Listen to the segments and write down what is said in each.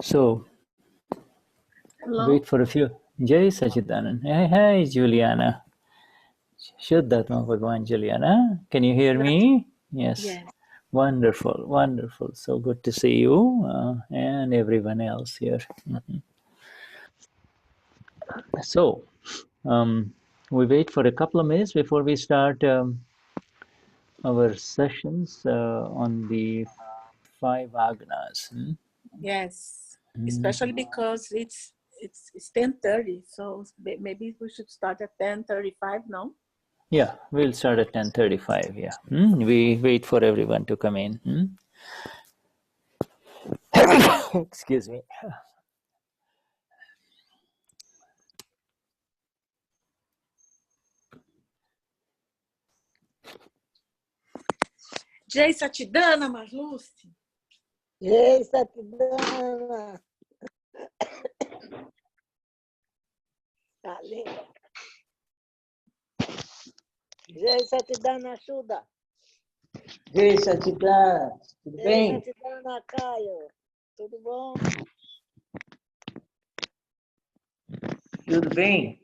So, Hello? wait for a few. Jai Sachidanand. Hey, Juliana. Shuddhatma Bhagwan Juliana. Can you hear me? Yes. Yes. Wonderful, wonderful. So good to see you and everyone else here. So, we wait for a couple of minutes before we start our sessions on the 5 Agnas. Yes. Especially because it's 10:30, so maybe we should start at 10:35 now. Yeah, we'll start at 10:35. Yeah, we wait for everyone to come in. Excuse me. Jai Satidana, Marluce. Jai Satidana. Jai Satidana Shuddha. Jai Satidana, tudo bem? Jai Satidana Caio, tudo bom? Tudo bem?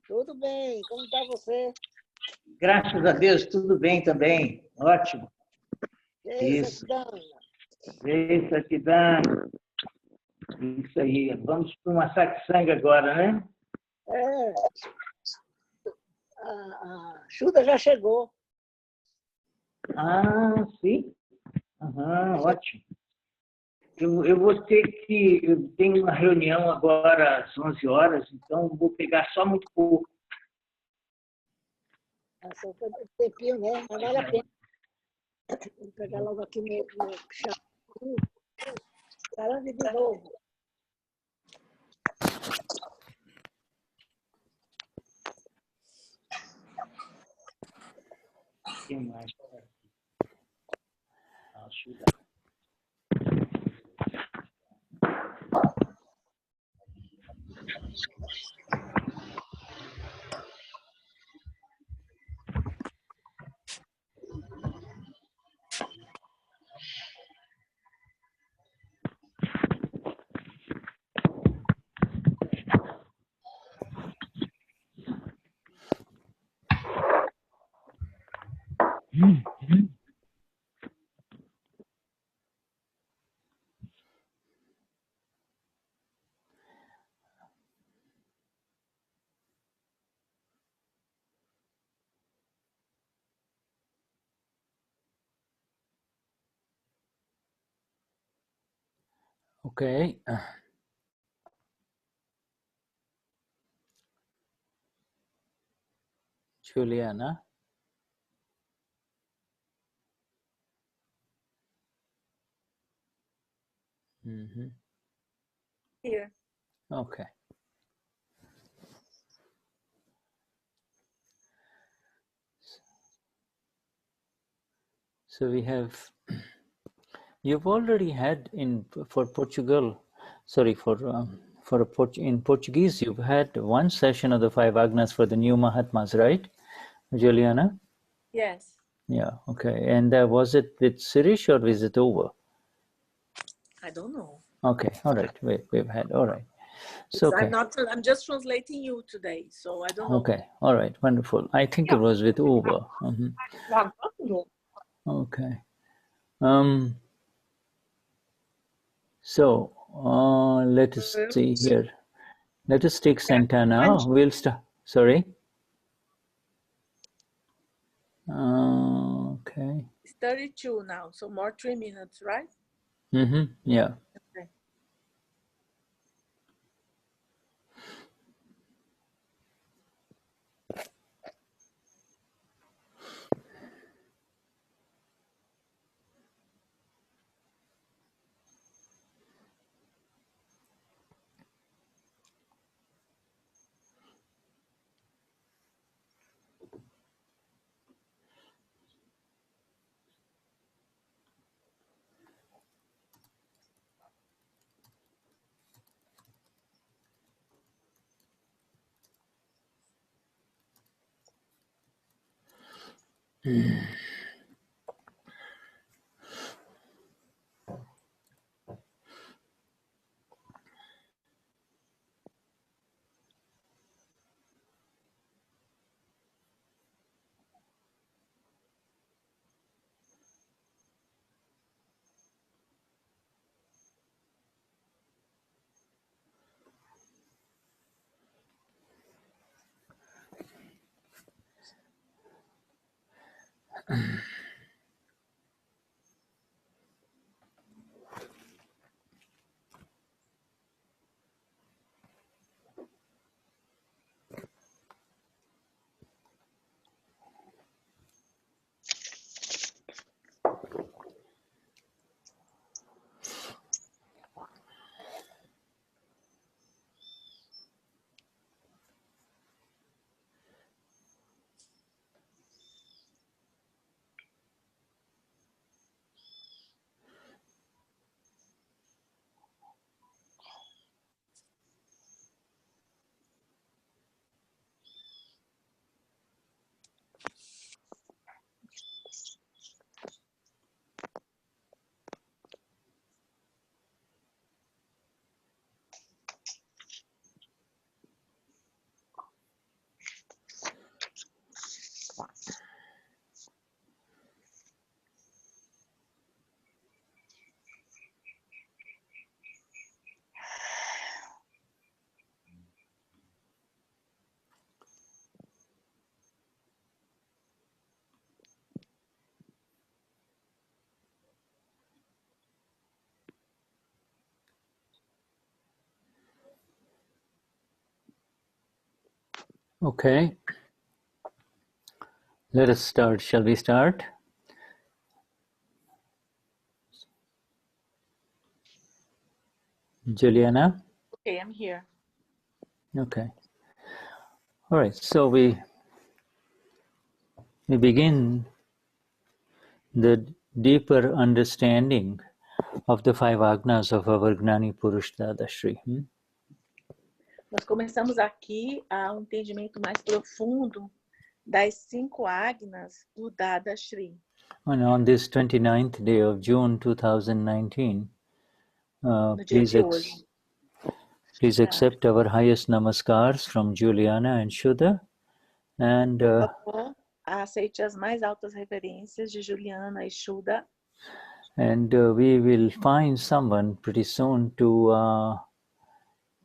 Tudo bem, como está você? Graças a Deus, tudo bem também. Ótimo. Jai Isso. Satidana. Jai Satidana. Isso aí. Vamos para uma satsang agora, né? É. A Shuddha já chegou. Ah, sim. Ótimo. Eu vou ter que... Eu tenho uma reunião agora às 11 horas, então vou pegar só muito pouco. Só foi um tempinho, né? Mas vale a pena. Vou pegar logo aqui meu chá. Caramba, de novo. Que mais? Ajuda. Okay. Juliana. Here. Okay. So we have, you've already had in Portuguese, you've had one session of the 5 Agnas for the new Mahatmas, right, Juliana? Yes. Yeah, okay. And was it with Sirish or is it over? I don't know. Okay, all right. We've had, all right. So, okay. I'm just translating you today, so I don't know. Okay, all right, wonderful. I think it was with Uber. Okay. So let us see here. Let us take Santana. We'll start. Sorry. Okay. It's 32 now, so more 3 minutes, right? Yeah. Okay. Okay. Let us start. Shall we start? Juliana? Okay, I'm here. Okay. All right. So we begin the deeper understanding of the 5 Agnas of our Gnani Purush Dadashri. Nós começamos aqui a um entendimento mais profundo das 5 Agnas do Dadashri. And on this 29th day of June 2019, No dia please, de hoje. please accept our highest namaskars from Juliana and Shuddha. And Por favor, aceite as mais altas reverências de Juliana e Shuddha. And we will find someone pretty soon to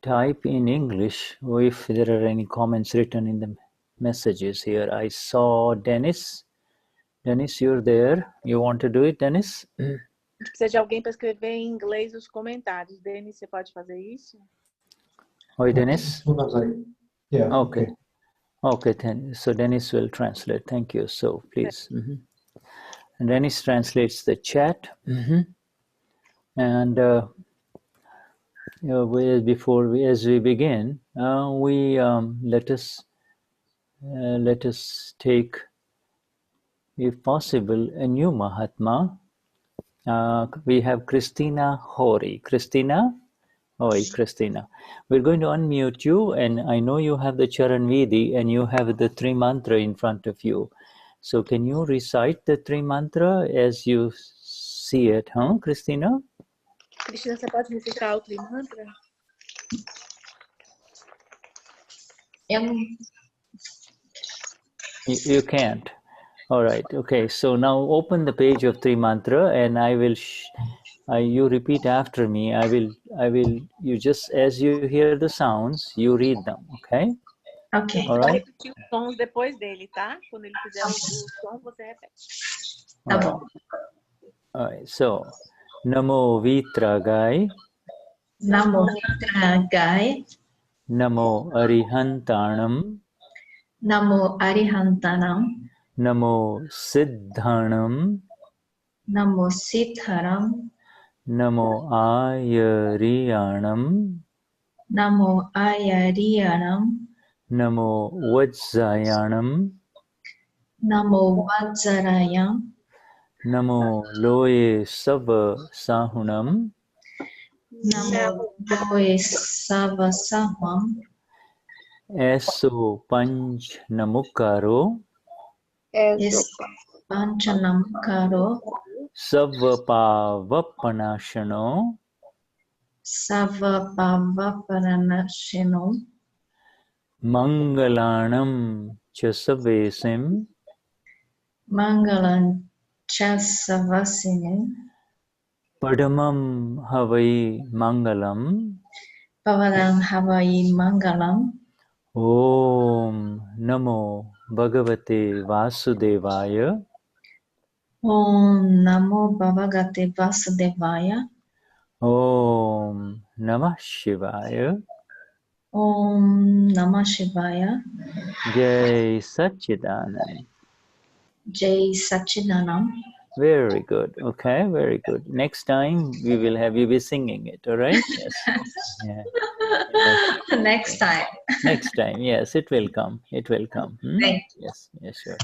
type in English if there are any comments written in the messages here. I saw Dennis. Dennis, you're there. You want to do it, Dennis? A gente precisa de alguém para escrever em inglês os comentários. Denis, você pode fazer isso? Oi, Dennis? Yeah. Okay. Okay, so Dennis will translate. Thank you. So please. And Dennis translates the chat. And as we begin, let us take, if possible, a new Mahatma. We have Christina Hori. Christina? Oi, Christina. We're going to unmute you, and I know you have the Charan Vidhi and you have the Tri Mantra in front of you. So can you recite the Tri Mantra as you see it, huh, Christina? Cristina, você pode recitar o Trimantra? You can't. All right. Okay. So now open the page of Tri Mantra, and I will. You repeat after me. I will. You just as you hear the sounds, you read them. Okay. Okay. All right. Repetir os sons depois dele, tá? Quando ele fizer o som, você repete. Tá bom. All right. So, Namo Vitragai. Namo Gai. Namo Arihantanam. Namo Arihantanam. Namo Siddhanam. Namo Sitharam. Namo Ayariyanam. Namo Ayariyanam. Namo Vajjayanam. Namo Vajrayam. Namo Loye Sava Sahunam. Namo Loe Savasaham. Eso Panch Namukaro. Es Panchanam Karo. Savapavapanashano. Savapavaparanashino. Mangalanam Chasavesim. Mangalam Chasavasini. Padamam Havai Mangalam. Pavadam Havai Mangalam. Om Namo Bhagavate Vasudevaya. Om Namo Bhagavate Vasudevaya. Om Namah Shivaya. Om Namah Shivaya. Jai Satchidanand. Jai Satchidanam. Very good. Okay, very good. Next time we will have you be singing it. All right? Yes. Yeah. Yes. Next time. Next time. Yes, it will come. It will come. Thank you. Yes. Yes. Sure.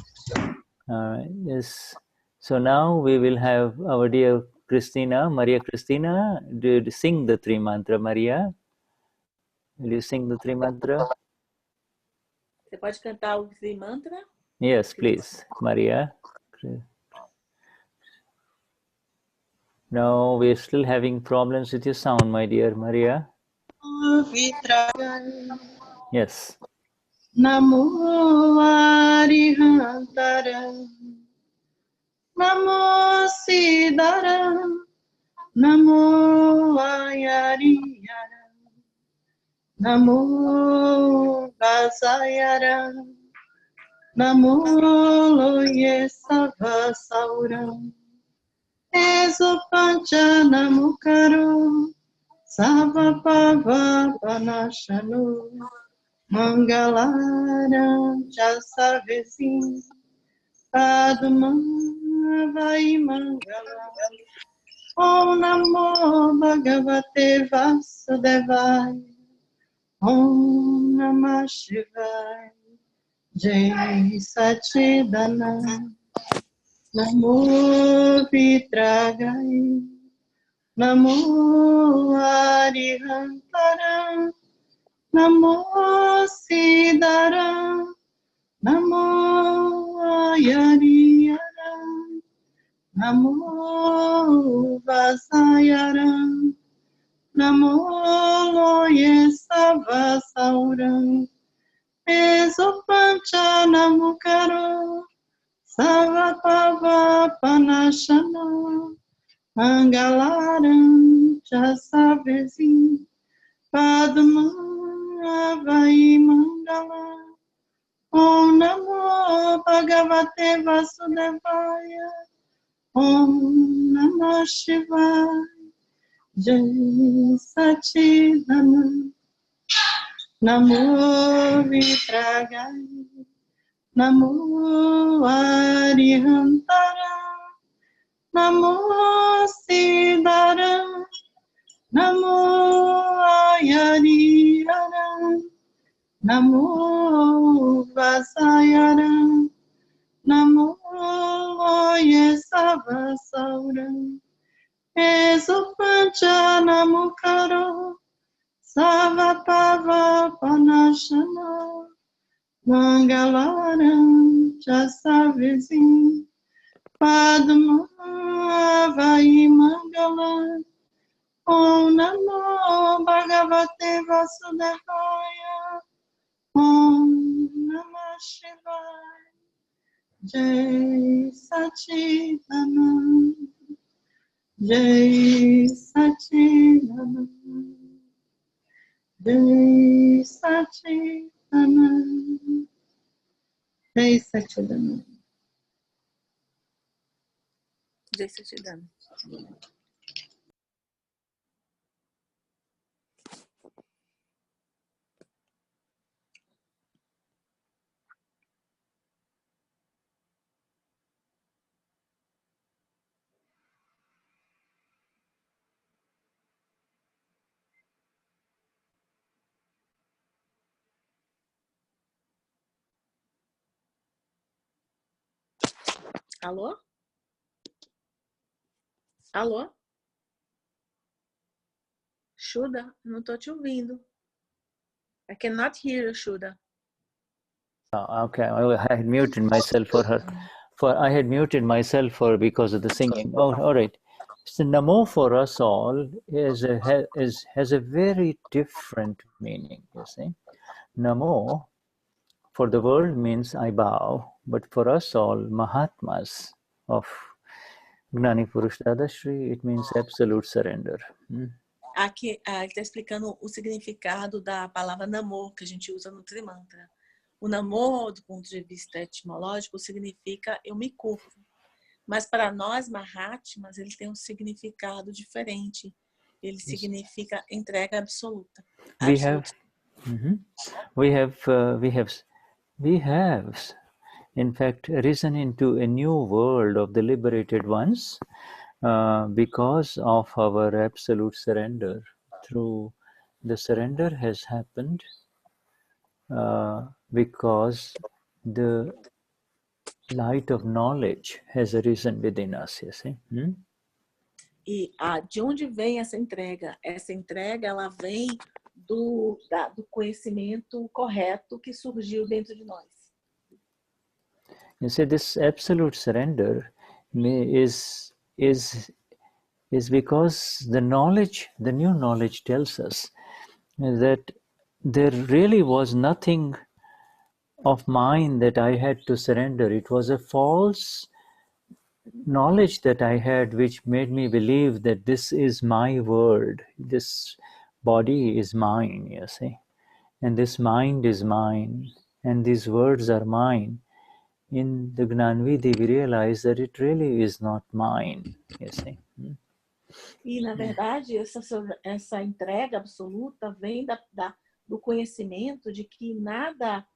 All right. Yes. So now we will have our dear Christina, Maria Christina, did sing the Tri Mantra. Maria, will you sing the Tri Mantra? Você pode cantar o Trimantra? Yes, please, Maria. No, we're still having problems with your sound, my dear Maria. Yes. Namo Arihantaram. Namo Siddharam. Namo Ayariyaram. Namo Vasayaram. Namo Loye Savasauram. Eso Pancha Namukaro. Savapava Panashano. Mangalaram Jasavesim Padma Vai Mangalam Om Namo Bhagavate Vasudevaya Om Namah Shivaya Jai Satchidananda Namo Vitragai Namo Arihantara Namo Siddhara Namo Ayariyara Namo Vasayara Namo Loye Savasaura Esopancha Namukaro Savapava Panashana Mangalaram Jasavesi Padma Vai Mangala Om Namo Bhagavate Vasudevaya Om Namah Shivaya Jai Satchidananda Namo Vitragaya Namo Arihantara Namo Siddhara Namo Ayariyara Namo Vasayara Namo Loye Savasaura Esopancha Namukaro Savapava Panashana Mangalaram Jasavesi Padma Vai Mangala Om Namo Bhagavate Vasudevaya Om Namah Shivaya Jai Satchidananda Jai Satchidananda Jai Satchidananda Jai Satchidananda Jai Satchidananda. Alô? Alô? Shuddha, não estou te ouvindo. I cannot hear you, Shuddha. Okay, I had muted myself for her. I had muted myself because of the singing. Oh, all right. So Namo for us all has a very different meaning. You see, Namo for the world means I bow, but for us all Mahatmas of Gnani Purush Dadashri, it means absolute surrender. Aqui ele está explicando o significado da palavra namor que a gente usa no Trimantra. O namor, do ponto de vista etimológico, significa eu me curvo. Mas para nós, Mahatmas, ele tem um significado diferente. Ele significa entrega absoluta. We have, in fact, risen into a new world of the liberated ones because of our absolute surrender. Through the surrender has happened because the light of knowledge has arisen within us, you see. E de onde vem essa entrega? Essa entrega ela vem do conhecimento correto que surgiu dentro de nós. You see, this absolute surrender is because the new knowledge tells us that there really was nothing of mine that I had to surrender. It was a false knowledge that I had which made me believe that this is my world, this body is mine, you see, and this mind is mine, and these words are mine. In the Gnan Vidhi, we realize that it really is not mine, you see. E, na verdade, essa entrega absoluta vem do conhecimento de que nada,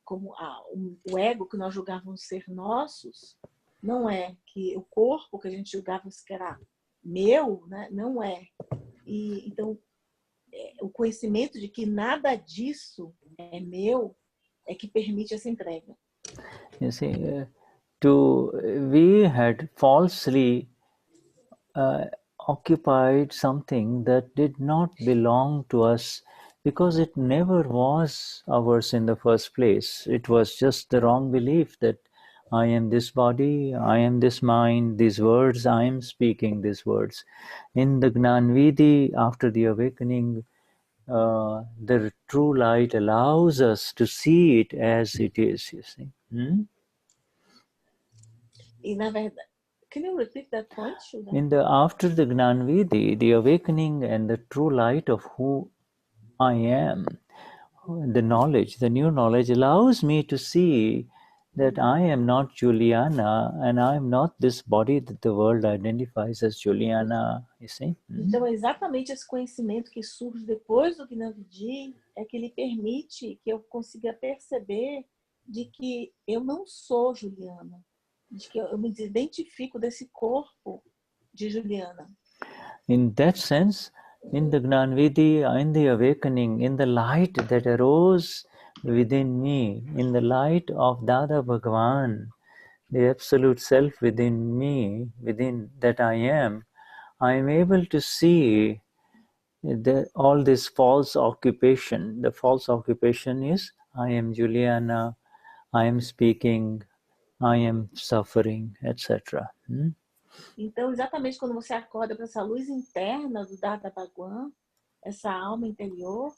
como o ego que nós julgávamos ser nossos, não é, que o corpo que a gente julgava que era meu, né, não é. E então o conhecimento de que nada disso é meu é que permite essa entrega. You see, we had falsely occupied something that did not belong to us because it never was ours in the first place. It was just the wrong belief that I am this body, I am this mind, these words, I am speaking these words. In the Gnan Vidhi, after the awakening, the true light allows us to see it as it is, you see. E na verdade, can you repeat that point, Shuddha? After the Gnan Vidhi, the awakening and the true light of who I am, the knowledge, the new knowledge allows me to see that I am not Juliana and I am not this body that the world identifies as Juliana, you see. Então, é exatamente esse conhecimento que surge depois do Gnani Vidhi é que ele permite que eu consiga perceber de que eu não sou Juliana, de que eu me identifico desse corpo de Juliana. In that sense, in the Gnan Vidhi, in the awakening, in the light that arose within me, in the light of Dada Bhagavan, the absolute self within me, within that I am able to see all this false occupation. The false occupation is I am Juliana, I am speaking, I am suffering, etc. Então, exatamente quando você acorda para essa luz interna do Dada Bhagwan, essa alma interior,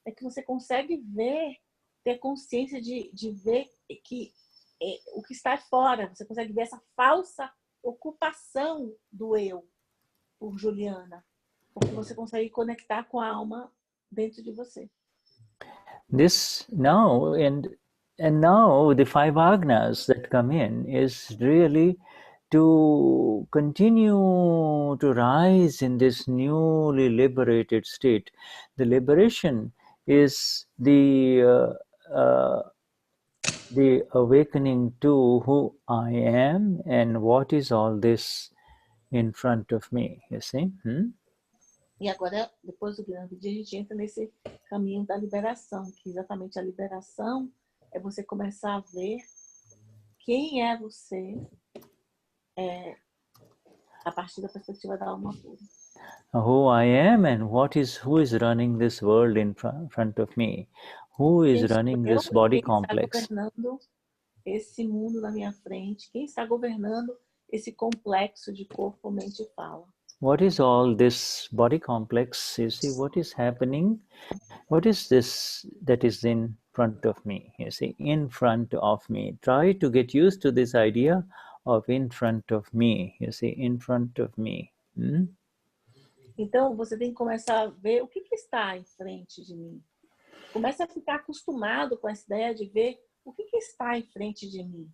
é que você consegue ver, ter consciência de ver que o que está fora, você consegue ver essa falsa ocupação do eu por Juliana, porque você consegue conectar com a alma dentro de você. This now, and now the 5 Agnas that come in is really to continue to rise in this newly liberated state. The liberation is the awakening to who I am and what is all this in front of me, you see. E agora, depois do Gnani Vidhi, a gente entra nesse caminho da liberação, que exatamente a liberação é você começar a ver quem é você a partir da perspectiva da alma pura. Who I am and who is running this world in front of me. Who is running this body complex. Quem está governando esse mundo na minha frente? Quem está governando esse complexo de corpo, mente e fala? What is all this body complex? You see, what is happening? What is this that is in front of me? You see, in front of me. Try to get used to this idea of in front of me. You see, in front of me. Então, você tem que começar a ver o que está em frente de mim. Comece a ficar acostumado com essa ideia de ver o que está em frente de mim.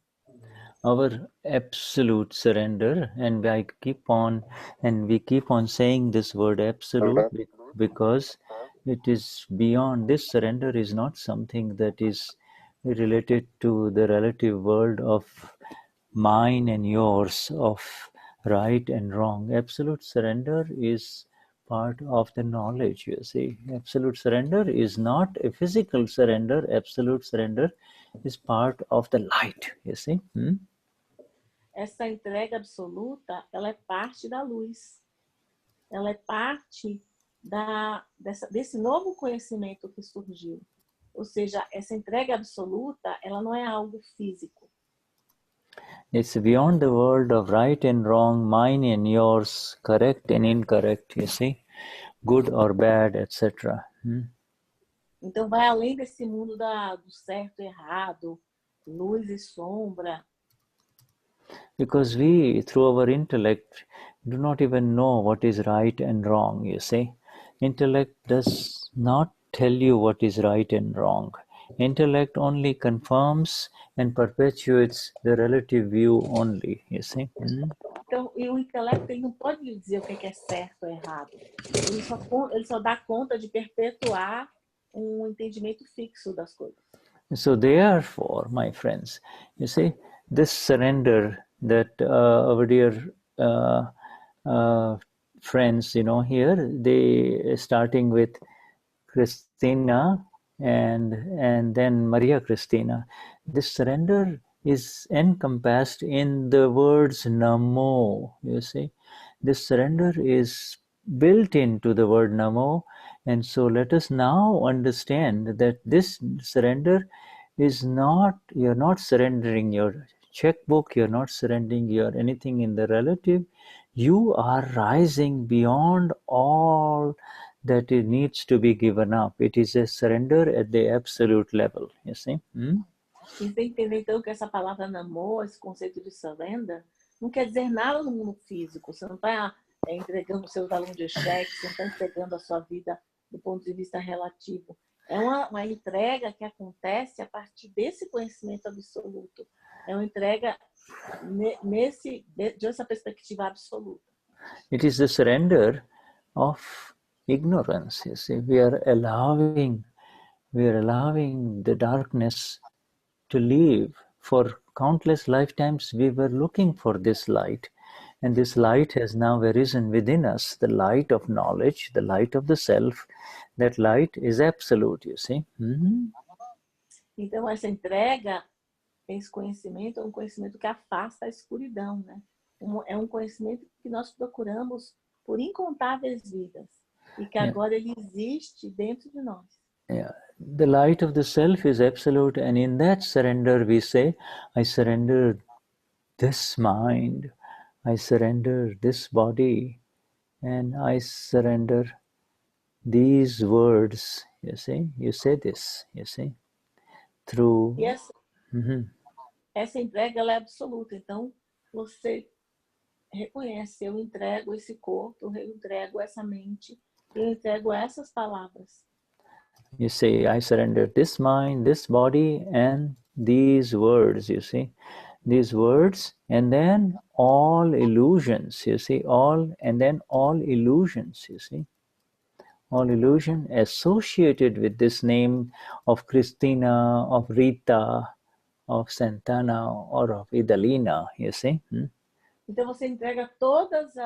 Our absolute surrender, and we keep on saying this word absolute because it is beyond. This surrender is not something that is related to the relative world of mine and yours, of right and wrong. Absolute surrender is part of the knowledge, you see. Absolute surrender is not a physical surrender. Absolute surrender is part of the light, you see. Essa entrega absoluta, ela é parte da luz. Ela é parte desse novo conhecimento que surgiu. Ou seja, essa entrega absoluta, ela não é algo físico. It's beyond the world of right and wrong, mine and yours, correct and incorrect, you see, good or bad, etc. Então, vai além desse mundo do certo e errado, luz e sombra. Because we, through our intellect, do not even know what is right and wrong, you see. Intellect does not tell you what is right and wrong. Intellect only confirms and perpetuates the relative view only, you see. Então, e o intelecto ele não pode lhe dizer o que é certo ou errado. Ele só dá conta de perpetuar entendimento fixo das coisas. So therefore, my friends, you see, this surrender that our dear friends, here, they starting with Christina and then Maria Christina, this surrender is encompassed in the words Namo, you see. This surrender is built into the word Namo, and so let us now understand that this surrender is not, you're not surrendering your checkbook, you're not surrendering your anything in the relative, you are rising beyond all that it needs to be given up. It is a surrender at the absolute level, you see. E você entender então que essa palavra namor, esse conceito de surrender, não quer dizer nada no mundo físico. Você não está entregando o seu talão de cheque, você não está entregando a sua vida do ponto de vista relativo. É uma entrega que acontece a partir desse conhecimento absoluto. É uma entrega dessa perspectiva absoluta. It is the surrender of ignorance. You see, we are allowing the darkness to leave. For countless lifetimes, we were looking for this light, and this light has now arisen within us, the light of knowledge, the light of the self. That light is absolute, you see. Então, essa entrega, esse conhecimento, é um conhecimento que afasta a escuridão, né? É um conhecimento que nós procuramos por incontáveis vidas e que agora ele existe dentro de nós. Yeah. The light of the self is absolute, and in that surrender we say, I surrender this mind, I surrender this body, and I surrender these words. You see, you say this, you see, through. E essa entrega ela é absoluta. Então, você reconhece, eu entrego esse corpo, eu entrego essa mente, eu entrego essas palavras. You say, I surrender this mind, this body, and these words, you see. These words, and then all illusions, you see, and then all illusions, you see. All illusion associated with this name of Christina, of Rita, of Santana, or of Idalina, you see. Então você entrega todas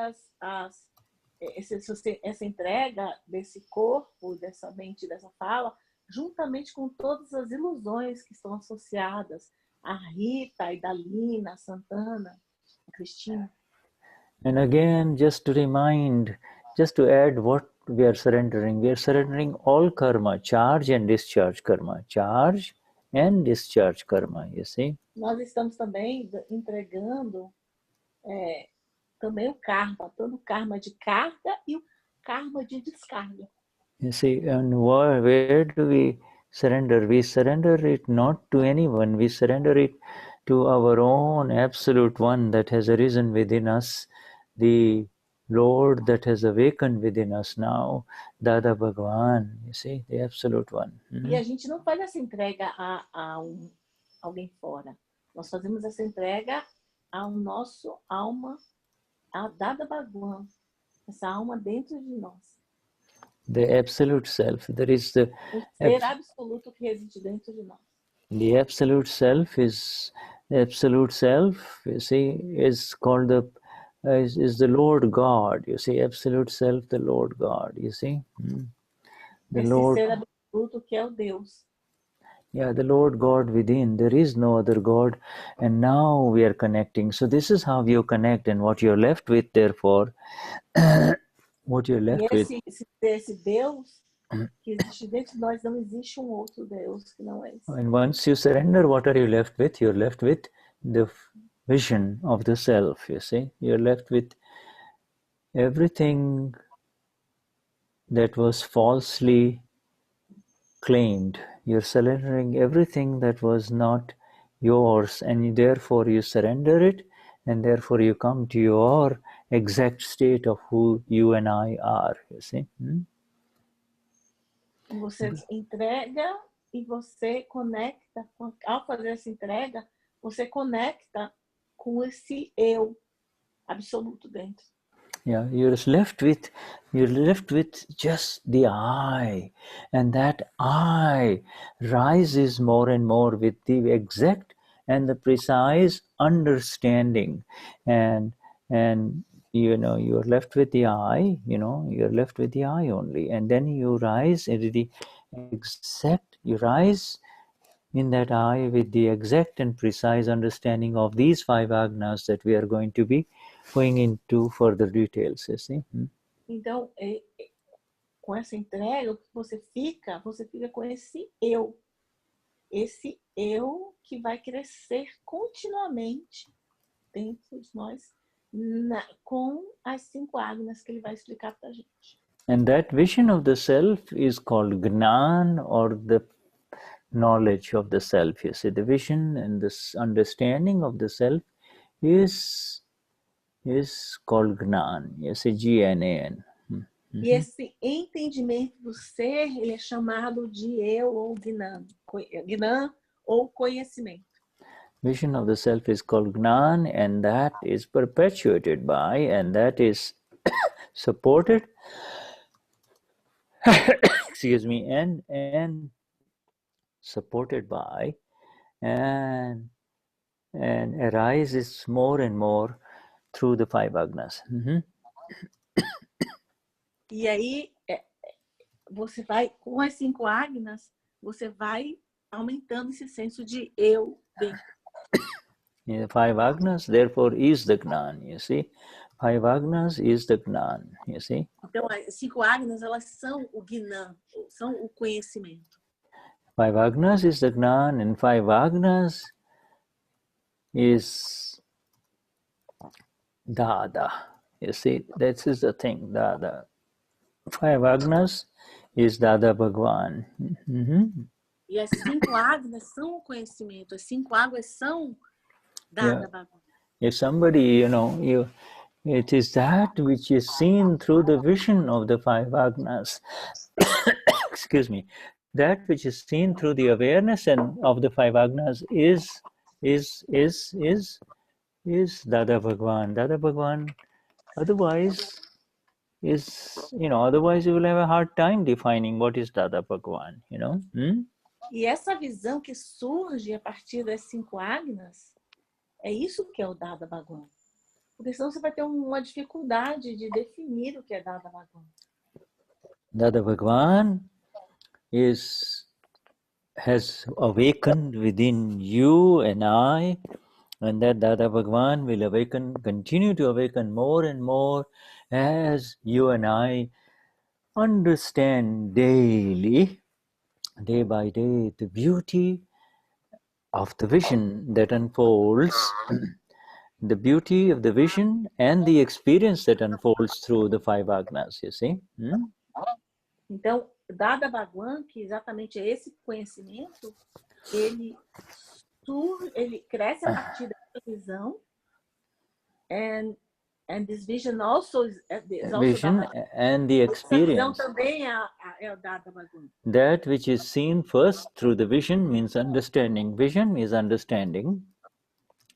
essa entrega desse corpo, dessa mente, dessa fala, juntamente com todas as ilusões que estão associadas a Rita, a Idalina, a Santana, a Cristina. And again, just to add what we are surrendering all karma, charge and discharge karma, you see. Nós estamos também entregando também o karma, todo o karma de carga e o karma de descarga. You see, and where do we surrender? We surrender it not to anyone, we surrender it to our own absolute one that has arisen within us, the Lord that has awakened within us now, Dada Bhagwan, you see, the absolute one. E a gente não faz essa entrega a alguém fora. Nós fazemos essa entrega ao nosso alma, a Dada Bhagwan, essa alma dentro de nós. The absolute self, there is the O ser absoluto que reside dentro de nós. The absolute self, you see, is called is the Lord God. You see, absolute self, the Lord God. You see, the Esse Lord. ser absoluto que é o Deus. Yeah, the Lord God within. There is no other God, and now we are connecting. So this is how you connect, and what you're left with. Therefore, what you're left with. Esse Deus que existe dentro de nós, não existe outro Deus que não é esse. And once you surrender, what are you left with? You're left with the vision of the self, you see. You're left with everything that was falsely claimed. You're surrendering everything that was not yours, and therefore you surrender it, and therefore you come to your exact state of who you and I are, you see. Você entrega e você conecta, ao fazer essa entrega, você conecta com esse eu absoluto dentro. Yeah, you're left with just the I, and that I rises more and more with the exact and the precise understanding, and you're left with the I. You're left with the I only, and then you rise into the exact. You rise in that I with the exact and precise understanding of these 5 agnas that we are going to be going into further details, you see. Então, com essa entrega, você fica com esse eu que vai crescer continuamente dentro de nós, com as 5 agnas que ele vai explicar para a gente. And that vision of the self is called Gnan, or the knowledge of the self. You see, the vision and this understanding of the self is called Gnan. You see, Gnan. E esse entendimento do ser, ele é chamado de eu ou Gnan ou conhecimento. Vision of the self is called Gnan, and that is perpetuated by, and that is supported excuse me, and supported by, and arises more and more through the 5 agnas. E aí, você vai, com as 5 agnas, você vai aumentando esse senso de eu dentro. The 5 agnas, therefore, is the Gnan, you see. 5 agnas is the Gnan, you see. Então, as 5 agnas, elas são o Gnan, são o conhecimento. 5 agnas is the Gnan, and 5 agnas is Dada. You see, this is the thing, Dada. 5 agnas is Dada Bhagwan. E as 5 agnas são o conhecimento, as 5 águas são Dada Bhagwan. If somebody, it is that which is seen through the vision of the 5 agnas. Excuse me. That which is seen through the awareness and of the 5 agnas is Dada Bhagwan. Dada Bhagwan. Otherwise otherwise you will have a hard time defining what is Dada Bhagwan, E essa visão que surge a partir das 5 agnas, é isso que é o Dada Bhagwan. Porque senão você vai ter uma dificuldade de definir o que é Dada Bhagwan. Dada Bhagwan has awakened within you and I, and that Dada Bhagwan will continue to awaken more and more as you and I understand daily, day by day, the beauty of the vision that unfolds, the beauty of the vision and the experience that unfolds through the 5 agnas, you see. Então, Dada Bhagwan, que exatamente é esse conhecimento, ele cresce a partir dessa visão, and this vision also is also vision and the experience. Essa visão também é o Dada Bhagwan. That which is seen first through the vision means understanding. Vision is understanding.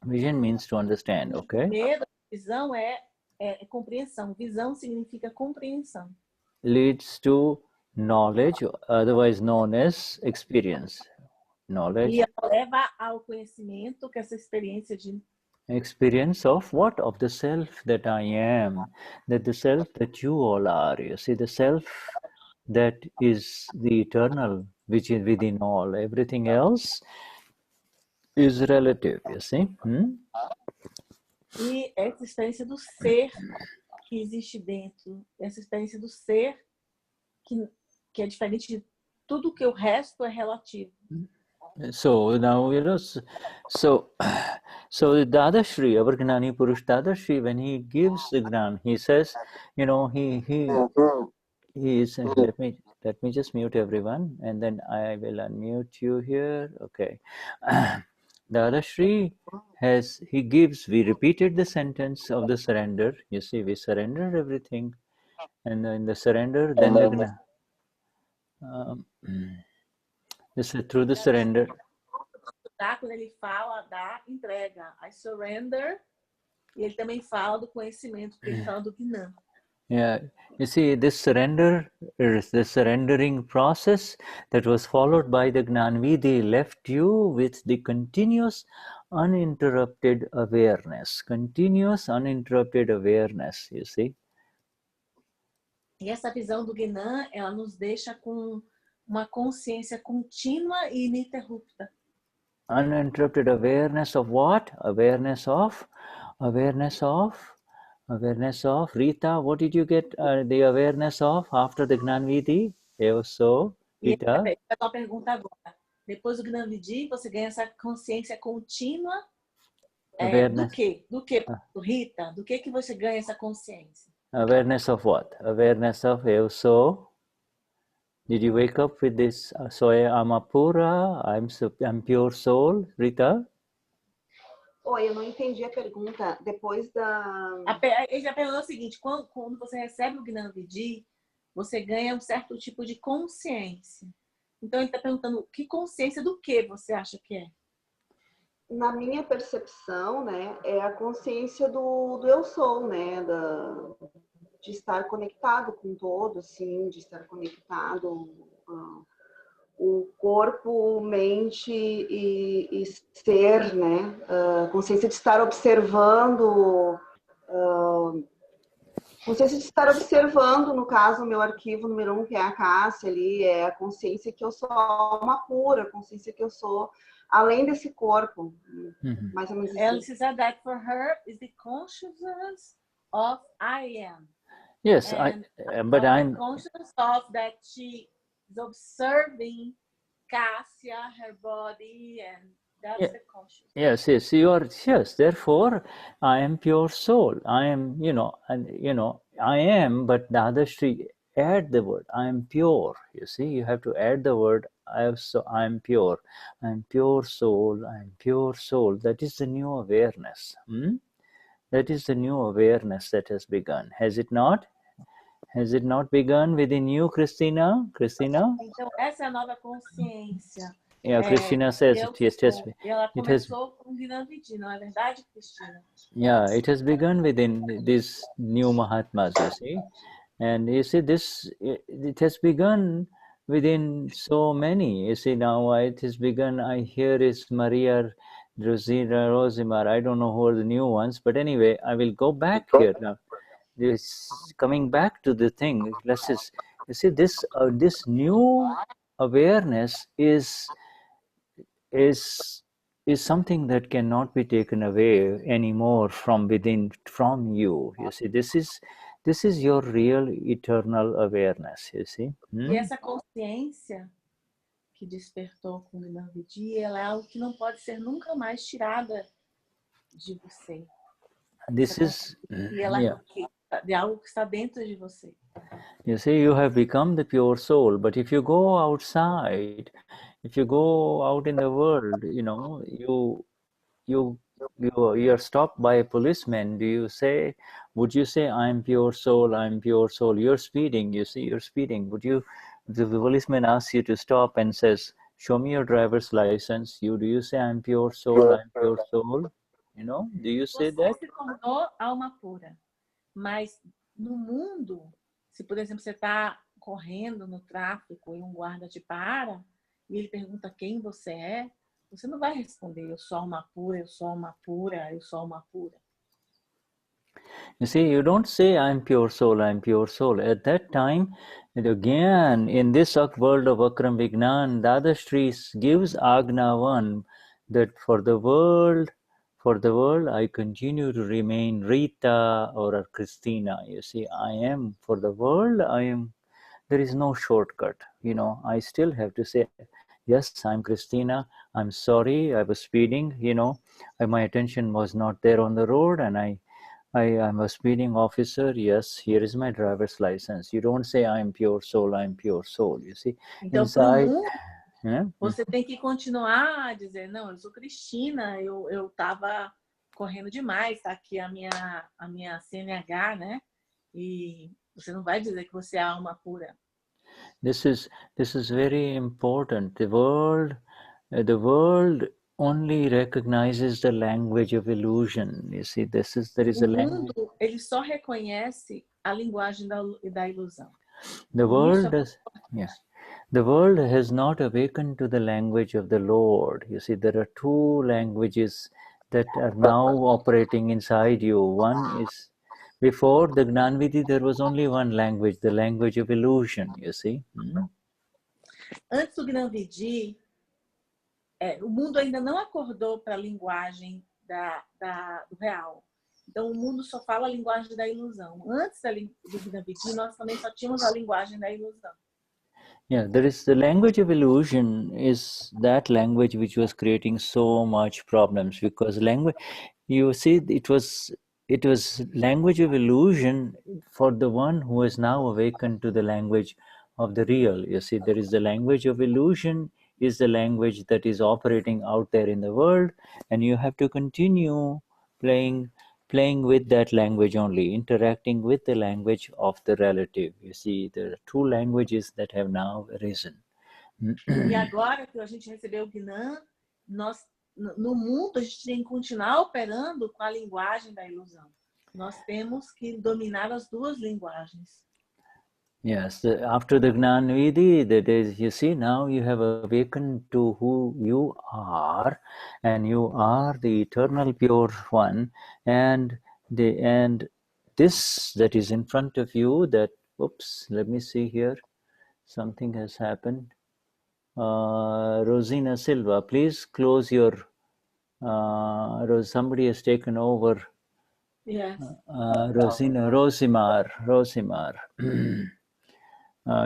Vision means to understand, okay? Primeiro, visão é compreensão. Visão significa compreensão. Leads to knowledge, otherwise known as experience. Knowledge. E leva ao conhecimento, que é essa experiência de experience of what? Of the self that I am, that the self that you all are. You see, the self that is the eternal, which is within all. Everything else is relative, you see. E essa experiência do ser que existe dentro, essa experiência do ser que é diferente de tudo que o resto é relativo. So now, so the Dadashri, our Gnani Purush Dadashri, when he gives the Gnan, he says, he is, let me just mute everyone, and then I will unmute you here. Okay. Dadashri we repeated the sentence of the surrender. You see, we surrendered everything, and in the surrender, then the Gnan. This is through the surrender. Quando ele fala da entrega, I surrender E ele também fala do conhecimento, porque ele fala do Gnan. Yeah, you see, this surrender is the surrendering process that was followed by the Gnan Vidhi left you with the continuous uninterrupted awareness. Continuous uninterrupted awareness, you see. E essa visão do Gnan, ela nos deixa com uma consciência contínua e ininterrupta. Uninterrupted awareness of what? Awareness of Rita. What did you get the awareness of after the Gnan Vidhi? So, E Rita. uma pergunta agora. Depois do Gnan Vidhi, você ganha essa consciência contínua do quê? Do que, Rita? Do que você ganha essa consciência? Awareness of what? Awareness of so. Did you wake up with this? So I'm a pura, I'm pure soul, Rita? Oi, eu não entendi a pergunta. Depois da... Ele já perguntou o seguinte, quando você recebe o Gnan Vidhi, você ganha um certo tipo de consciência. Então, ele está perguntando, que consciência do que você acha que é? Na minha percepção, né, é a consciência do eu sou, né, de estar conectado com todo, assim, de estar conectado o corpo, mente e ser, né, consciência de estar observando, consciência de estar observando, no caso, o meu arquivo número 1, que é a Cássia ali, é a consciência que eu sou alma pura, a consciência que eu sou além desse corpo, mais ou menos assim. Ela said that for her is the consciousness of I am. Yes, but I'm conscious of that she is observing Cássia, her body, and that's the consciousness. Yes, you are. Yes, therefore, I am pure soul. I am, I am. But Dadashri add the word. I am pure. You see, you have to add the word. I am pure. I am pure soul. I am pure soul. That is the new awareness. That is the new awareness that has begun. Has it not? Has it not begun within you, Christina? Então, essa é a nova consciência. Yeah, Christina says it. Yes, ela começou com o Gnan Vidhi, não é verdade, Cristina? Yeah, it has begun within these new Mahatmas, you see. And you see, it has begun within so many. You see, now it has begun, I hear is Maria Rosina Rosimar. I don't know who are the new ones, but anyway, I will go back here now. This coming back to the thing. Let's just, you see, this new awareness is something that cannot be taken away anymore from within, from you. You see, this is your real eternal awareness. You see. E essa consciência que despertou com o Gnan Vidhi, ela é algo que não pode ser nunca mais tirada de você. This is de algo que está dentro de você. You see, you have become the pure soul, but if you go outside, if you go out in the world, you are stopped by a policeman. Would you say, I'm pure soul, I'm pure soul? You're speeding, you see, you're speeding. The policeman asks you to stop and says, show me your driver's license. Do you say, I'm pure soul, I'm pure soul? Do you say that? Você se tornou alma pura. Mas no mundo, se por exemplo você está correndo no tráfico e um guarda te para e ele pergunta quem você é, você não vai responder, eu sou alma pura, eu sou alma pura, eu sou alma pura. You see, you don't say, I'm pure soul, I'm pure soul. At that time, again, in this world of Akram Vignan, Dadashri gives Agna one, that for the world, I continue to remain Rita or Christina. You see, I am, for the world, there is no shortcut. I still have to say, yes, I'm Christina. I'm sorry, I was speeding. My attention was not there on the road, and I'm a speeding officer. Yes, here is my driver's license. You don't say, I'm pure soul, you see. Então, inside, você tem que continuar a dizer, não, eu sou Cristina, eu estava correndo demais, tá aqui a minha CNH, né? E você não vai dizer que você é alma pura. This is very important. The world only recognizes the language of illusion. You see, there is O a language. mundo, ele só reconhece a linguagem da ilusão. The Por isso, world does, yeah. The world has not awakened to the language of the Lord. You see, there are two languages that are now operating inside you. One is, before the Gnan Vidhi, there was only one language, the language of illusion, you see. Antes do Gnan Vidhi, o mundo ainda não acordou para a linguagem do real. Então, o mundo só fala a linguagem da ilusão. Antes do Gnan Vidhi, nós também só tínhamos a linguagem da ilusão. Yeah, there is the language of illusion is that language which was creating so much problems, because language, you see, it was language of illusion for the one who is now awakened to the language of the real. You see, there is the language of illusion is the language that is operating out there in the world, and you have to continue playing with that language only, interacting with the language of the relative. You see, there are two languages that have now arisen. E agora que a gente recebeu o Gnan, no mundo a gente tem que continuar operando com a linguagem da ilusão. Nós temos que dominar as duas linguagens. Yes, after the Gnan Vidhi, that is, you see, now you have awakened to who you are, and you are the eternal pure one, and this that is in front of you, that, oops, let me see here, something has happened. Rosina Silva, please close your, somebody has taken over. Yes. Rosimar.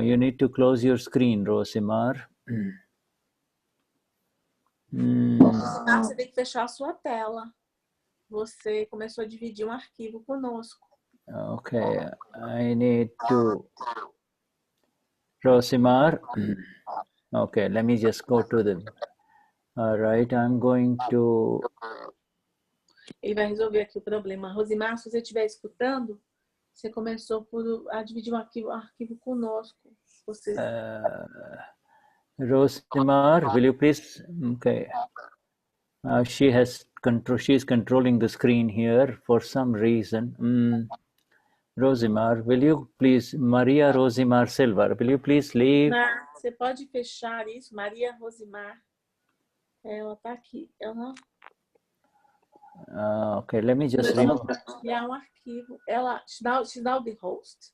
You need to close your screen, Rosimar. Rosimar, você tem que fechar a sua tela. Você começou a dividir um arquivo conosco. Okay, I need to... Rosimar. Okay, let me just go to the... All right, I'm going to... Ele vai resolver aqui o problema. Rosimar, se você estiver escutando, você começou a dividir um arquivo conosco. Você... Rosimar, will you please... Okay. She is controlling the screen here for some reason. Rosimar, will you please... Maria Rosimar Silva, will you please leave? Você pode fechar isso, Maria Rosimar. Ela está aqui. Ela... Okay, let me just remove. É um arquivo. She's now the host.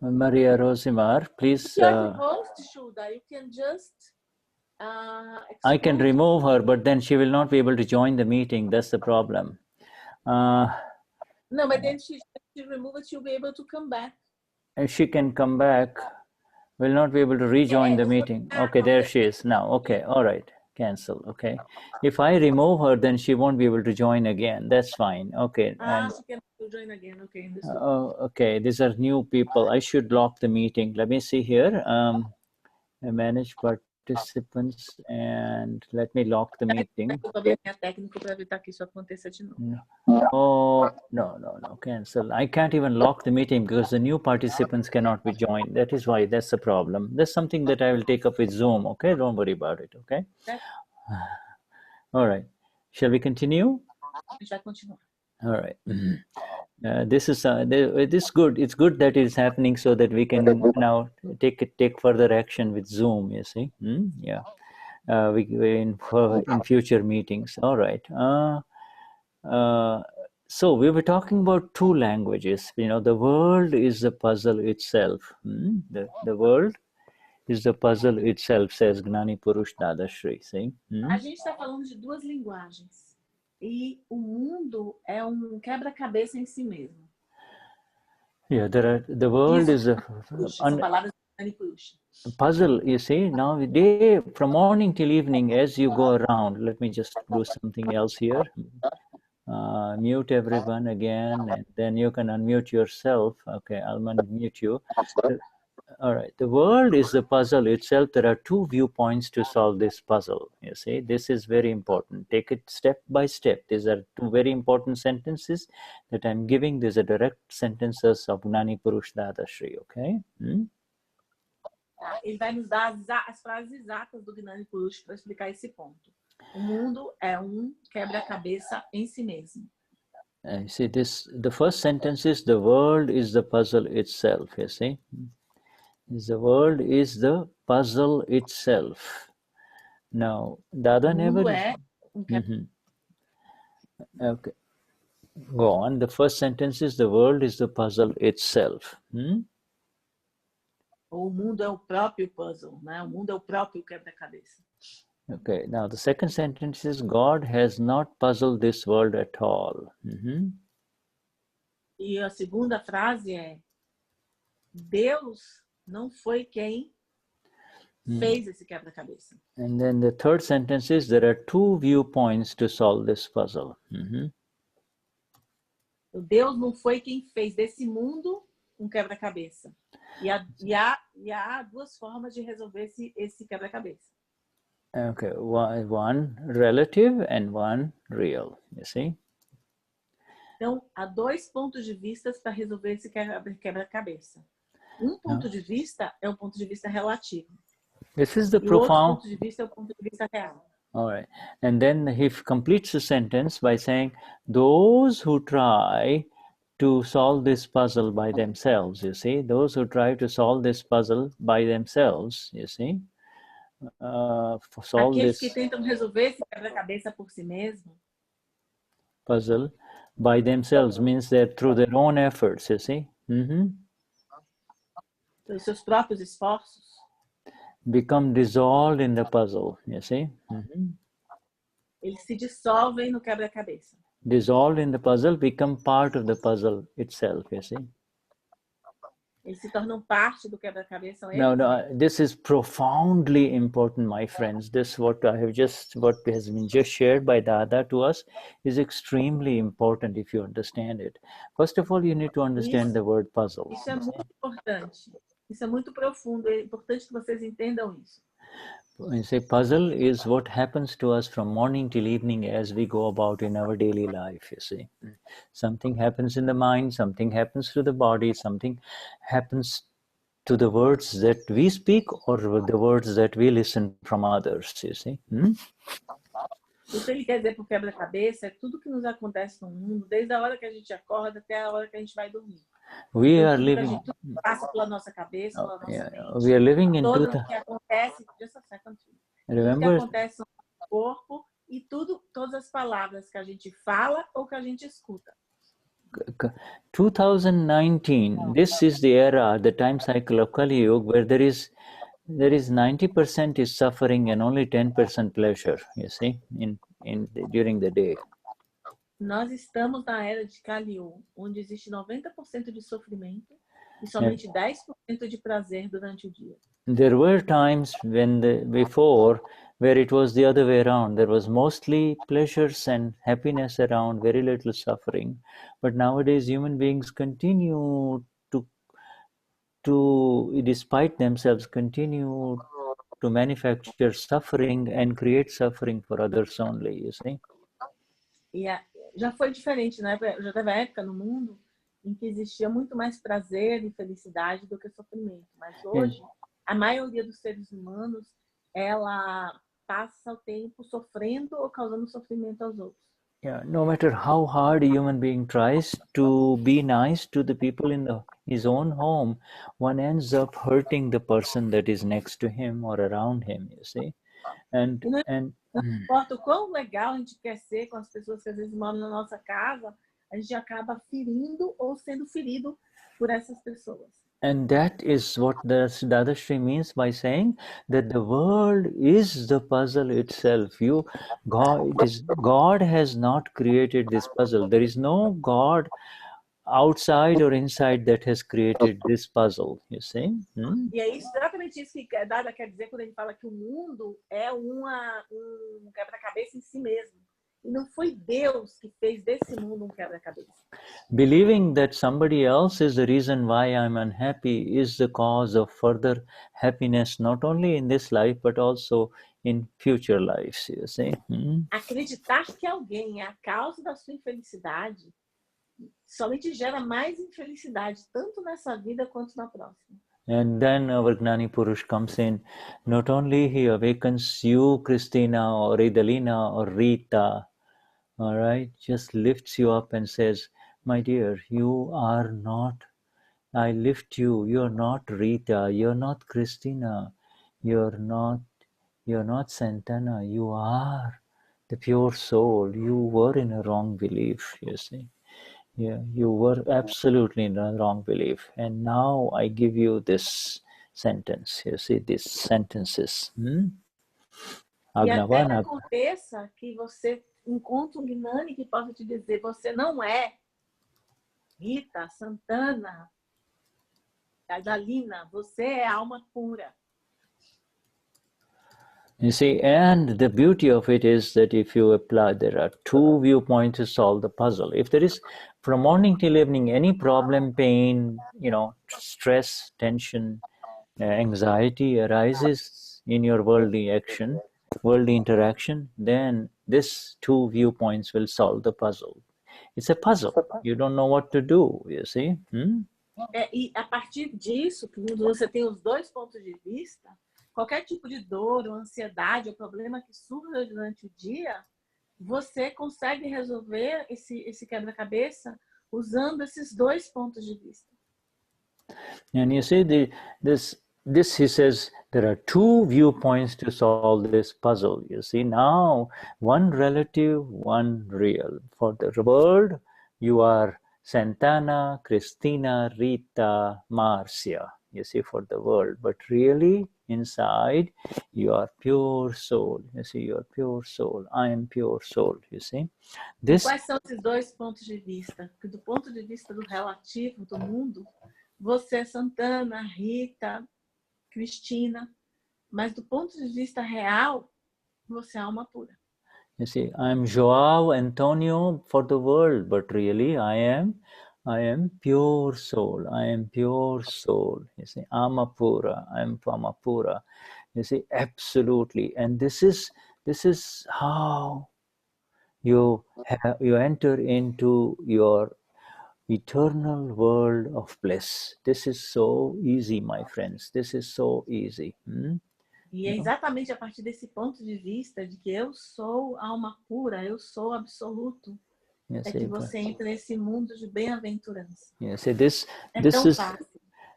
Maria Rosimar, please. You're the host, Shuddha. You can just. I can remove her, but then she will not be able to join the meeting. That's the problem. No, but then she remove it. She'll be able to come back. And she can come back. Will not be able to rejoin the meeting. Okay, there she is now. Okay, all right. Cancel. Okay. If I remove her, then she won't be able to join again. That's fine. Okay. She can join again. Okay. Okay. These are new people. I should lock the meeting. Let me see here. Manage participants, and let me lock the meeting. Oh, no. Cancel. I can't even lock the meeting because the new participants cannot be joined. That is why. That's the problem. That's something that I will take up with Zoom. Okay. Don't worry about it. Okay. All right. Shall we continue? All right. This is good. It's good that it's happening so that we can now take further action with Zoom. You see, yeah. We in future meetings. All right. So we were talking about two languages. You know, the world is the puzzle itself. The world is the puzzle itself, says Gnani Purush Dadashri. See? A gente está falando de duas linguagens. E o mundo é quebra-cabeça em si mesmo. Yeah, the world is a puzzle, you see. Now, from morning till evening, as you go around, let me just do something else here. Mute everyone again, and then you can unmute yourself. Okay, I'll unmute you. All right, the world is the puzzle itself. There are two viewpoints to solve this puzzle. You see, this is very important. Take it step by step. These are two very important sentences that I'm giving. These are direct sentences of Gnani Purush Dadashri, okay? Ele vai nos dar as frases exatas do Gnani Purush para explicar esse ponto. O mundo é quebra-cabeça em si mesmo. You see, the first sentence is the world is the puzzle itself, you see. The world is the puzzle itself. Now, Dada O never... mundo é Okay. Go on. The first sentence is the world is the puzzle itself. O mundo é o próprio puzzle, né? O mundo é o próprio quebra-cabeça. Okay. Now, the second sentence is God has not puzzled this world at all. E a segunda frase é Deus não foi quem fez esse quebra-cabeça. And then the third sentence is there are two viewpoints to solve this puzzle. Deus não foi quem fez desse mundo quebra-cabeça. E há duas formas de resolver esse quebra-cabeça. Okay, one relative and one real, you see? Então, há dois pontos de vista para resolver esse quebra-cabeça. Um ponto de vista é o ponto de vista relativo. This is the E o outro profound... ponto de vista é o ponto de vista real. All right. And then he completes the sentence by saying, those who try to solve this puzzle by themselves, you see, those who try to solve this puzzle by themselves, you see, solve Aqueles this que tentam resolver esse quebra-cabeça por si mesmo, puzzle by themselves means that through their own efforts, you see, pelos seus próprios esforços, become dissolved in the puzzle, you see. eles se dissolvem no quebra-cabeça. Dissolved in the puzzle, become part of the puzzle itself, you see. Eles se tornam parte do quebra-cabeça. No, this is profoundly important, my friends. This what has been just shared by Dada to us is extremely important if you understand it. First of all, you need to understand the word puzzle. Isso é muito importante. Isso é muito profundo. É importante que vocês entendam isso. When you say puzzle is what happens to us from morning till evening as we go about in our daily life, you see. Something happens in the mind, something happens to the body, something happens to the words that we speak or the words that we listen from others, you see. O que ele quer dizer por quebra-cabeça é tudo que nos acontece no mundo, desde a hora que a gente acorda até a hora que a gente vai dormir. We are living... Tudo passa pela nossa cabeça, pela nossa mente. We are living in tudo o que acontece, tudo que acontece no corpo e todas as palavras que a gente fala ou que a gente escuta. 2019, this is the era, the time cycle of Kali Yuga, where there is 90% is suffering and only 10% pleasure, you see, during the day. Nós estamos na era de Kali Yuga, onde existe 90% de sofrimento e somente 10% de prazer durante o dia. There were times before where it was the other way around. There was mostly pleasures and happiness around, very little suffering. But nowadays, human beings continue to despite themselves, continue to manufacture suffering and create suffering for others only, you see. Já foi diferente, né? Já teve época no mundo em que existia muito mais prazer e felicidade do que sofrimento. Mas hoje, a maioria dos seres humanos, ela passa o tempo sofrendo ou causando sofrimento aos outros. Yeah, no matter how hard a human being tries to be nice to the people in his own home, one ends up hurting the person that is next to him or around him, you see. Não importa o quão legal a gente quer ser com as pessoas que às vezes moram na nossa casa, a gente acaba ferindo ou sendo ferido por essas pessoas. And that is what the Dadashri means by saying that the world is the puzzle itself. God has not created this puzzle. There is no God outside or inside that has created this puzzle, you see? E é exatamente isso que Dada quer dizer quando ele fala que o mundo é quebra-cabeça em si mesmo. E não foi Deus que fez desse mundo quebra-cabeça. Believing that somebody else is the reason why I'm unhappy is the cause of further happiness, not only in this life, but also in future lives, you see? Acreditar que alguém é a causa da sua infelicidade somente gera mais infelicidade, tanto nessa vida quanto na próxima. And then our Gnani Purush comes in. Not only he awakens you, Christina or Idalina or Rita, all right, just lifts you up and says, my dear, you are not, I lift you, you're not Rita, you're not Christina, you're not Santana, you are the pure soul. You were in a wrong belief, you see. Yeah, you were absolutely in a wrong belief. And now I give you this sentence. You see, these sentences. E até que Agnavana. aconteça que você encontre um Gnani que possa te dizer, você não é Rita, Santana, Adalina, você é alma pura. You see, and the beauty of it is that if you apply, there are two viewpoints to solve the puzzle. If there is, from morning till evening, any problem, pain, stress, tension, anxiety arises in your worldly action, worldly interaction, then this two viewpoints will solve the puzzle. It's a puzzle. You don't know what to do, you see. E a partir disso, quando você tem os dois pontos de vista, qualquer tipo de dor, ou ansiedade, ou problema que surja durante o dia, você consegue resolver esse quebra-cabeça usando esses dois pontos de vista. And you see, this he says, there are two viewpoints to solve this puzzle. You see, now one relative, one real. For the world, you are Santana, Christina, Rita, Marcia. You see, for the world. But really, inside, you are pure soul. You see, you are pure soul. I am pure soul. You see. E quais são esses dois pontos de vista? Porque do ponto de vista do relativo, do mundo, você é Santana, Rita, Cristina, mas do ponto de vista real, você é alma pura. You see, I am Joao Antonio for the world, but really I am pure soul. I am pure soul. You see, Amapura. I am Amapura. You see, absolutely. And this is how you enter into your eternal world of bliss. This is so easy, my friends. This is so easy. E é exatamente a partir desse ponto de vista de que eu sou alma pura, eu sou absoluto, é que você entra nesse mundo de bem-aventurança. É tão fácil.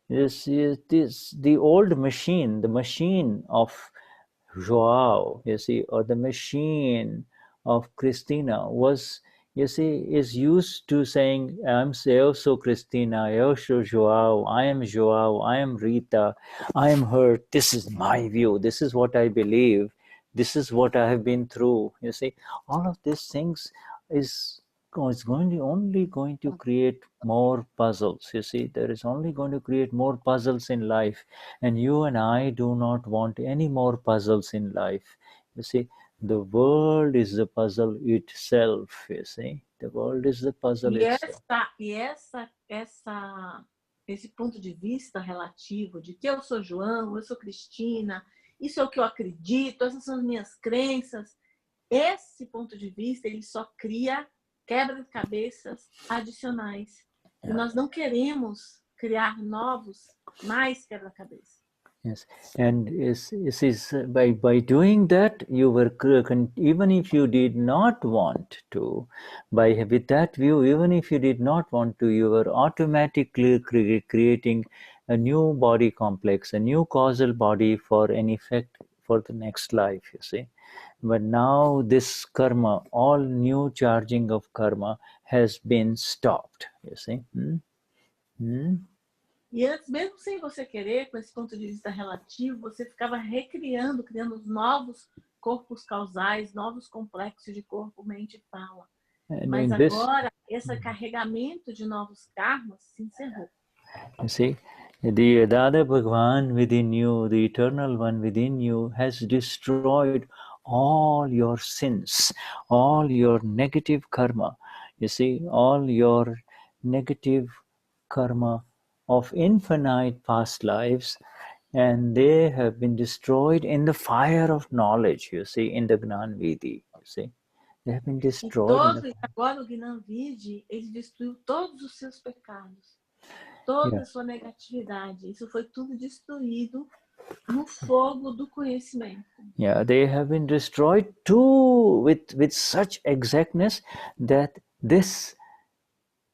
This the old machine, the machine of Joao, you see, or the machine of Christina was, you see, is used to saying, eu sou Christina, eu sou Joao, I am Rita, I am her, this is my view, this is what I believe, this is what I have been through. You see, all of these things is only going to create more puzzles. You see, there is only going to create more puzzles in life, and you and I do not want any more puzzles in life. You see, the world is the puzzle itself. You see, the world is the puzzle itself. Esse ponto de vista relativo de que eu sou João, eu sou Cristina, isso é o que eu acredito, essas são as minhas crenças. Esse ponto de vista, ele só cria quebra-cabeças adicionais. E nós não queremos criar mais quebra-cabeças. Yes, and by doing that, you were, even if you did not want to, with that view, even if you did not want to, you were automatically creating a new body complex, a new causal body for an effect for the next life, you see. But now this karma, all new charging of karma has been stopped, you see. E antes, mesmo sem você querer, com esse ponto de vista relativo, você ficava criando novos corpos causais, novos complexos de corpo, mente e fala. Mas agora, esse carregamento de novos karmas se encerrou. You see, the Dada Bhagwan within you, the Eternal One within you, has destroyed all your sins, all your negative karma. You see, all your negative karma of infinite past lives, and they have been destroyed in the fire of knowledge, you see, in the Gnan Vidhi, you see. They have been destroyed. Agora o Gnan Vidhi, ele destruiu todos os seus pecados. toda a sua negatividade. Isso foi tudo destruído no fogo do conhecimento. Yeah, they have been destroyed too with such exactness that this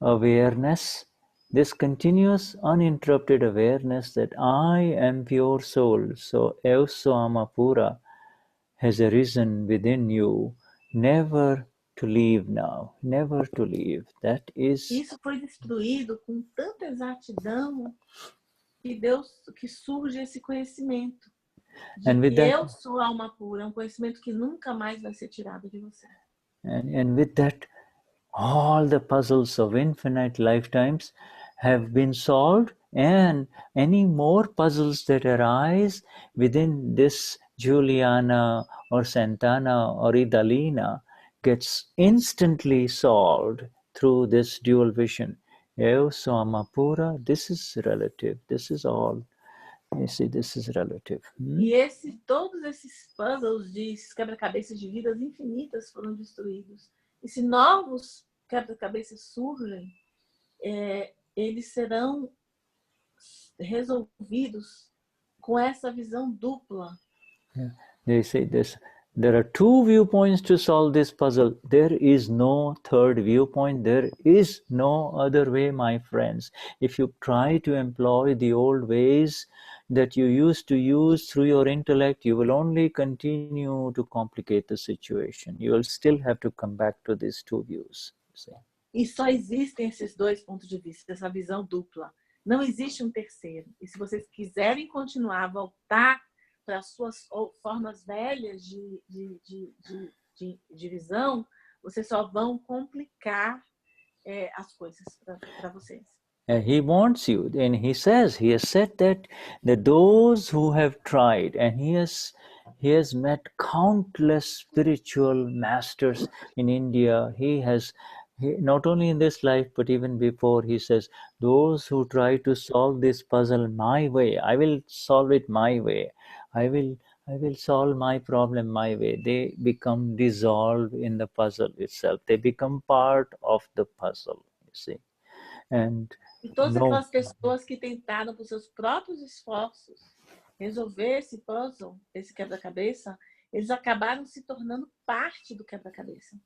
awareness, this continuous uninterrupted awareness that I am pure soul, so eu sou alma pura, has arisen within you, never to leave now, never to leave. That is. Isso foi destruído com tanta exatidão que surge esse conhecimento de que eu sou alma pura, é um conhecimento que nunca mais vai ser tirado de você. And with that, all the puzzles of infinite lifetimes have been solved, and any more puzzles that arise within this Juliana or Santana or Idalina gets instantly solved through this dual vision. Eu sou Amapura, this is relative, this is all. You see, this is relative. E todos esses puzzles de quebra-cabeças de vidas infinitas foram destruídos. E se novos quebra-cabeças surgem, eles serão resolvidos com essa visão dupla. Yeah. They say this. There are two viewpoints to solve this puzzle. There is no third viewpoint. There is no other way, my friends. If you try to employ the old ways that you used to use through your intellect, you will only continue to complicate the situation. You will still have to come back to these two views. E só existem esses dois pontos de vista, essa visão dupla. Não existe um terceiro. E se vocês quiserem continuar a voltar para as suas formas velhas de visão, vocês só vão complicar as coisas para vocês. He wants you, and he has said that those who have tried, and he has met countless spiritual masters in India. He not only in this life, but even before, he says, those who try to solve this puzzle my way, I will solve it my way. I will solve my problem my way. They become dissolved in the puzzle itself. They become part of the puzzle, you see. E todas aquelas pessoas que tentaram por seus próprios esforços resolver esse puzzle, esse quebra-cabeça, eles acabaram se tornando parte do quebra-cabeça.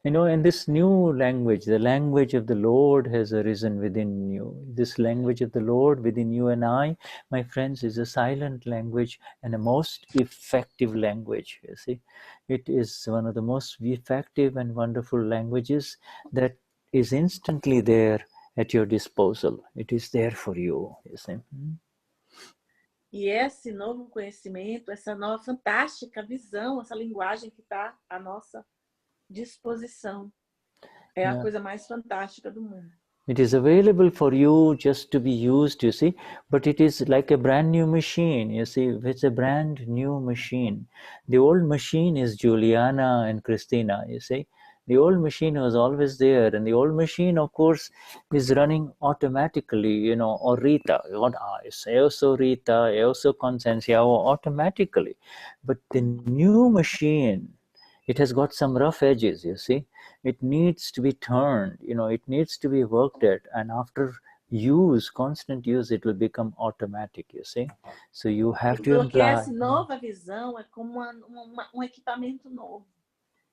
You know, and this new language, the language of the Lord has arisen within you. This language of the Lord within you and I, my friends, is a silent language and a most effective language, you see. It is one of the most effective and wonderful languages that is instantly there at your disposal. It is there for you, you see. E esse novo conhecimento, essa nova fantástica visão, essa linguagem que está à nossa disposição, é a coisa mais fantástica do mundo. It is available for you just to be used, you see, but it is like a brand new machine, you see. It's a brand new machine. The old machine is Juliana and Christina, you see. The old machine was always there, and the old machine, of course, is running automatically, you know, or Rita, eu sou Rita, eu sou Concencia, automatically. But the new machine, it has got some rough edges, you see. It needs to be turned, you know, it needs to be worked at, and after use, constant use, it will become automatic, you see. So you have to Porque essa nova visão é como equipamento novo.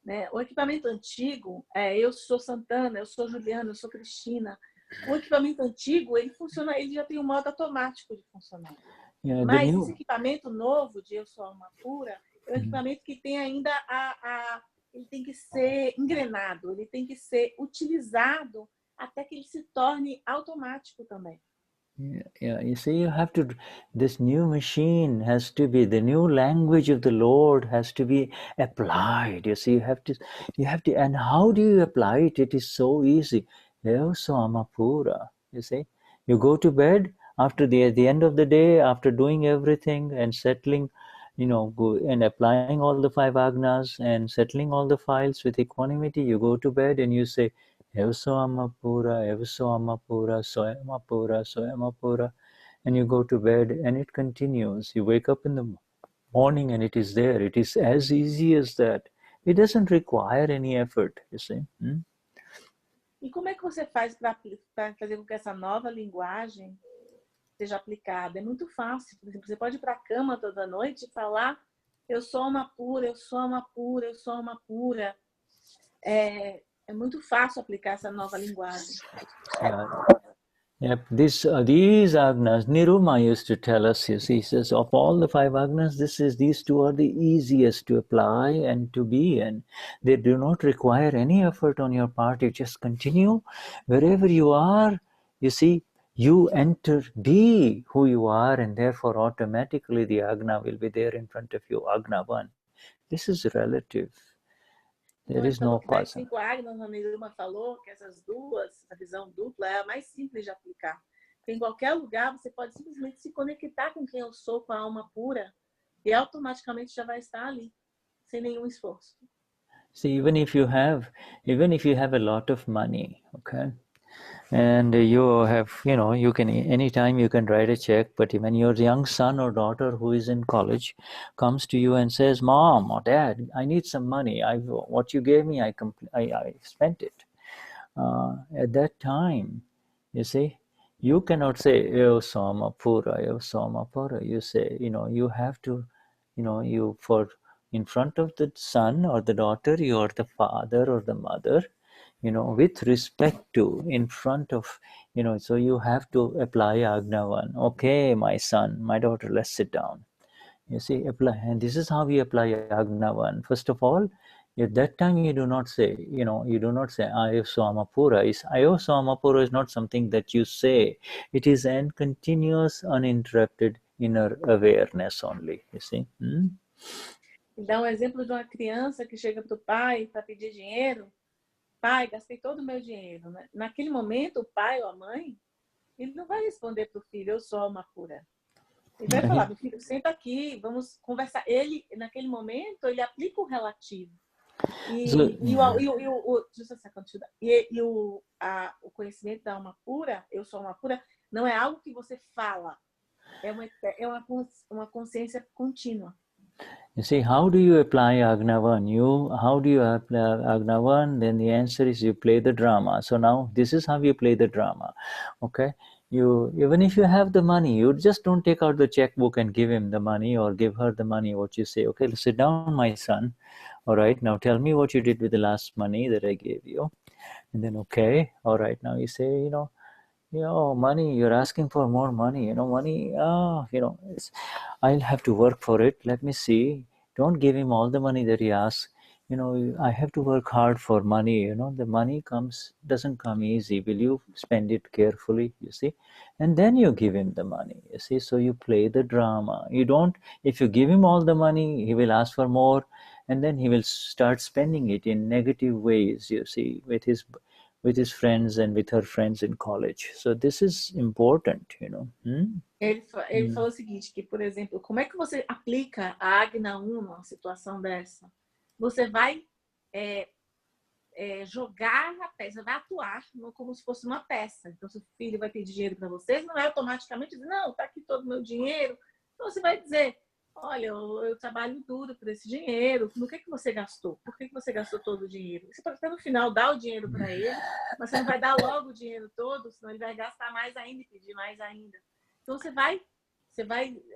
Né? O equipamento antigo, eu sou Santana, eu sou Juliana, eu sou Cristina. O equipamento antigo, ele funciona, ele já tem um modo automático de funcionar. Mas esse equipamento novo de eu sou alma pura, é um equipamento que tem ainda ele tem que ser engrenado, ele tem que ser utilizado até que ele se torne automático também. Yeah, you see, you have to, this new machine has to be, the new language of the Lord has to be applied. You see, you have to, and how do you apply it? It is so easy. Eu sou Amapura, you see. You go to bed after at the end of the day, after doing everything and settling, you know, and applying all the 5 Agnas and settling all the files with equanimity, you go to bed and you say, eu sou Amapura, soy Amapura, and you go to bed and it continues. You wake up in the morning and it is there. It is as easy as that. It doesn't require any effort, you see. E como é que você faz para fazer com que essa nova linguagem seja aplicada? É muito fácil. Por exemplo, você pode ir para a cama toda noite e falar: eu sou uma pura, eu sou uma pura, eu sou uma pura. É muito fácil aplicar essa nova linguagem. Yeah. Yep, these Agnas, Niruma used to tell us, he says, of all the 5 Agnas, these 2 are the easiest to apply and to be in. They do not require any effort on your part. You just continue wherever you are. You see, you enter, be who you are, and therefore automatically the Agna will be there in front of you, Agna 1. This is relative. There is no falou que das person. 5 Agnas, a Niruma falou que essas duas, essa visão dupla, é a mais simples de aplicar. Porque em qualquer lugar você pode simplesmente se conectar com quem eu sou, com a alma pura, e automaticamente já vai estar ali, sem nenhum esforço. See, even if you have a lot of money, okay, and you have, you can, anytime you can write a check, but when your young son or daughter who is in college comes to you and says, Mom or Dad, I need some money, what you gave me, I spent it. At that time, you see, you cannot say, "Yo soma pura, yo soma pura." You say, you have to, in front of the son or the daughter, you are the father or the mother, with respect to, in front of, so you have to apply Agnavan. Okay, my son, my daughter, let's sit down. You see, apply, and this is how we apply Agnavan. First of all, at that time you do not say, Ayo Swamapura. Ayo Swamapura is not something that you say. It is an continuous, uninterrupted inner awareness only, you see. Dá exemplo de uma criança que chega para o pai para pedir dinheiro. Pai, gastei todo o meu dinheiro. Naquele momento, o pai ou a mãe, ele não vai responder para o filho, eu sou uma pura. Ele vai falar, meu filho, senta aqui, vamos conversar. Ele, naquele momento, ele aplica o relativo. O conhecimento da alma pura, eu sou uma pura, não é algo que você fala. É uma consciência contínua. You see, how do you apply Agnavan? How do you apply Agnavan? Then the answer is you play the drama. So now this is how you play the drama. Okay? Even if you have the money, you just don't take out the checkbook and give him the money or give her the money. What you say, okay, sit down, my son. All right, now tell me what you did with the last money that I gave you. And then, okay, all right, now you say, money, you're asking for more money, money, I'll have to work for it. Let me see. Don't give him all the money that he asks. I have to work hard for money. The money doesn't come easy. Will you spend it carefully, you see? And then you give him the money, you see? So you play the drama. If you give him all the money, he will ask for more, and then he will start spending it in negative ways, you see, with his friends and with her friends in college. So this is important, Ele falou o seguinte, que, por exemplo, como é que você aplica a Agna 1 numa situação dessa? Você vai jogar a peça, vai atuar como se fosse uma peça. Então, se o filho vai pedir dinheiro para você, não é automaticamente dizer, não, está aqui todo o meu dinheiro. Então, você vai dizer, olha, eu trabalho duro por esse dinheiro, no que você gastou? Por que você gastou todo o dinheiro? Você pode até no final dar o dinheiro para ele, mas você não vai dar logo o dinheiro todo, senão ele vai gastar mais ainda e pedir mais ainda. Então, você vai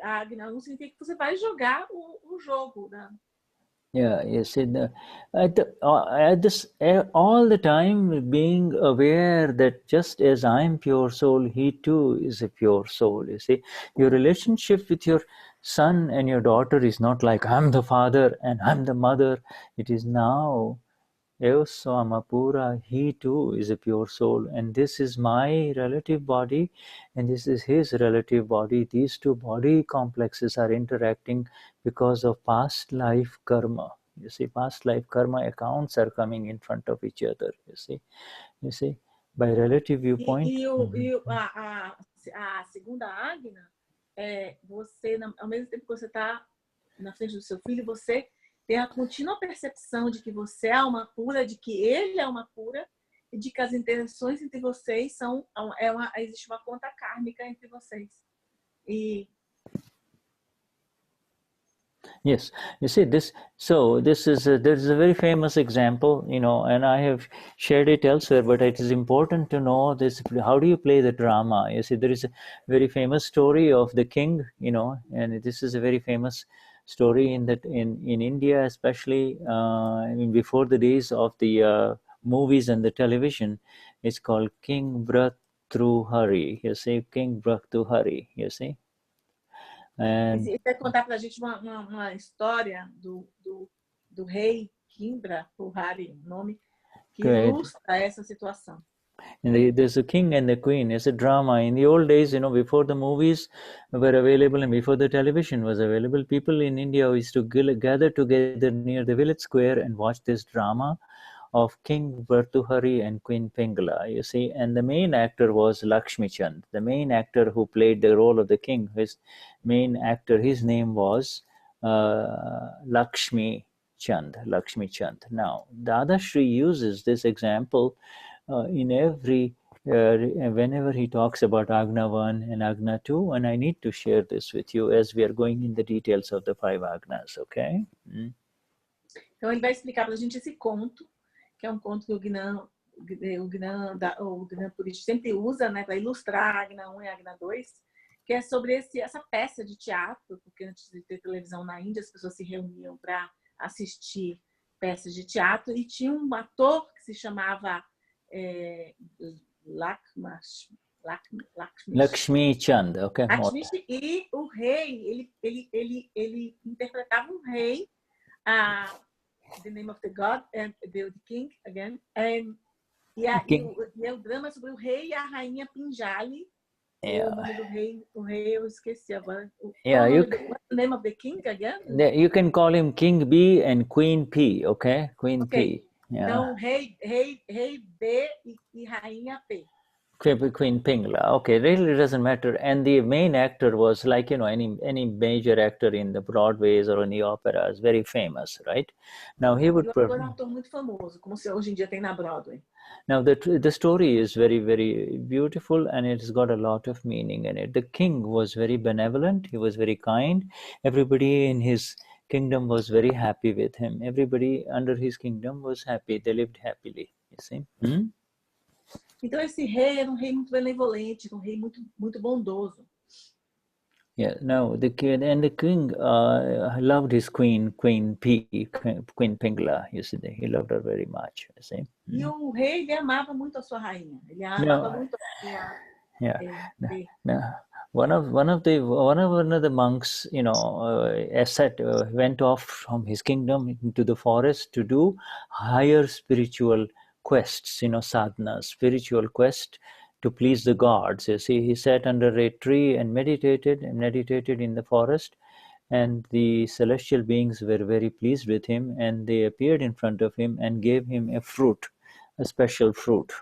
a Agna 1 significa que você vai jogar o jogo, né? Yeah, you see, all the time being aware that just as I'm pure soul, he too is a pure soul. You see, your relationship with your son and your daughter is not like I'm the father and I'm the mother. It is now, Eos Amapura, he too is a pure soul, and this is my relative body, and this is his relative body. These two body complexes are interacting because of past life karma. You see, past life karma accounts are coming in front of each other. You see, by relative viewpoint. A segunda Agna você, ao mesmo tempo que você está na frente do seu filho, você tem a contínua percepção de que você é alma pura, de que ele é alma pura, e de que as intenções entre vocês existe uma conta kármica entre vocês. Yes, you see this. So this is a very famous example, and I have shared it elsewhere. But it is important to know this. How do you play the drama? You see, there is a very famous story of the king, and this is a very famous story in India, especially before the days of the movies and the television. It's called King Bhartrihari. You see, King Bhartrihari. You see, and Ele vai contar para a gente uma história do rei Kimbra Purush, nome que ilustra essa situação. And there's a king and the queen. It's a drama. In the old days, before the movies were available and before the television was available, people in India used to gather together near the village square and watch this drama of King Bhartrihari and Queen Pingala, you see. And the main actor was Lakshmi Chand, the main actor who played the role of the king. His name was Lakshmi Chand. Now, Dadashri uses this example in every whenever he talks about Agna 1 and Agna 2, and I need to share this with you as we are going in the details of the 5 Agnas, okay? Então ele vai explicar para a gente esse conto, que é um conto que o Gnan Purush sempre usa, né, para ilustrar Agna 1 e Agna 2, que é sobre essa peça de teatro, porque antes de ter televisão na Índia, as pessoas se reuniam para assistir peças de teatro, e tinha um ator que se chamava Lakshmi Chand, okay. Lakshmi, e o rei, ele interpretava um rei, the name of the god and the king again, e o drama sobre o rei e a rainha Pinjali. O nome do rei eu esqueci agora. What's the name of the king again? You can call him King B and Queen P, okay? Queen P. Yeah. Então, rei B e rainha P. Queen Pingala. Okay, really doesn't matter. And the main actor was like, any major actor in the Broadways or in the operas, very famous, right? Now he would... um ator muito famoso, como se hoje em dia tem na Broadway. Now the story is very, very beautiful, and it's got a lot of meaning in it. The king was very benevolent. He was very kind. Everybody in his kingdom was very happy with him. Everybody under his kingdom was happy. They lived happily, you see. Então esse rei era um rei muito benevolente, um rei muito bondoso. Yeah, no, the king loved his queen Pingala, you see. He loved her very much, you see. E o rei, ele amava muito a sua rainha. Ele amava muito a sua... One of the monks, went off from his kingdom into the forest to do higher spiritual quests, sadhanas, spiritual quest to please the gods. You see, he sat under a tree and meditated in the forest, and the celestial beings were very pleased with him, and they appeared in front of him and gave him a special fruit.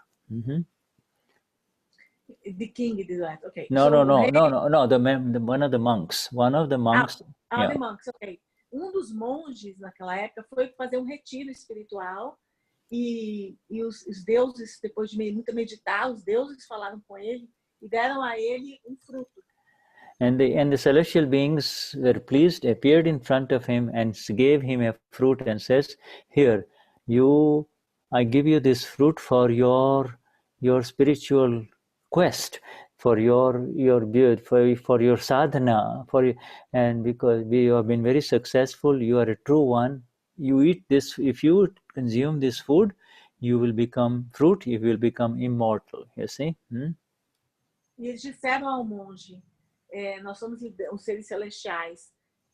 The king did that, okay. No. One of the monks. The monks, okay. Dos monges naquela época foi fazer um retiro espiritual, e os deuses, depois de muito meditar, os deuses falaram com ele e deram a ele um fruto. And the celestial beings were pleased, appeared in front of him and gave him a fruit and says, "Here, I give you this fruit for your spiritual quest, for your for your sadhana, and because you have been very successful, you are a true one. You eat this, if you consume this food, you will become immortal." You see? E eles disseram ao monge, nós somos os seres celestiais.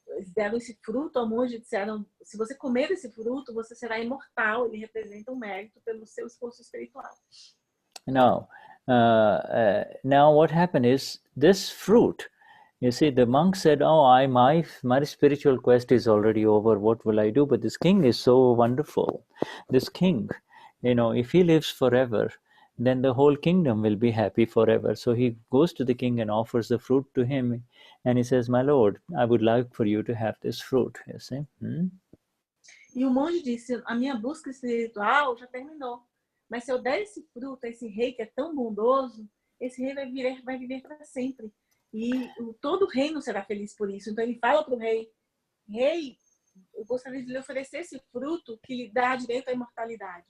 Eles deram esse fruto ao monge e disseram, se você comer esse fruto, você será imortal. Ele representa um mérito pelo seu esforço espiritual. Now what happened is, this fruit, you see, the monk said, my spiritual quest is already over. What will I do? But this king is so wonderful. This king, if he lives forever, then the whole kingdom will be happy forever. So he goes to the king and offers the fruit to him, and he says, "My lord, I would like for you to have this fruit." You see? E o monge disse, a minha busca espiritual já terminou. Mas se eu der esse fruto a esse rei que é tão bondoso, esse rei vai viver para sempre. E todo o reino será feliz por isso. Então ele fala para o rei, rei, eu gostaria de lhe oferecer esse fruto que lhe dá direito à imortalidade.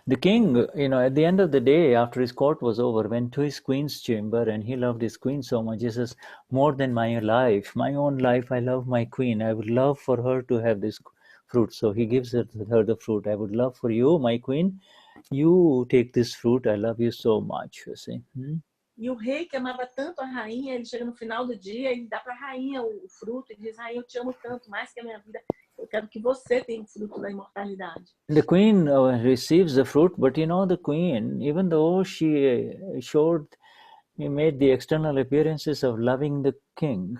The king, at the end of the day, after his court was over, went to his queen's chamber, and he loved his queen so much. He says, more than my life, my own life, I love my queen. I would love for her to have this fruit. So he gives her the fruit. I would love for you, my queen, you take this fruit. I love you so much, you see. E o rei, que amava tanto a rainha, ele chega no final do dia e dá para a rainha o fruto e diz: rainha, eu te amo tanto, mais que a minha vida. Eu quero que você tenha o fruto da imortalidade. The queen receives the fruit, but the queen, even though she made the external appearances of loving the king,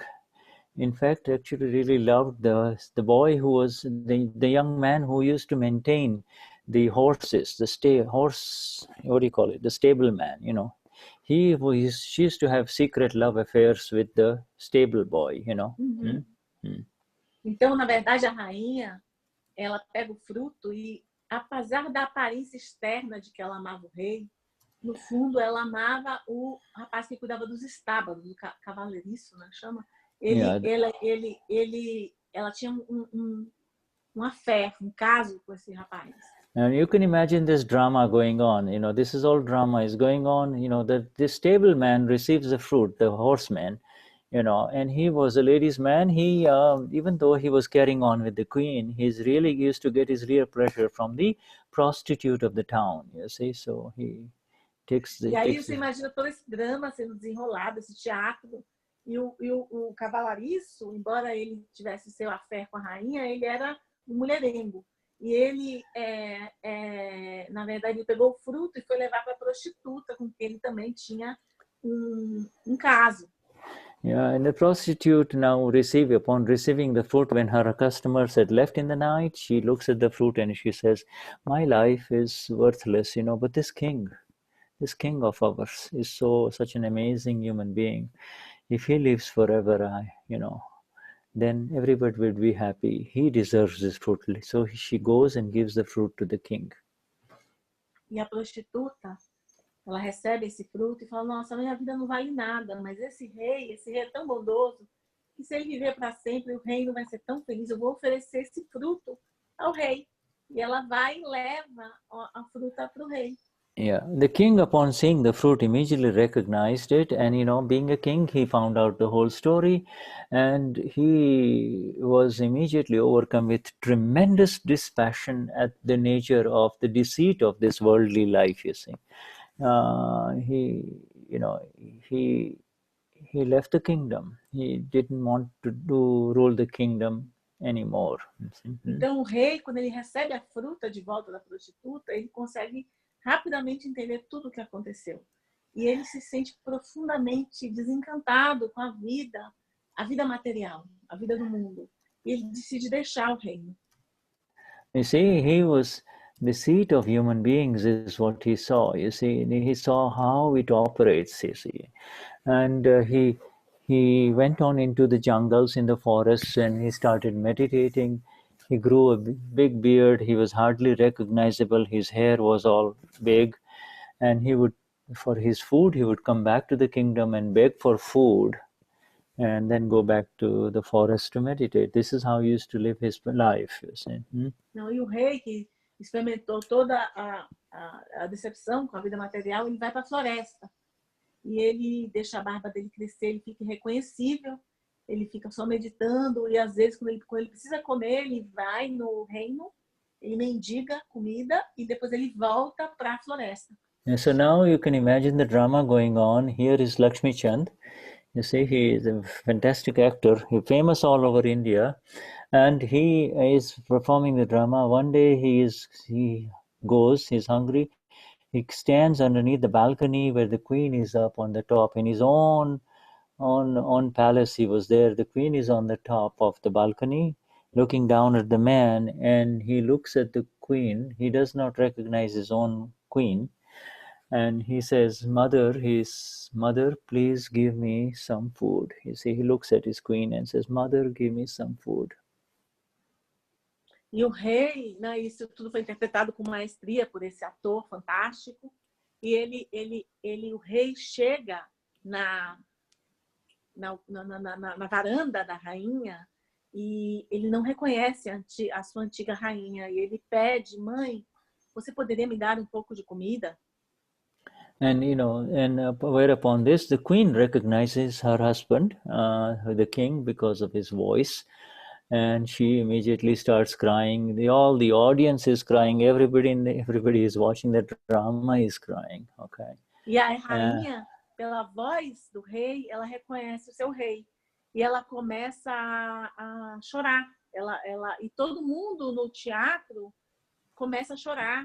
in fact, actually really loved the boy who was the young man who used to maintain the horses, the stableman, she used to have secret love affairs with the stable boy, Então, na verdade, a rainha, ela pega o fruto e, apesar da aparência externa de que ela amava o rei, no fundo, ela amava o rapaz que cuidava dos estábulos, do cavaleiriço, né? Chama. Ela tinha um affair, um caso com esse rapaz. And you can imagine this drama going on. This is all drama is going on. The stableman receives the fruit, the horseman, and he was a ladies' man. He, even though he was carrying on with the queen, he's really used to get his real pleasure from the prostitute of the town, you see. So he takes the... E aí você imagina todo esse drama sendo desenrolado, esse teatro. E o cavaleiriço, embora ele tivesse seu affair com a rainha, ele era um mulherengo. E ele, na verdade, ele pegou o fruto e foi levar para a prostituta, com quem ele também tinha um caso. Yeah, and the prostitute now upon receiving the fruit, when her customers had left in the night, she looks at the fruit and she says, my life is worthless, but this king of ours is such an amazing human being. If he lives forever, then everybody will be happy. He deserves this fruit. So she goes and gives the fruit to the king. E a prostituta, ela recebe esse fruto e fala: nossa, minha vida não vale nada, mas esse rei é tão bondoso que se ele viver para sempre, o reino vai ser tão feliz. Eu vou oferecer esse fruto ao rei. E ela vai e leva a fruta para o rei. Yeah, the king, upon seeing the fruit, immediately recognized it, and being a king, he found out the whole story, and he was immediately overcome with tremendous dispassion at the nature of the deceit of this worldly life. You see, he left the kingdom. He didn't want to rule the kingdom anymore. Então o rei, quando ele recebe a fruta de volta da prostituta, ele consegue rapidamente entender tudo o que aconteceu. E ele se sente profundamente desencantado com a vida material, a vida do mundo. E ele decide deixar o reino. You see, the seat of human beings is what he saw. You see, he saw how it operates, you see. And he went on into the jungles, in the forests, and he started meditating. He grew a big beard. He was hardly recognizable. His hair was all big. And for his food, he would come back to the kingdom and beg for food and then go back to the forest to meditate. This is how he used to live his life, you see. Não, e o rei, que experimentou toda a decepção com a vida material, ele vai para a floresta. E ele deixa a barba dele crescer, ele fica irreconhecível. Ele fica só meditando e às vezes quando ele precisa comer, ele vai no reino, ele mendiga comida e depois ele volta para a floresta. And so now you can imagine the drama going on. Here is Lakshmi Chand. You see, he is a fantastic actor. He's famous all over India, and he is performing the drama. One day he's hungry. He stands underneath the balcony where the queen is up on the top. In his own palace, he was there. The queen is on the top of the balcony, looking down at the man, and he looks at the queen. He does not recognize his own queen, and he says, "Mother, please give me some food." You see, he looks at his queen and says, "Mother, give me some food." E o rei, né, isso tudo foi interpretado com maestria por esse ator fantástico. E o rei chega na varanda da rainha e ele não reconhece a sua antiga rainha. E ele pede, mãe, você poderia me dar um pouco de comida? And whereupon this, the queen recognizes her husband, the king, because of his voice, and she immediately starts crying. All the audience is crying. Everybody is watching the drama is crying. Okay. E a rainha, pela voz do rei, ela reconhece o seu rei e ela começa a chorar. E todo mundo no teatro começa a chorar.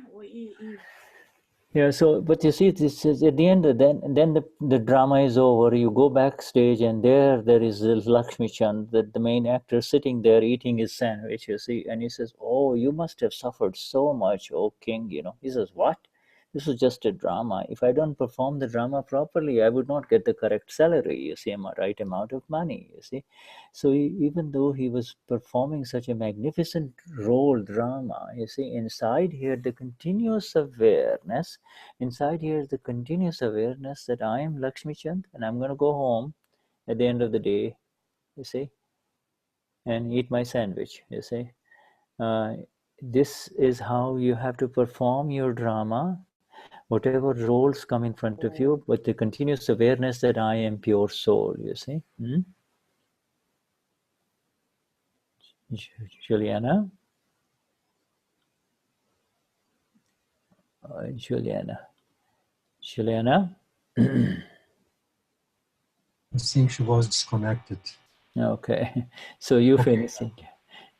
Yeah, so, but you see, this is at the end, then the drama is over, you go backstage and there is Lakshmi Chand, the main actor, sitting there eating his sandwich, you see, and he says, oh, you must have suffered so much, oh king, He says, what? This is just a drama. If I don't perform the drama properly, I would not get the correct salary, you see, right amount of money, you see. So even though he was performing such a magnificent role drama, you see, inside here the continuous awareness, that I am Lakshmi Chand and I'm going to go home at the end of the day, you see, and eat my sandwich, you see. This is how you have to perform your drama, whatever roles come in front of you, with the continuous awareness that I am pure soul, you see. Juliana? Juliana? I think she was disconnected. Okay, so you finish it.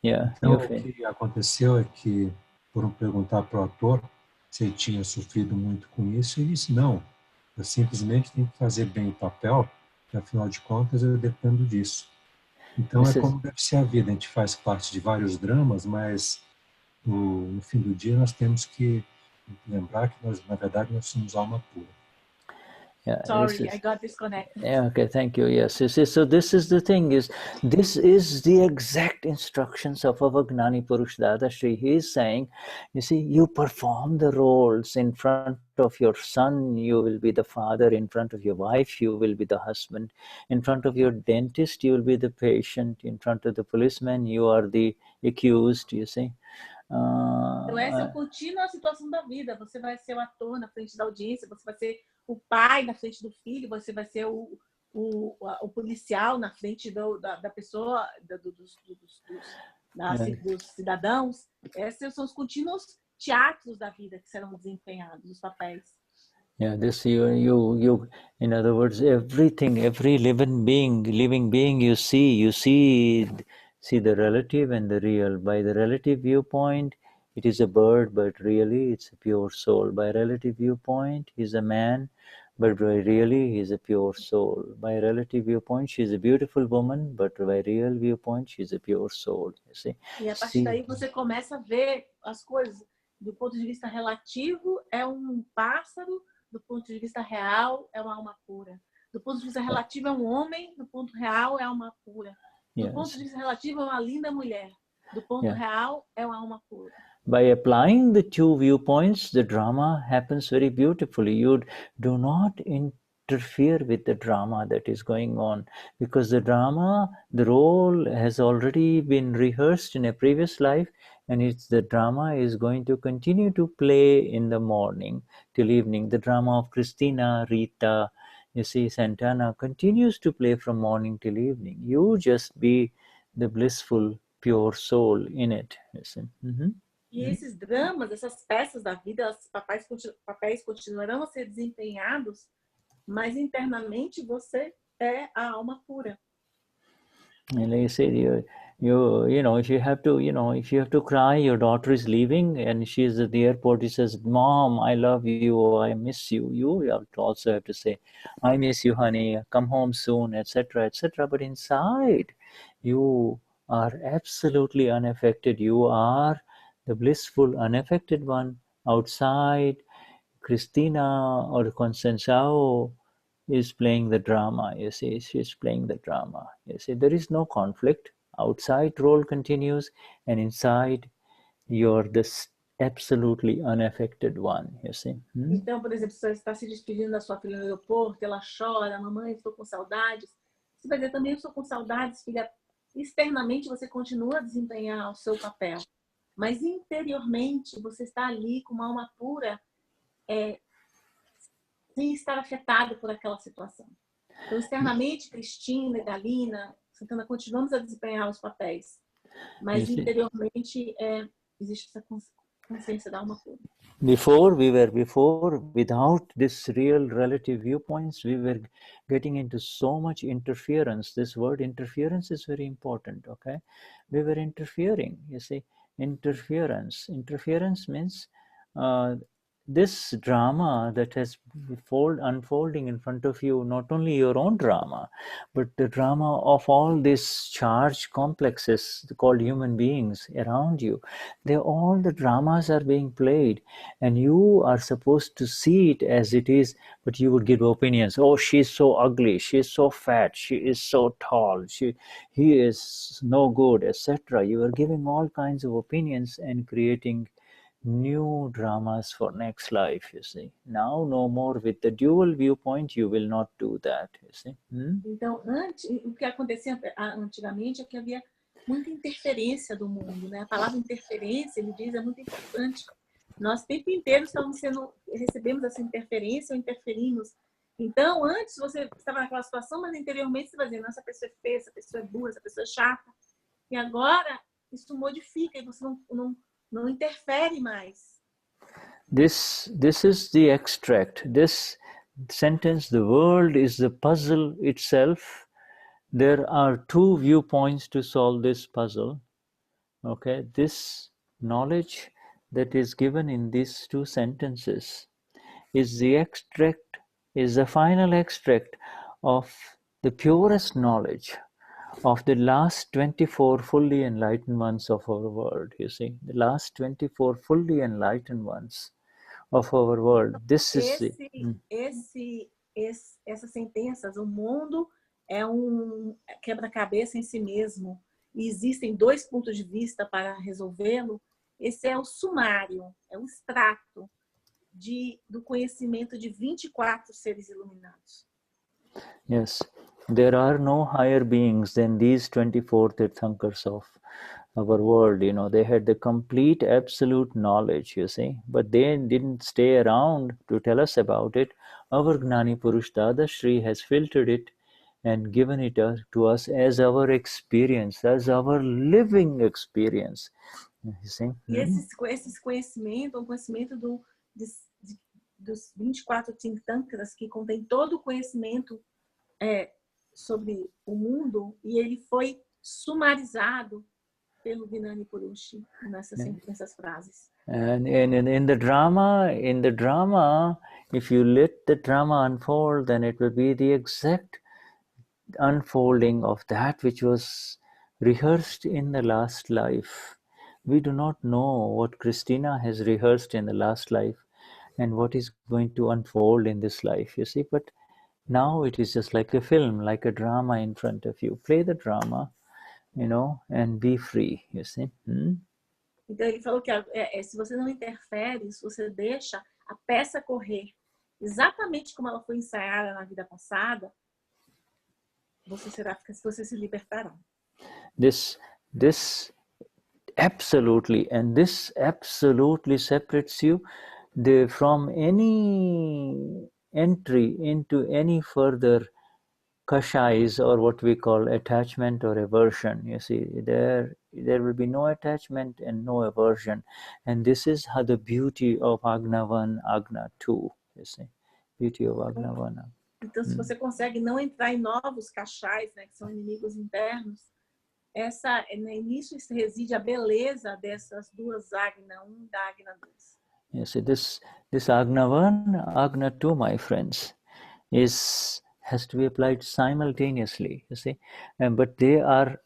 Yeah, então, o que aconteceu é que foram perguntar para o ator se ele tinha sofrido muito com isso, e ele disse, não, eu simplesmente tenho que fazer bem o papel, e afinal de contas eu dependo disso. Então é como deve ser a vida, a gente faz parte de vários dramas, mas no fim do dia nós temos que lembrar que nós, na verdade, nós somos alma pura. Yeah, sorry, I got disconnected. Yeah, okay, thank you. Yes, so this is the thing, this is the exact instructions of our Gnani Purush Dadashri. He is saying, you see, you perform the roles in front of your son, you will be the father; in front of your wife, you will be the husband; in front of your dentist, you will be the patient; in front of the policeman, you are the accused, you see. Então essa é a contínua situação da vida. Você vai ser o ator na frente da audiência, você vai ser o pai na frente do filho, você vai ser o policial na frente da pessoa, dos cidadãos. Esses são os contínuos teatros da vida que serão desempenhados, os papéis. Yeah, this you in other words, everything, every living being you see the relative and the real. By the relative viewpoint, it is a bird, but really it's a pure soul. By relative viewpoint, he's a man, but really he's a pure soul. By relative viewpoint, she's a beautiful woman, but by real viewpoint, she's a pure soul. You see? E a partir daí você começa a ver as coisas do ponto de vista relativo, é um pássaro; do ponto de vista real, é uma alma pura. Do ponto de vista relativo, é um homem; do ponto real, é alma pura. Do ponto de vista relativo, é uma linda mulher; do ponto real, é uma alma pura. By applying the two viewpoints, the drama happens very beautifully. You do not interfere with the drama that is going on, because the role has already been rehearsed in a previous life, and the drama is going to continue to play in the morning till evening. The drama of Christina, Rita, you see, Santana continues to play from morning till evening. You just be the blissful, pure soul in it. You see? E esses dramas, essas peças da vida, os papéis continuarão a ser desempenhados, mas internamente você é a alma pura. And like I said, if you have to cry, your daughter is leaving and she's at the airport, he says, Mom, I love you, I miss you. You also have to say, I miss you, honey, come home soon, etc., etc. But inside, you are absolutely unaffected. You are the blissful, unaffected one. Outside, Christina or Constanzao is playing the drama, you see, she's playing the drama. You see, there is no conflict. Outside role continues, and inside you're this absolutely unaffected one, you see. Então, por exemplo, se você está se despedindo da sua filha no aeroporto, ela chora, mamãe, estou com saudades. Você vai dizer também, eu estou com saudades, filha, externamente você continua a desempenhar o seu papel, mas interiormente você está ali com uma alma pura, sem estar afetado por aquela situação. Então, externamente, Cristina e Galina, Santana, continuamos a desempenhar os papéis, mas interiormente existe essa consciência da alma pura. Before, without this real relative viewpoints, we were getting into so much interference. This word interference is very important, okay? We were interfering, you see. Interference. Interference means this drama that has unfolding in front of you, not only your own drama, but the drama of all these charged complexes called human beings around you. All the dramas are being played, and you are supposed to see it as it is, but you would give opinions. Oh, she's so ugly, she's so fat, she is so tall, he is no good, etc. You are giving all kinds of opinions and creating new dramas for next life, you see. Now, no more with the dual viewpoint, you will not do that, you see. Então, o que acontecia antigamente é que havia muita interferência do mundo, né? A palavra interferência, ele diz, é muito importante. Nós o tempo inteiro recebemos essa interferência ou interferimos. Então, antes você estava naquela situação, mas interiormente você vai dizer, essa pessoa é feia, essa pessoa é burra, essa pessoa é chata. E agora, isso modifica e você não interfere mais. This is the extract. This sentence, the world is the puzzle itself. There are two viewpoints to solve this puzzle. Okay, this knowledge that is given in these two sentences is the extract, is the final extract of the purest knowledge of the last 24 fully enlightened ones of our world, you see. The last 24 fully enlightened ones of our world. This is essas sentenças, o mundo é quebra-cabeça em si mesmo e existem dois pontos de vista para resolvê-lo. Esse é o sumário, é o extrato do conhecimento de 24 seres iluminados. Yes, there are no higher beings than these 24 Tirthankars of our world, you know. They had the complete absolute knowledge, you see, but they didn't stay around to tell us about it. Our Gnani Purush Dadashri has filtered it and given it to us as our experience, as our living experience. You see? E esse conhecimento, o conhecimento dos 24 Tirthankars, que contém todo o conhecimento sobre o mundo, e ele foi sumarizado pelo Gnani Purush nessas frases. And in the drama, if you let the drama unfold, then it will be the exact unfolding of that which was rehearsed in the last life. We do not know what Christina has rehearsed in the last life and what is going to unfold in this life, you see. But now it is just like a film, like a drama in front of you. Play the drama, you know, and be free, you see. Então ele falou que se você não interfere, se você deixa a peça correr exatamente como ela foi ensaiada na vida passada, você se libertará. This absolutely separates you from any entry into any further kashais, or what we call attachment or aversion. You see, there will be no attachment and no aversion, and this is how the beauty of Agna 1, Agna 2. You see, beauty of Agna 1. Então, se você consegue não entrar em novos kashais, né, que são inimigos internos, nisso reside a beleza dessas duas Agna 1 da Agna 2. You see, this Agna 1, Agna 2, my friends, has to be applied simultaneously, you see. But they are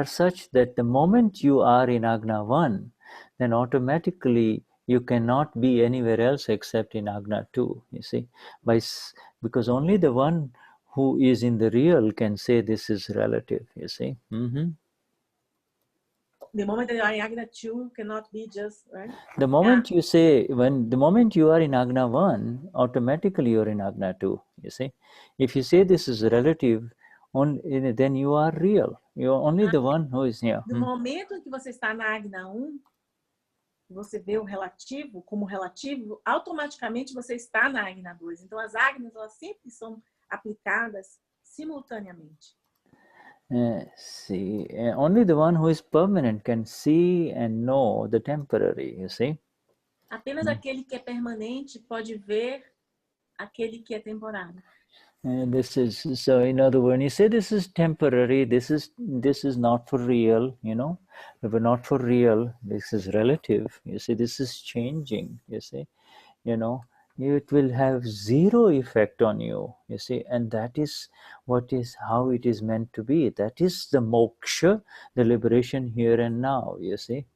such that the moment you are in Agna 1, then automatically you cannot be anywhere else except in Agna 2, you see. Because only the one who is in the real can say this is relative, you see. The moment you are in Agna 2 cannot be just, right? The moment you say, the moment you are in Agna 1, automatically you are in Agna 2, you see. If you say this is relative, then you are real. You are only the one who is here. No momento em que você está na Agna 1, você vê o relativo como relativo, automaticamente você está na Agna 2. Então, as Agnas, elas sempre são aplicadas simultaneamente. See, only the one who is permanent can see and know the temporary, you see. Apenas aquele que é permanente pode ver aquele que é temporário. And this is, so in other words, when you say this is temporary, this is not for real, you know. If we're not for real, this is relative. You see, this is changing, you see, you know. It will have zero effect on you, you see, and that is how it is meant to be. That is the moksha, the liberation here and now, you see.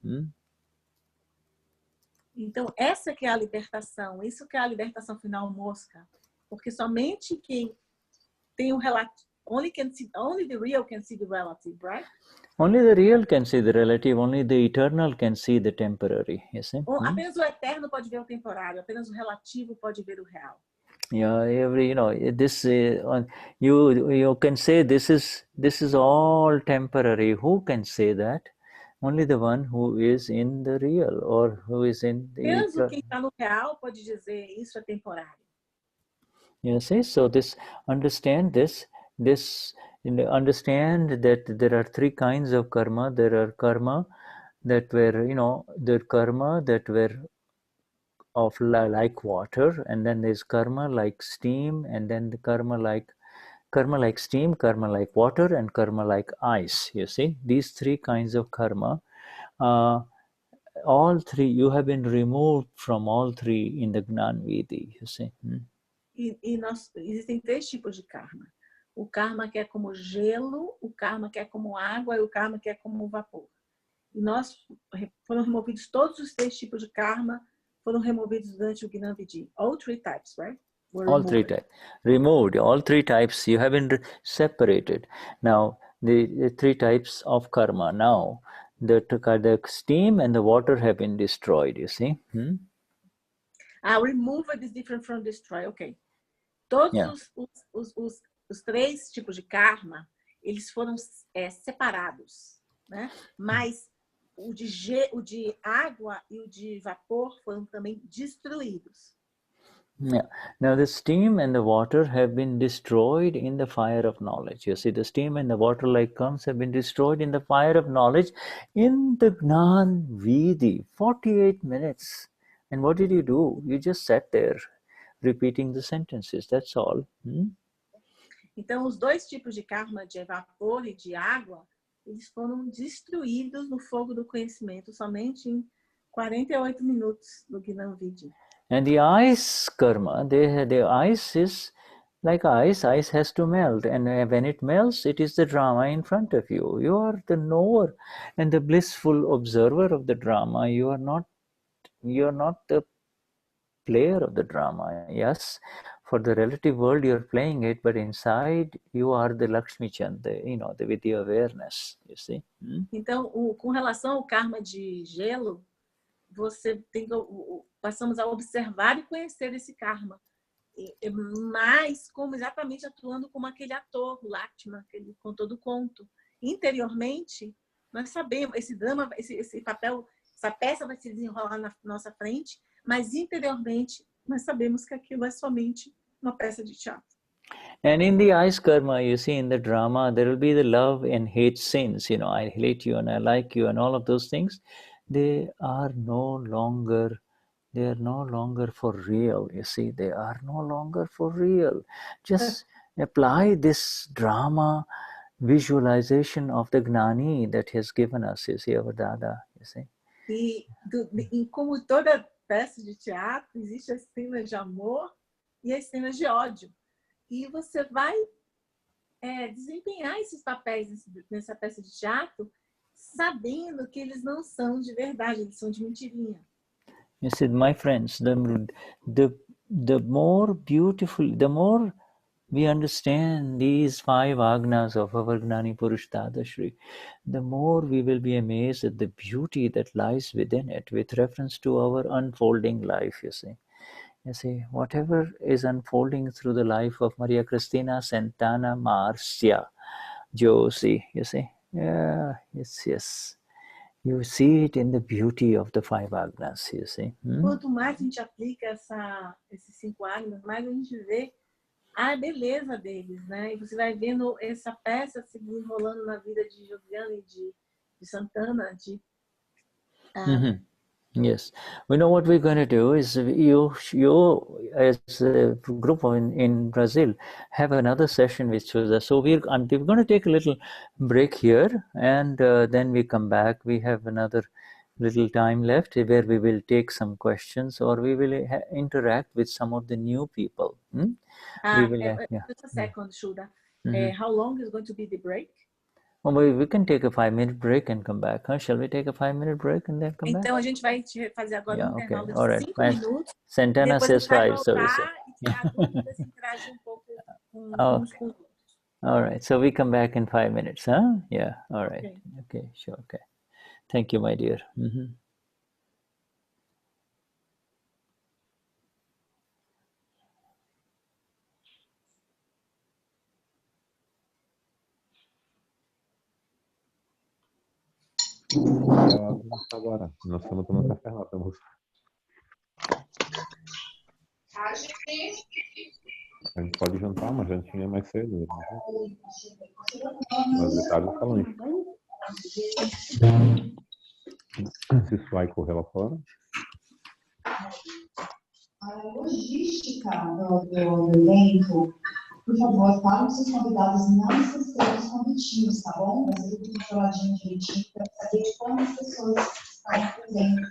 Então, essa que é a libertação, isso que é a libertação final mosca. Porque somente quem tem o relativo, only the real can see the relative, right? Only the real can see the relative, only the eternal can see the temporary, you see. Apenas o eterno pode ver o temporário, apenas o relativo pode ver o real. Yeah, you know, this you can say this is all temporary. Who can say that? Only the one who is in the real, or who is in the Apenas quem está no real pode dizer isso é temporário. You see, so understand that there are three kinds of karma. There are karma that were, you know, the karma that were of like water, and then there's karma like steam, and then the karma like steam, karma like water, and karma like ice. You see, these three kinds of karma, all three, you have been removed from all three in the Gnan Vidhi, you see. Existem três tipos de karma. O karma que é como gelo, o karma que é como água e o karma que é como vapor. E foram removidos todos os três tipos de karma, foram removidos durante o Gnan Vidhi. All three types, right? All three types. Removed. All three types you have been separated. Now, the three types of karma. Now, the steam and the water have been destroyed, you see. Removed is different from destroy. Ok. Todos os três tipos de karma, eles foram separados, né? Mas o de água e o de vapor foram também destruídos. Yeah. Now the steam and the water have been destroyed in the fire of knowledge. You see, the steam and the water like comes have been destroyed in the fire of knowledge in the Gnan Vidhi. 48 minutes. And what did you do? You just sat there repeating the sentences. That's all. Então, os dois tipos de karma, de vapor e de água, eles foram destruídos no fogo do conhecimento somente em 48 minutos do Gnan Vidhi. And the ice karma, the ice is like ice. Ice has to melt, and when it melts, it is the drama in front of you. You are the knower and the blissful observer of the drama. You are not the player of the drama. Yes, for the relative world, you are playing it, but inside you are the Lakshmi Chand, the Vidhi awareness. You see. Então, com relação ao karma de gelo, passamos a observar e conhecer esse karma, mas como exatamente atuando como aquele ator, o Lakshman, que ele contou do conto. Interiormente, nós sabemos, esse drama, esse papel, essa peça vai se desenrolar na nossa frente, mas interiormente nós sabemos que aquilo é somente uma peça de teatro. And in the ice karma, you see, in the drama, there will be the love and hate sins. You know, I hate you and I like you and all of those things. They are no longer for real. You see, they are no longer for real. Just apply this drama visualization of the Gnani that he has given us, you see, our Dada, you see. E como toda peça de teatro, existem as cenas de amor e as cenas de ódio. E você vai desempenhar esses papéis nessa peça de teatro sabendo que eles não são de verdade, eles são de mentirinha. You see, my friends, the more beautiful, the more we understand these 5 Agnas of our Gnani Purush Dadashri, the more we will be amazed at the beauty that lies within it with reference to our unfolding life, you see. You see, whatever is unfolding through the life of Maria Cristina Santana Marcia, Josie, you see? Yeah, yes. You see it in the beauty of the 5 Agnas, you see. Quanto mais a gente aplica esses 5 Agnas, mais a gente vê a beleza deles, né? E você vai vendo essa peça se desenrolando na vida de Juliana e de Santana, Yes. We know what we're going to do is you as a group in Brazil have another session with Shuddha. So we're going to take a little break here, and then we come back. We have another little time left where we will take some questions, or we will interact with some of the new people. We will just a second, Shuddha. How long is going to be the break? Oh, we can take a 5-minute break and come back. Huh? Shall we take a 5-minute break and then come back? Então a gente vai fazer agora um intervalo de 5 minutos. Santana says 5, so we say. E tirar dúvidas e interagir pouco com os outros. All right, so we come back in 5 minutes, huh? Yeah, all right. Okay, sure, okay. Thank you, my dear. Agora, nós estamos tomando café lá, estamos. A gente pode jantar uma jantinha mais cedo. Mas o Ricardo está longe. Se isso vai correr lá fora. A logística do evento, por favor, para os seus convidados não se estejam convitivos, tá bom? Mas eu tenho faladinho direitinho para saber de quantas pessoas estão presentes.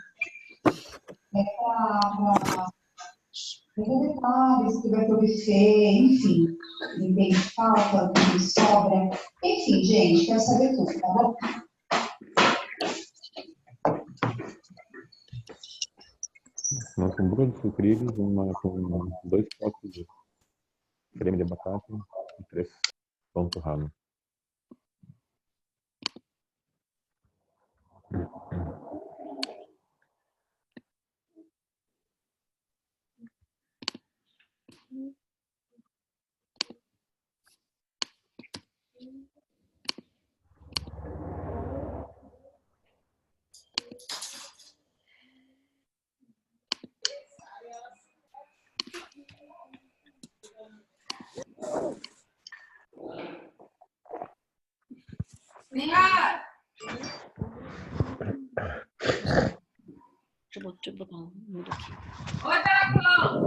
Para detalhes, que vai ter o buffet, enfim. Quem tem falta, quem sobra. Enfim, gente, quero saber tudo, tá bom? Uma com broa de sucrilhos, uma com 2 potes de creme de abacate e 3 pão torrado. Deixa eu botar um minuto aqui. Oi, Paulo!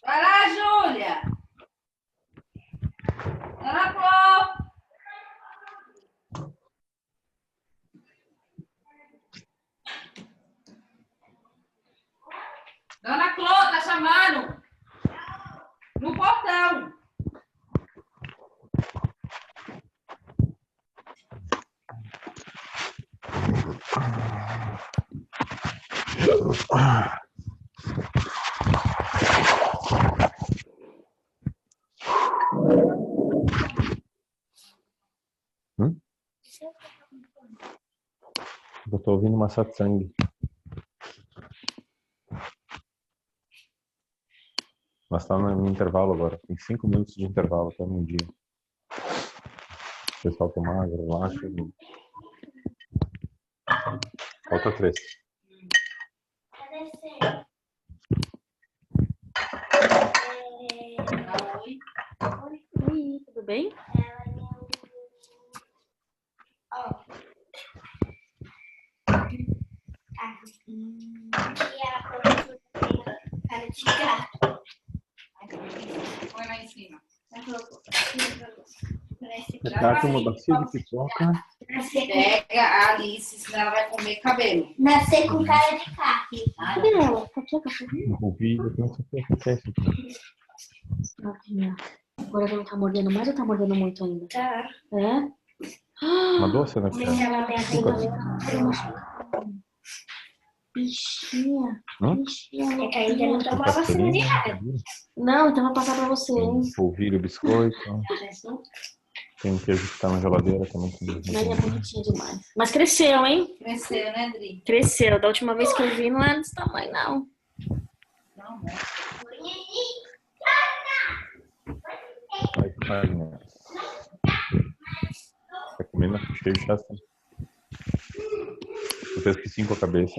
Vai lá, Júlia! Dona Clô! Dona Clô, tá chamando! No portão! Eu tô ouvindo uma satsang. Nós estamos no intervalo agora. Tem 5 minutos de intervalo até meio-dia. O pessoal tomar, relaxa. Falta 3. Oi, tudo bem? Cara de gato. Põe lá em cima. Ricardo, uma bacia de pipoca. Pega a Alice, senão ela vai comer cabelo. Nascer com cara de carne. Cadê ela? O vídeo, não sei o que acontece aqui. Agora ela não tá mordendo mais ou tá mordendo muito ainda? Tá. É? Uma doce, né? Bichinha. Bichinha. É que ainda não tomou a vacina de raiva. Não, então vou passar pra você, hein? Polvilho, biscoito. Tem um queijo que tá na geladeira também. Ela é bonitinha demais. Mas cresceu, hein? Cresceu, né, Adri? Cresceu. Da última vez que eu vi não era desse tamanho, não. Agna. Tá comendo cheio de chasta. Tu fez que 5 a cabeça.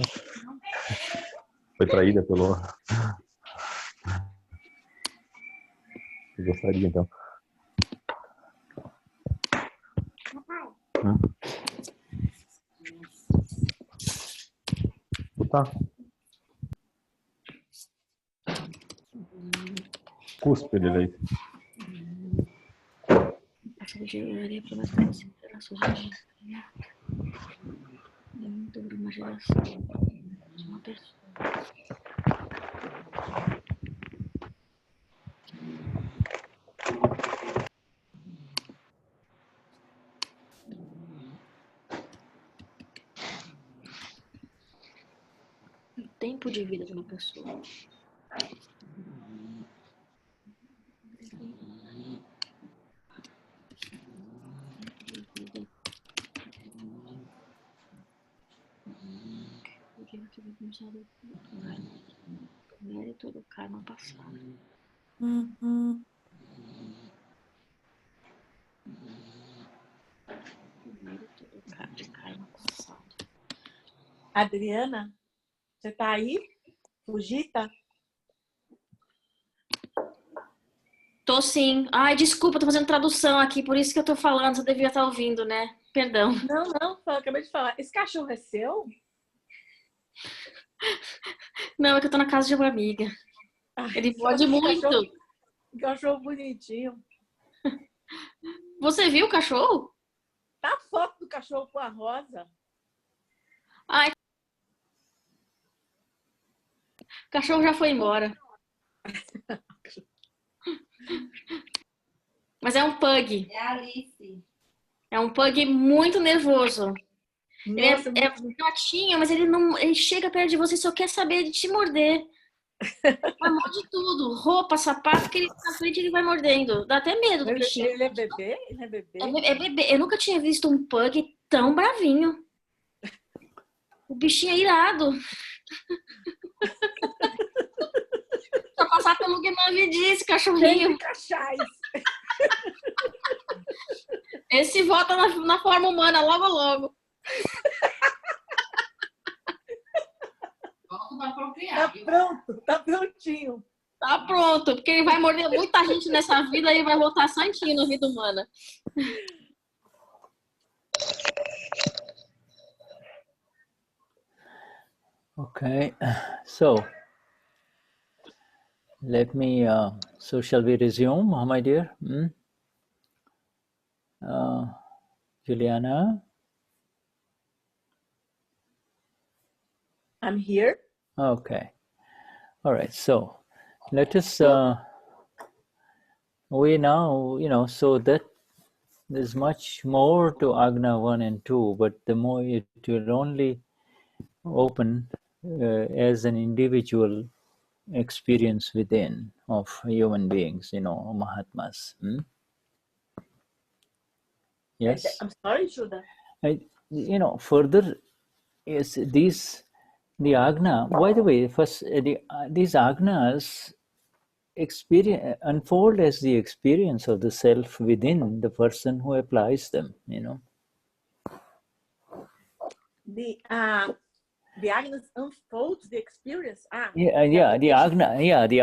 Foi traída pelo... Eu gostaria, então. Tá. Cuspe de leite. Uma geração de uma pessoa. O tempo de vida de uma pessoa. O mérito do karma passado. O mérito do karma passado. Adriana, você tá aí? Fugita? Tô sim. Ai, desculpa, tô fazendo tradução aqui, por isso que eu tô falando, você devia estar ouvindo, né? Perdão. Não, eu acabei de falar. Esse cachorro é seu? Não, é que eu tô na casa de uma amiga. Ele pode muito. Cachorro bonitinho. Você viu o cachorro? Tá a foto do cachorro com a rosa. Ai. O cachorro já foi embora. Mas é um pug. É a Alice. É um pug muito nervoso. Nossa, ele é filhotinho, mas ele chega perto de você e só quer saber de te morder. Vai morder de tudo. Roupa, sapato, que ele tá na frente, ele vai mordendo. Dá até medo do bichinho. Ele é bebê? Ele é bebê? É bebê. Eu nunca tinha visto um pug tão bravinho. O bichinho é irado. Só passar pelo Gnani disse, cachorrinho. Esse volta na forma humana logo, logo. Tá pronto, tá prontinho. Tá pronto, porque ele vai morder muita gente nessa vida e vai voltar santinho na vida humana. Okay, so let me, so shall we resume, my dear? Juliana? I'm here. Okay, all right, so let us, we now, so that there's much more to Agna 1 and 2, but the more it will only open as an individual experience within of human beings, Mahatmas. Yes? I'm sorry, Shuddha. Further, yes, the Agna, by the way, first, these Agnas unfold as the experience of the self within the person who applies them, The Agnas unfolds the experience. The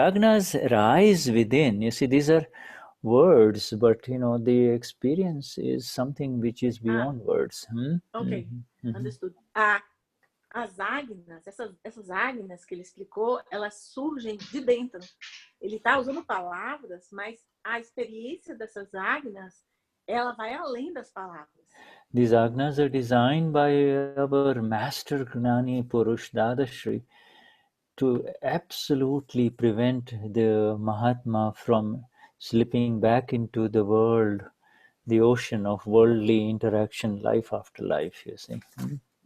Agnas rise within. You see, these are words, but the experience is something which is beyond words. Ok, understood. As Agnas, essas Agnas que ele explicou, elas surgem de dentro. Ele está usando palavras, mas a experiência dessas Agnas, ela vai além das palavras. These Agnas are designed by our master Gnani Purush Dadashri to absolutely prevent the Mahatma from slipping back into the world, the ocean of worldly interaction, life after life, you see.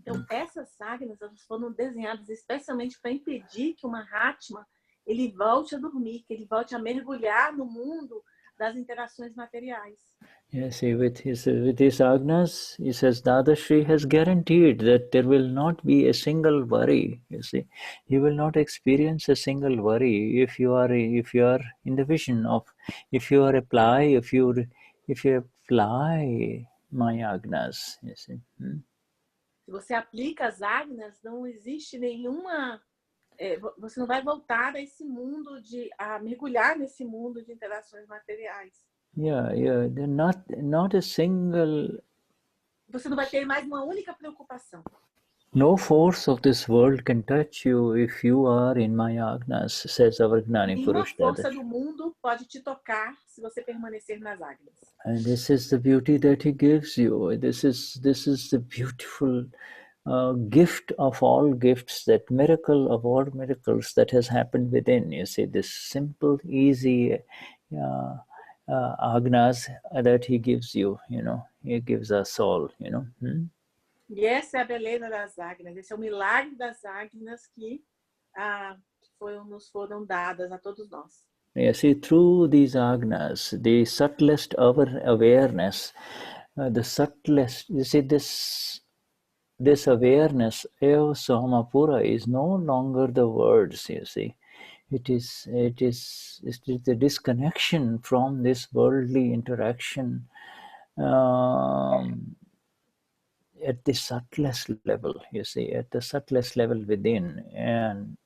Então, essas Agnas, elas foram desenhadas especialmente para impedir que o Mahatma ele volte a dormir, que ele volte a mergulhar no mundo das interações materiais. Yeah, see, with his Agnas, he says Dadashri has guaranteed that there will not be a single worry. You see, you will not experience a single worry if you are in the vision of if you apply my Agnas. You see. Se você aplica as Agnas, não existe nenhuma. Você não vai voltar a esse mundo a mergulhar nesse mundo de interações materiais. Yeah. Not a single. Você não vai ter mais uma única preocupação. No force of this world can touch you if you are in my Agnas, says our Gnani Purush Nenhuma força Dadashri. do mundo pode te tocar se você permanecer nas Agnas. And this is the beauty that he gives you. This is the beautiful gift of all gifts, that miracle of all miracles that has happened within. You see, this simple, easy Agnas that he gives you. He gives us all. E essa é a beleza das Agnas. Esse é o milagre das Agnas que nos foram dadas a todos nós. You see, through these Agnas, the subtlest awareness, the subtlest, you see, this awareness, Eo Samapura, is no longer the words, you see. It is the disconnection from this worldly interaction at the subtlest level, you see, at the subtlest level within. And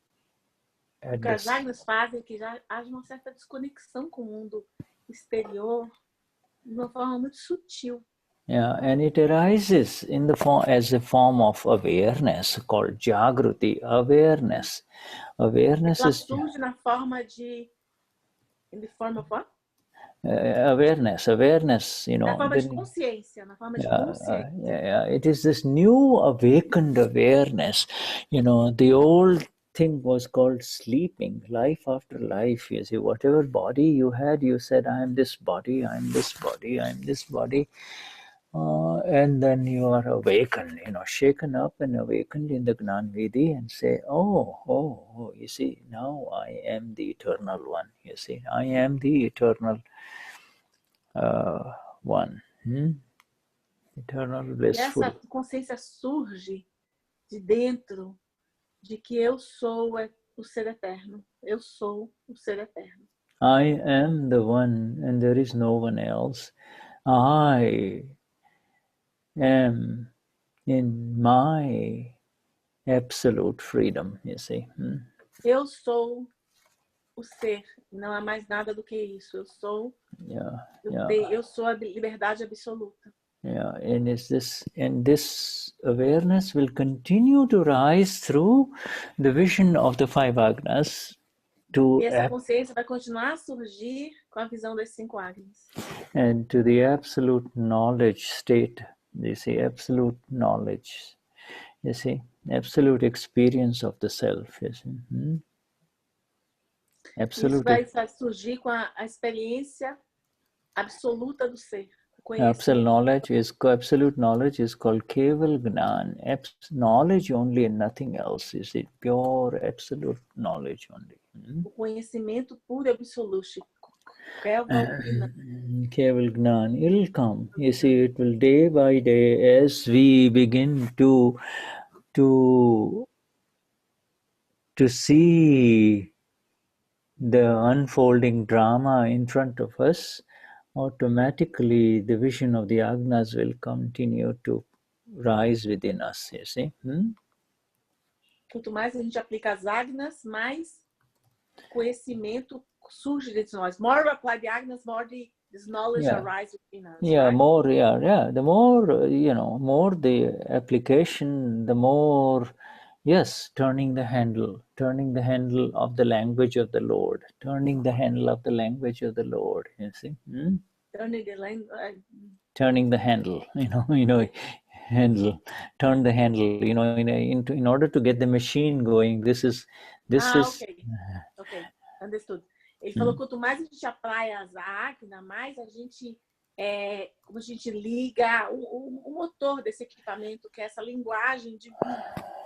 o que as Agnas fazem é que já haja uma certa desconexão com o mundo exterior de uma forma muito sutil. Yeah, and it arises in as a form of awareness called Jagruti, awareness. Awareness ela is surge na forma in the form of what? Awareness, Na forma de consciência, na forma de consciência. It is this new awakened awareness. The old thing was called sleeping, life after life. You see, whatever body you had, you said, I am this body, I am this body, I am this body. And then you are awakened, shaken up and awakened in the Gnan Vidhi and say, oh, you see, now I am the eternal one. You see, I am the eternal one. Eternal, blissful. E essa consciência surge de dentro de que eu sou o ser eterno. Eu sou o ser eterno. I am the one and there is no one else. I am in my absolute freedom, you see. Eu sou o ser, não há mais nada do que isso. Eu sou eu sou a liberdade absoluta. Yeah, and this awareness will continue to rise through the vision of the five Agnas. E essa consciência vai continuar a surgir com a visão das 5 Agnas. And to the absolute knowledge state, you see, absolute knowledge, you see, absolute experience of the self, you see. Isso vai surgir com a experiência absoluta do ser. Absolute knowledge is called Keval Gnan. Knowledge only and nothing else. Is it pure absolute knowledge only? O conhecimento puro e absoluto. Keval Gnan. It'll come. You see, it will day by day as we begin to see the unfolding drama in front of us. Automatically the vision of the Agnas will continue to rise within us, you see. Quanto mais a gente aplica as Agnas, mais conhecimento surge dentro de nós. More we apply the Agnas, more this knowledge arises within us. Yeah, right? more, the more, more the application, the more, turning the handle of the language of the Lord, you see. Turning the handle, handle, turn the handle, in order to get the machine going. This is. Ok, understood. Ele falou que quanto mais a gente aplica as Agna, mais a gente liga o motor desse equipamento, que é essa linguagem divina.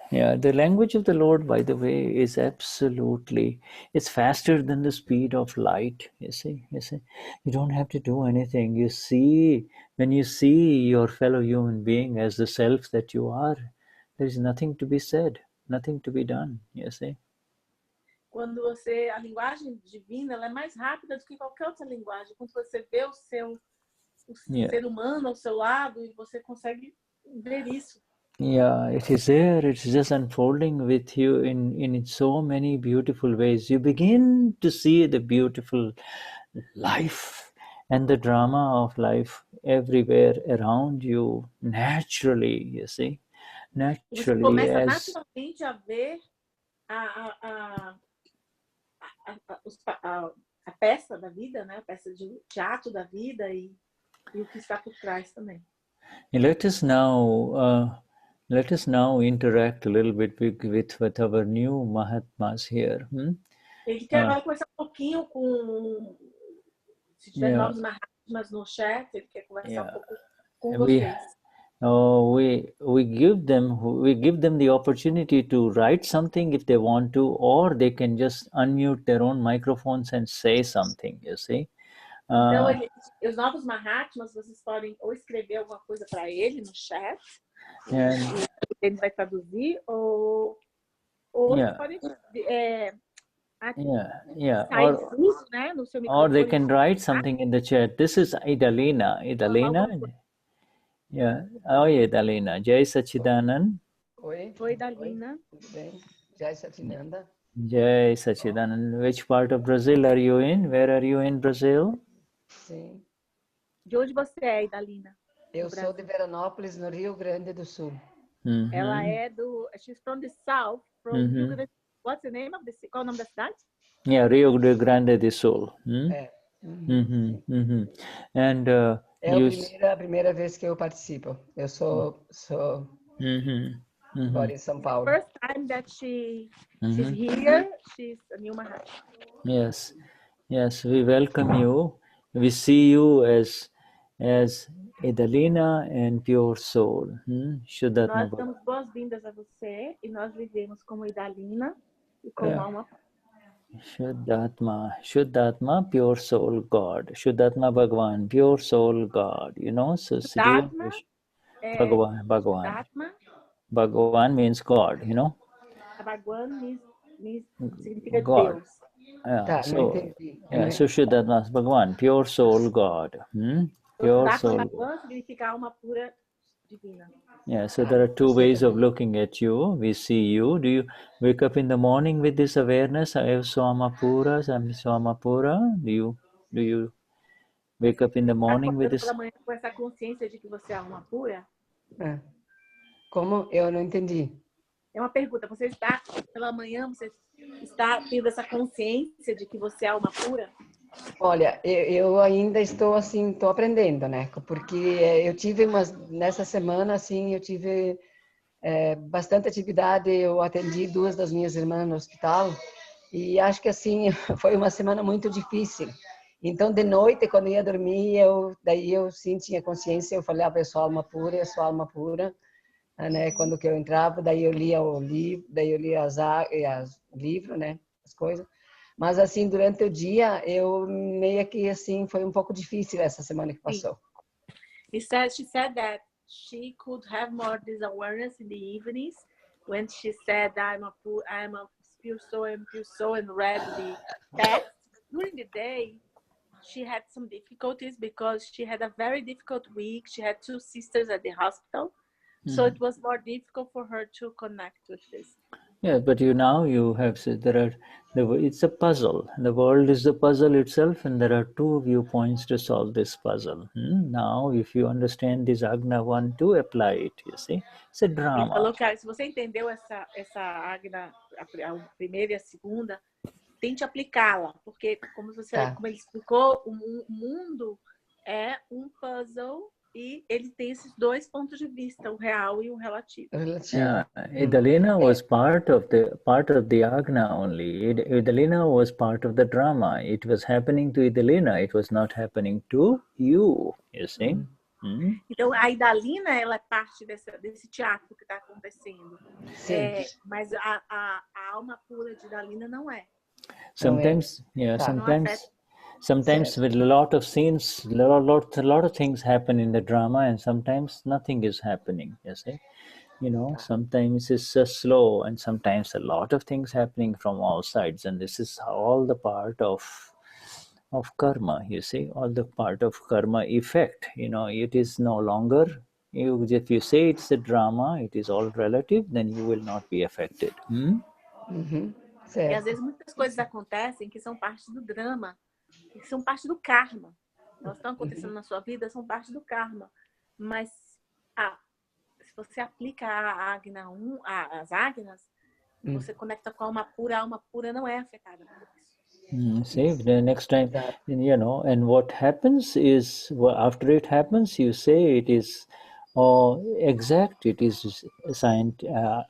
Yeah, the language of the Lord, by the way, is absolutely, it's faster than the speed of light. You see, you don't have to do anything. You see, when you see your fellow human being as the self that you are, there is nothing to be said, nothing to be done. You see. Quando você, a linguagem divina, ela é mais rápida do que qualquer outra linguagem. Quando você vê o ser humano ao seu lado e você consegue ver isso. Yeah, it is there. It's just unfolding with you in so many beautiful ways. You begin to see the beautiful life and the drama of life everywhere around you naturally, you see. Você Naturally, começa as naturalmente a ver a peça da vida, né? A peça de teatro da vida e o que está por trás também. let us now interact a little bit with our new Mahatmas here. Ele quer agora conversar um pouquinho com, se tiver novos Mahatmas no chat, ele quer conversar um pouco com vocês. We give them the opportunity to write something if they want to, or they can just unmute their own microphones and say something, you see. Então, os novos Mahatmas, vocês podem ou escrever alguma coisa para ele no chat, ele vai traduzir, ou vocês podem né, no seu microfone. Or they can write something in the chat. This is Idalina. Oi, Idalina. Jai Sachidanand. Oi, Idalina. Tudo bem? Jai Sachidananda. Jai Sachidanand. Which part of Brazil are you in? Where are you in Brazil? Sim. De onde você é, Idalina? Eu sou de Veranópolis, no Rio Grande do Sul. Ela é she's from the south, from Rio Grande. What's the name of the city? Qual é o nome da cidade? Yeah, Rio Grande do Sul. And é a primeira vez que eu participo. Eu sou agora em São Paulo. First time that she's here, she's a new Mahatma. Yes, we welcome you. We see you as Idalina and pure soul. Shuddhatma. Nós damos boas-vindas a você e nós vivemos como Idalina e como alma. Shuddhatma, pure soul God. Shuddhatma Bhagwan, pure soul God. You know, so Shuddhatma Bhagwan means God, you know. Bhagwan significa God. Deus. So Shuddhatma Bhagwan, pure soul God. Pure soul. Bhagwan significa alma pura divina. So there are two ways of looking at you. We see you. Do you wake up in the morning with this awareness? I am Swamapura, I'm Swamapura. Do you wake up in the morning with this? Pela manhã com essa consciência de que você é alma pura? Como? Eu não entendi. É uma pergunta. Você está pela manhã, você está tendo essa consciência de que você é alma pura? Olha, eu ainda estou assim, estou aprendendo, né? Porque eu tive nessa semana, assim, eu tive bastante atividade. Eu atendi 2 das minhas irmãs no hospital e acho que assim foi uma semana muito difícil. Então, de noite, quando eu ia dormir, daí eu sim tinha consciência. Eu falei, eu sou alma pura, eu sou alma pura. Né? Quando que eu entrava, daí eu lia o livro, daí eu lia livros, né? As coisas. Mas assim, durante o dia, eu meio que assim, foi um pouco difícil essa semana que passou. She said that she could have more this awareness in the evenings when she said I'm a pure soul and read the text. During the day, she had some difficulties because she had a very difficult week. She had 2 sisters at the hospital. So it was more difficult for her to connect with this. Yeah, but you have said it's a puzzle. The world is the puzzle itself, and there are 2 viewpoints to solve this puzzle. Now, if you understand this Agna 1, to apply it, you see, it's a drama. Ele falou que se você entendeu essa Agna, a primeira e a segunda, tente aplicá-la, porque como ele explicou, o mundo é um puzzle. E ele tem esses 2 pontos de vista, o real e o relativo. Idalina was part of the Agna only. Idalina was part of the drama. It was happening to Idalina. It was not happening to you. You see? Então, a Idalina, ela é parte desse teatro que está acontecendo. Mas a alma pura de Idalina não é. Sometimes, sometimes with a lot of scenes, a lot of things happen in the drama, and sometimes nothing is happening. You see, sometimes it's slow, and sometimes a lot of things happening from all sides, and this is all the part of karma. You see, all the part of karma effect. It is no longer. If you say it's a drama, it is all relative, then you will not be affected. E às vezes muitas coisas acontecem que são parte do drama, que são parte do karma. Elas estão acontecendo na sua vida, são parte do karma. Mas se você aplica a Agna as Agnas, você conecta com a alma pura não é afetada por isso. See, the next time, and what happens is, after it happens, you say it is exact, it is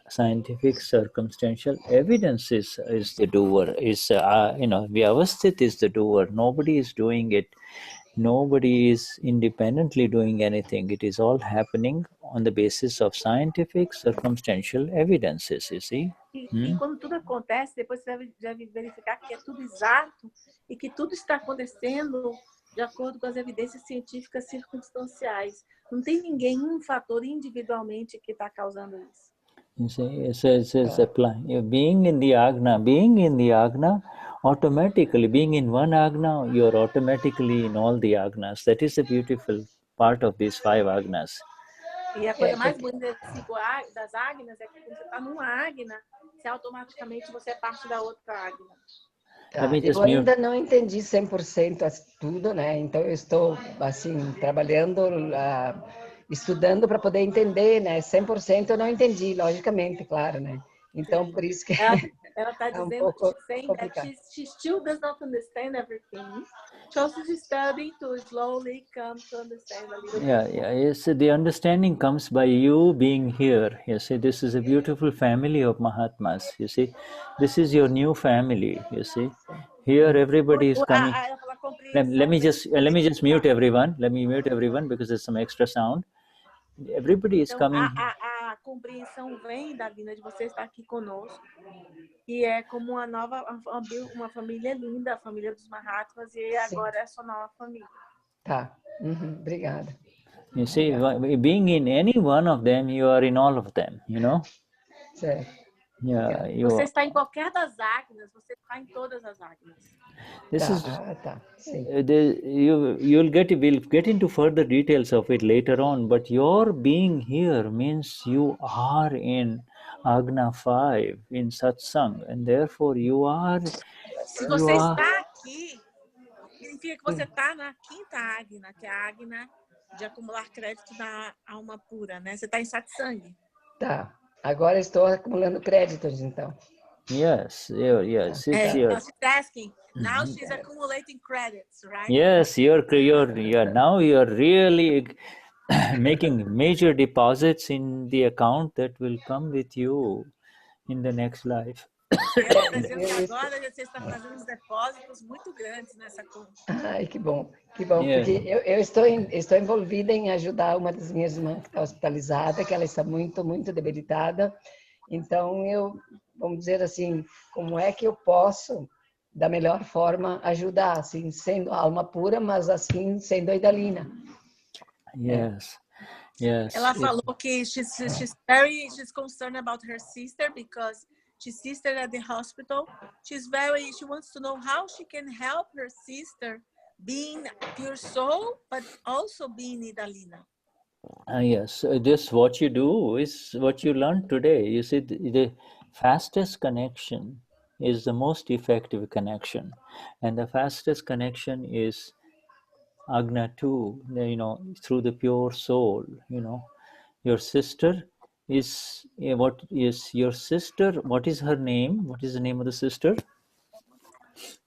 scientific circumstantial evidence is the doer, Vyavasthit is the doer. Nobody is doing it. Nobody is independently doing anything. It is all happening on the basis of scientific circumstantial evidences, you see. E quando tudo acontece, depois você deve verificar que é tudo exato e que tudo está acontecendo de acordo com as evidências científicas circunstanciais. Não tem ninguém, um fator individualmente que está causando isso. You see, it's being in the Agna, automatically, being in one Agna, you're automatically in all the Agnas. That is the beautiful part of these 5 Agnas. E a coisa mais bonita das Agnas é que quando você está numa Agna, automaticamente você é parte da outra Agna. Eu ainda não entendi 100% tudo, né? Então eu estou assim trabalhando, estudando para poder entender, né? 100% eu não entendi, logicamente, claro, né? Então por isso que ela está dizendo, saying that she still does not understand everything. Just studying to slowly come to understand a little bit. Yes, the understanding comes by you being here. You see, this is a beautiful family of Mahatmas. You see, this is your new family. You see, here everybody is coming. Let me just mute everyone. Let me mute everyone because there's some extra sound. Everybody is coming. A compreensão vem da vinda de você estar aqui conosco. E é como uma família linda, a família dos Mahatmas, e agora é a sua nova família. Obrigada. You see, being in any one of them, you are in all of them, Certo. Você está em qualquer das Agnas, você está em todas as Agnas. We'll get into further details of it later on, but your being here means you are in Agna 5 in Satsang, and therefore you are. Se você está aqui, significa que você está na quinta Agna, que é a Agna de acumular crédito na alma pura, né? Você está em Satsang. Agora estou acumulando créditos, então. Yes. She's asking. Now she's accumulating credits, right? Yes, you're now you're really making major deposits in the account that will come with you in the next life. Ela está dizendo que agora você está fazendo uns depósitos muito grandes nessa conta. Ai, que bom, porque eu estou envolvida em ajudar uma das minhas irmãs que está hospitalizada, que ela está muito, muito debilitada. Então, vamos dizer assim, como é que eu posso, da melhor forma, ajudar, assim, sendo alma pura, mas assim, sendo a Idalina. Yes. Ela falou que she's concerned about her sister because she's sister at the hospital. She wants to know how she can help her sister being pure soul, but also being Idalina. Yes, this what you do is what you learned today. You see, the fastest connection is the most effective connection, and the fastest connection is Agna 2, through the pure soul. Your sister is what is your sister? What is her name? What is the name of the sister?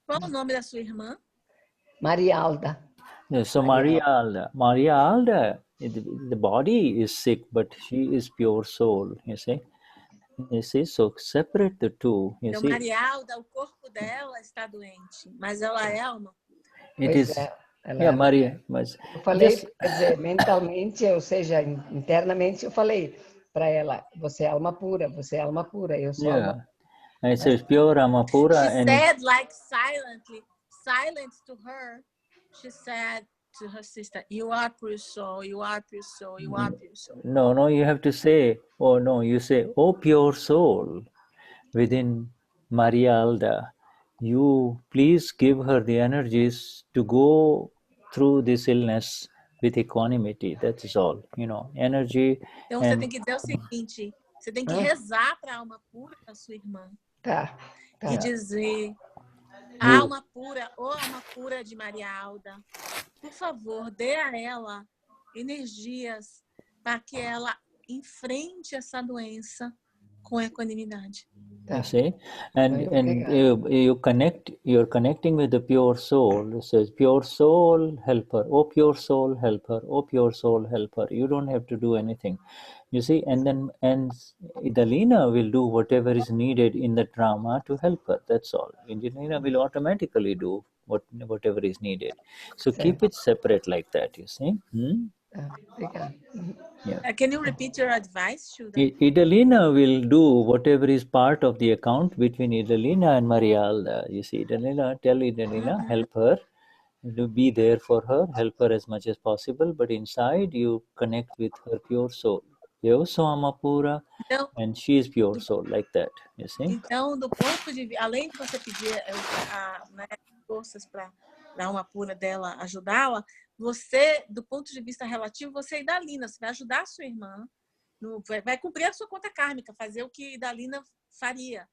Qual o nome da sua irmã? Maria Alda. So Maria Alda, the body is sick, but she is pure soul. You see, so separate the two. You então, see, Maria Alda, o corpo dela está doente, mas ela é alma. It Yeah, Maria, mas eu falei, just quer dizer, mentalmente, ou seja, internamente, eu falei para ela, você é alma pura, você é alma pura, eu sou alma yeah, and it says pure Amapura, She and it, said, like silent to her, she said to her sister, you are pure soul, you are pure soul, you are pure soul. no, you have to say, oh no, you say, oh pure soul within Maria Alda, you please give her the energies to go through this illness with equanimity. That is all, energy Então você tem and que dizer o seguinte, você tem que rezar para a alma pura da sua irmã. Tá. E dizer, you, alma pura, ou alma pura de Maria Alda, por favor, dê a ela energias para que ela enfrente essa doença com equanimidade. you see, and you're connecting with the pure soul. It says, pure soul, help her. Oh, pure soul, help her. Oh, pure soul, help her. You don't have to do anything. You see, and Idalina will do whatever is needed in the drama to help her. That's all. Idalina will automatically do whatever is needed. So keep it separate like that, you see. Yeah. Can you repeat your advice, Shuddha? Idalina will do whatever is part of the account between Idalina and Maria Alda. You see, tell Idalina, help her, to be there for her, help her as much as possible, but inside you connect with her pure soul. Eu sou Amapura, and she is pure soul, like that, you see. Então, do ponto de vista, além de você pedir forças para a alma pura dela ajudá-la, você, do ponto de vista relativo, você é Idalina, você vai ajudar a sua irmã, vai cumprir a sua conta kármica, fazer o que Idalina faria.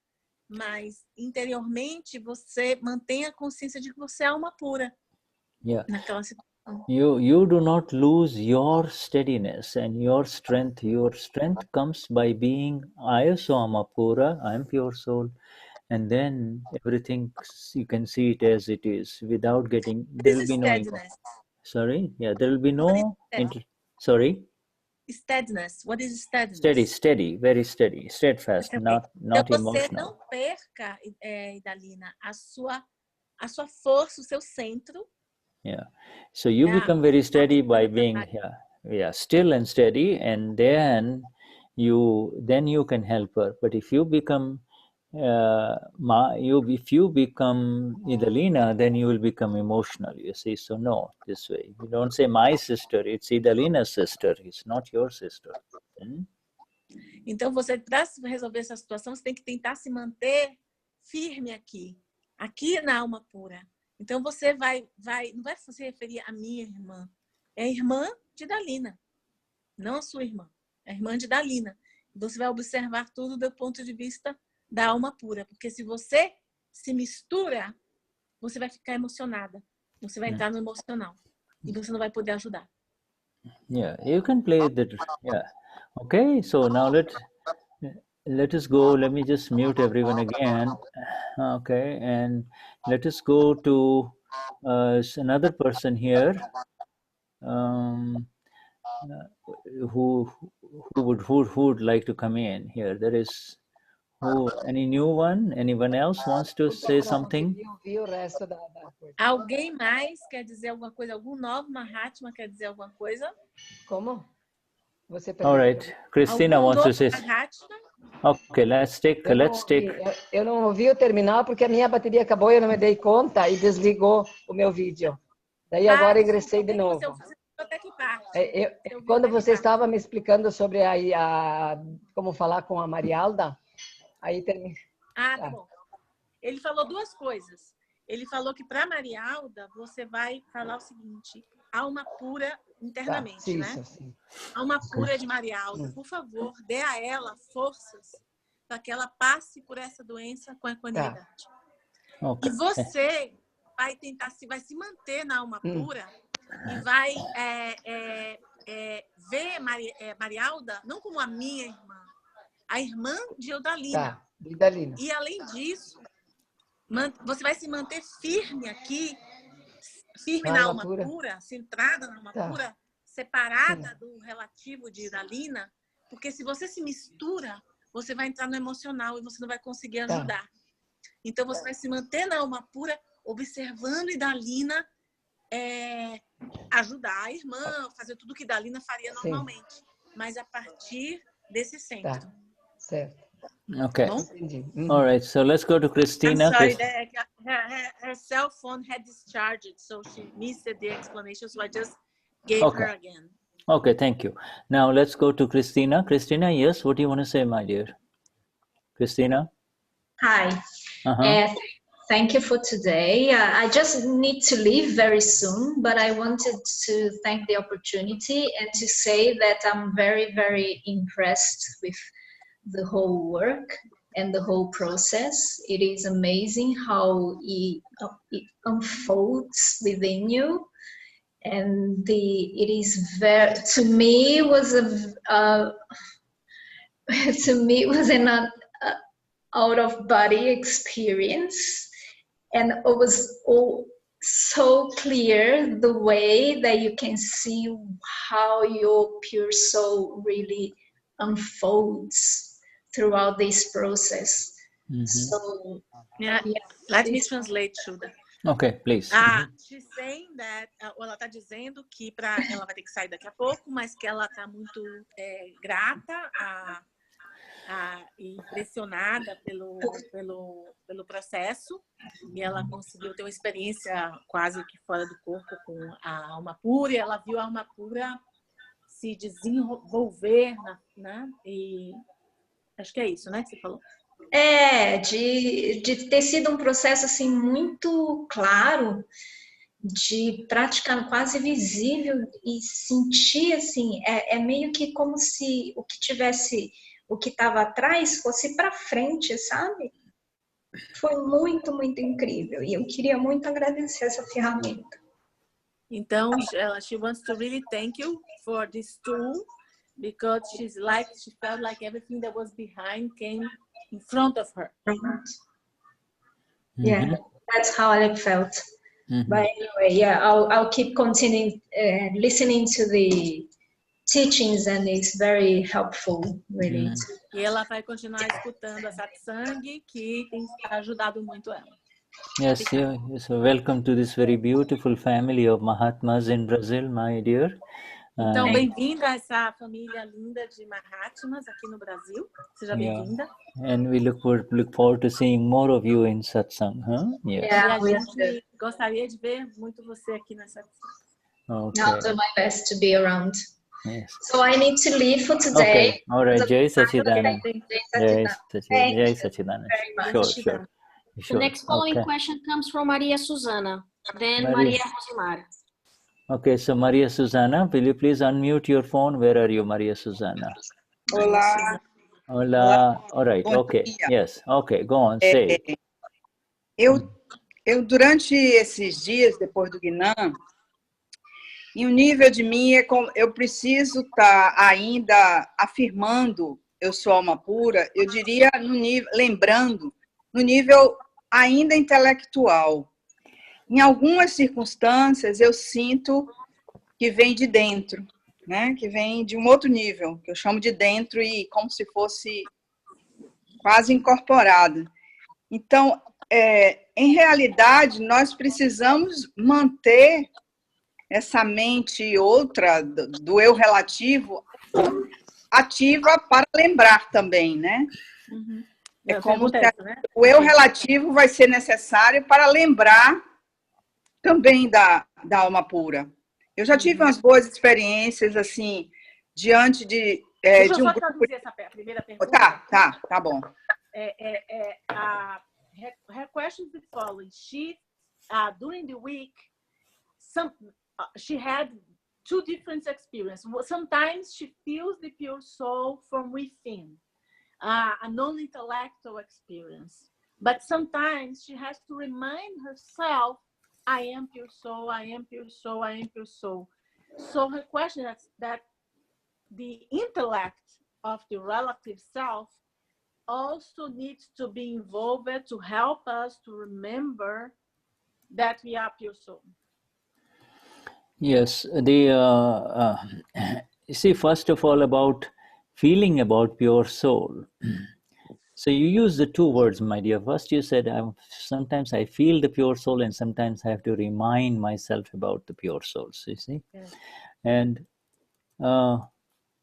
Mas, interiormente, você mantém a consciência de que você é alma pura. Yeah. Naquela situação. You do not lose your steadiness and your strength. Your strength comes by being I am Amapura, I am pure soul, and then everything you can see it as it is without getting. There will be no ego. Sorry, yeah, there will be no. Sorry. Steadiness. What is steadiness? Steady, very steady, steadfast, not então, emotional. Você não perca, Idalina, a sua força, o seu centro. Yeah, so you become very steady by being still and steady, and then you can help her. But if you become if you become Idalina, then you will become emotional. You see, so no, this way you don't say my sister. It's Idalina's sister. It's not your sister. Então, você, para resolver essa situação, você tem que tentar se manter firme aqui na alma pura. Então, você não vai se referir à minha irmã. É a irmã de Idalina, não a sua irmã. É a irmã de Idalina. Você vai observar tudo do ponto de vista da alma pura. Porque se você se mistura, você vai ficar emocionada. Você vai entrar no emocional. E você não vai poder ajudar. Yeah, you can play that. Yeah. Okay, so now let us go. Let me just mute everyone again. Okay, and let us go to another person here who would like to come in here. There is any new one? Anyone else wants to say something? Alguém mais quer dizer alguma coisa? Algum novo Mahatma quer dizer alguma coisa? Como? Você All right, Christina wants to say. Okay, let's take. Eu não ouvi o terminal porque a minha bateria acabou e eu não me dei conta e desligou o meu vídeo. Daí agora ingressei de novo. Quando você estava me explicando sobre como falar com a Marialda, aí terminou. Tá bom. Ele falou duas coisas. Ele falou que para Marialda você vai falar o seguinte: alma pura internamente, né? Sim. Alma pura de Marialda, por favor, dê a ela forças para que ela passe por essa doença com equanimidade. Okay. E você vai se manter na alma pura e vai ver Marialda não como a minha irmã, a irmã de Idalina. E além disso, você vai se manter firme aqui, firme na alma pura, centrada na alma pura, separada do relativo de Idalina, porque se você se mistura, você vai entrar no emocional e você não vai conseguir ajudar. Então, você vai se manter na alma pura, observando Idalina ajudar a irmã, fazer tudo que Dalina faria normalmente, mas a partir desse centro. Tá, certo. Okay. Bom? Entendi. All right. So let's go to I'm Christina. sorry, her cell phone had discharged, so she missed the explanation, so I just gave her again. Okay, thank you. Now let's go to Christina. Christina, yes, what do you want to say, my dear? Christina? Hi. Uh-huh. Thank you for today. I just need to leave very soon, but I wanted to thank the opportunity and to say that I'm very, very impressed with the whole work and the whole process. It is amazing how it unfolds within you. And it is very, to me, it was an out of body experience, and it was all so clear the way that you can see how your pure soul really unfolds throughout this process. So let me translate, Shuddha. Okay, please. She's saying that, ela está dizendo que ela vai ter que sair daqui a pouco, mas que ela está muito grata e impressionada pelo processo, e ela conseguiu ter uma experiência quase que fora do corpo com a alma pura, e ela viu a alma pura se desenvolver, né? E acho que é isso, né, que você falou. De ter sido um processo assim muito claro, de prática quase visível, e sentir assim, é meio que como se o que estava atrás fosse para frente, sabe? Foi muito, muito incrível, e eu queria muito agradecer essa ferramenta. Então, she wants to really thank you for this tool, because she felt like everything that was behind came in front of her. Yeah, that's how I felt. But anyway, I'll keep continuing listening to the teachings, and it's very helpful, really. E ela vai continuar escutando a satsang, que tem ajudado muito ela. Yes, so welcome to this very beautiful family of Mahatmas in Brazil, my dear. Então, bem-vinda a essa família linda de Mahatmas aqui no Brasil. Seja bem-vinda. And we look forward to seeing more of you in satsang, huh? Yes. E a gente gostaria de ver muito você aqui na satsang. Okay. I'll do my best to be around. Yes. So I need to leave for today. Okay. All right. Jai Sachidanand. Jai Sachidanand. Sure. The next following question comes from Maria Susana, then Maria Rosimar. Okay, so Maria Susana, will you please unmute your phone? Where are you, Maria Susana? Olá. Olá. All right. Bom Okay. dia. Yes. Okay. Go on. Say. Eu durante esses dias depois do Gnan, e o nível de mim é como eu preciso estar ainda afirmando eu sou alma pura. Eu diria lembrando no nível ainda intelectual. Em algumas circunstâncias, eu sinto que vem de dentro, né? Que vem de um outro nível, que eu chamo de dentro, e como se fosse quase incorporado. Então, em realidade, nós precisamos manter essa mente outra, do eu relativo, ativa para lembrar também, né? É como se o eu relativo vai ser necessário para lembrar também da alma pura. Eu já tive umas boas experiências, assim, diante de Deixa eu um só grupo... traduzir essa primeira pergunta. Tá bom. Her question is the following. She, during the week, she had two different experiences. Sometimes she feels the pure soul from within, a non-intellectual experience. But sometimes she has to remind herself, I am pure soul, I am pure soul, I am pure soul. So her question is that the intellect of the relative self also needs to be involved to help us to remember that we are pure soul. Yes, you see, first of all, about feeling about pure soul. So you use the two words, my dear. First you said, sometimes I feel the pure soul and sometimes I have to remind myself about the pure souls, you see. É. And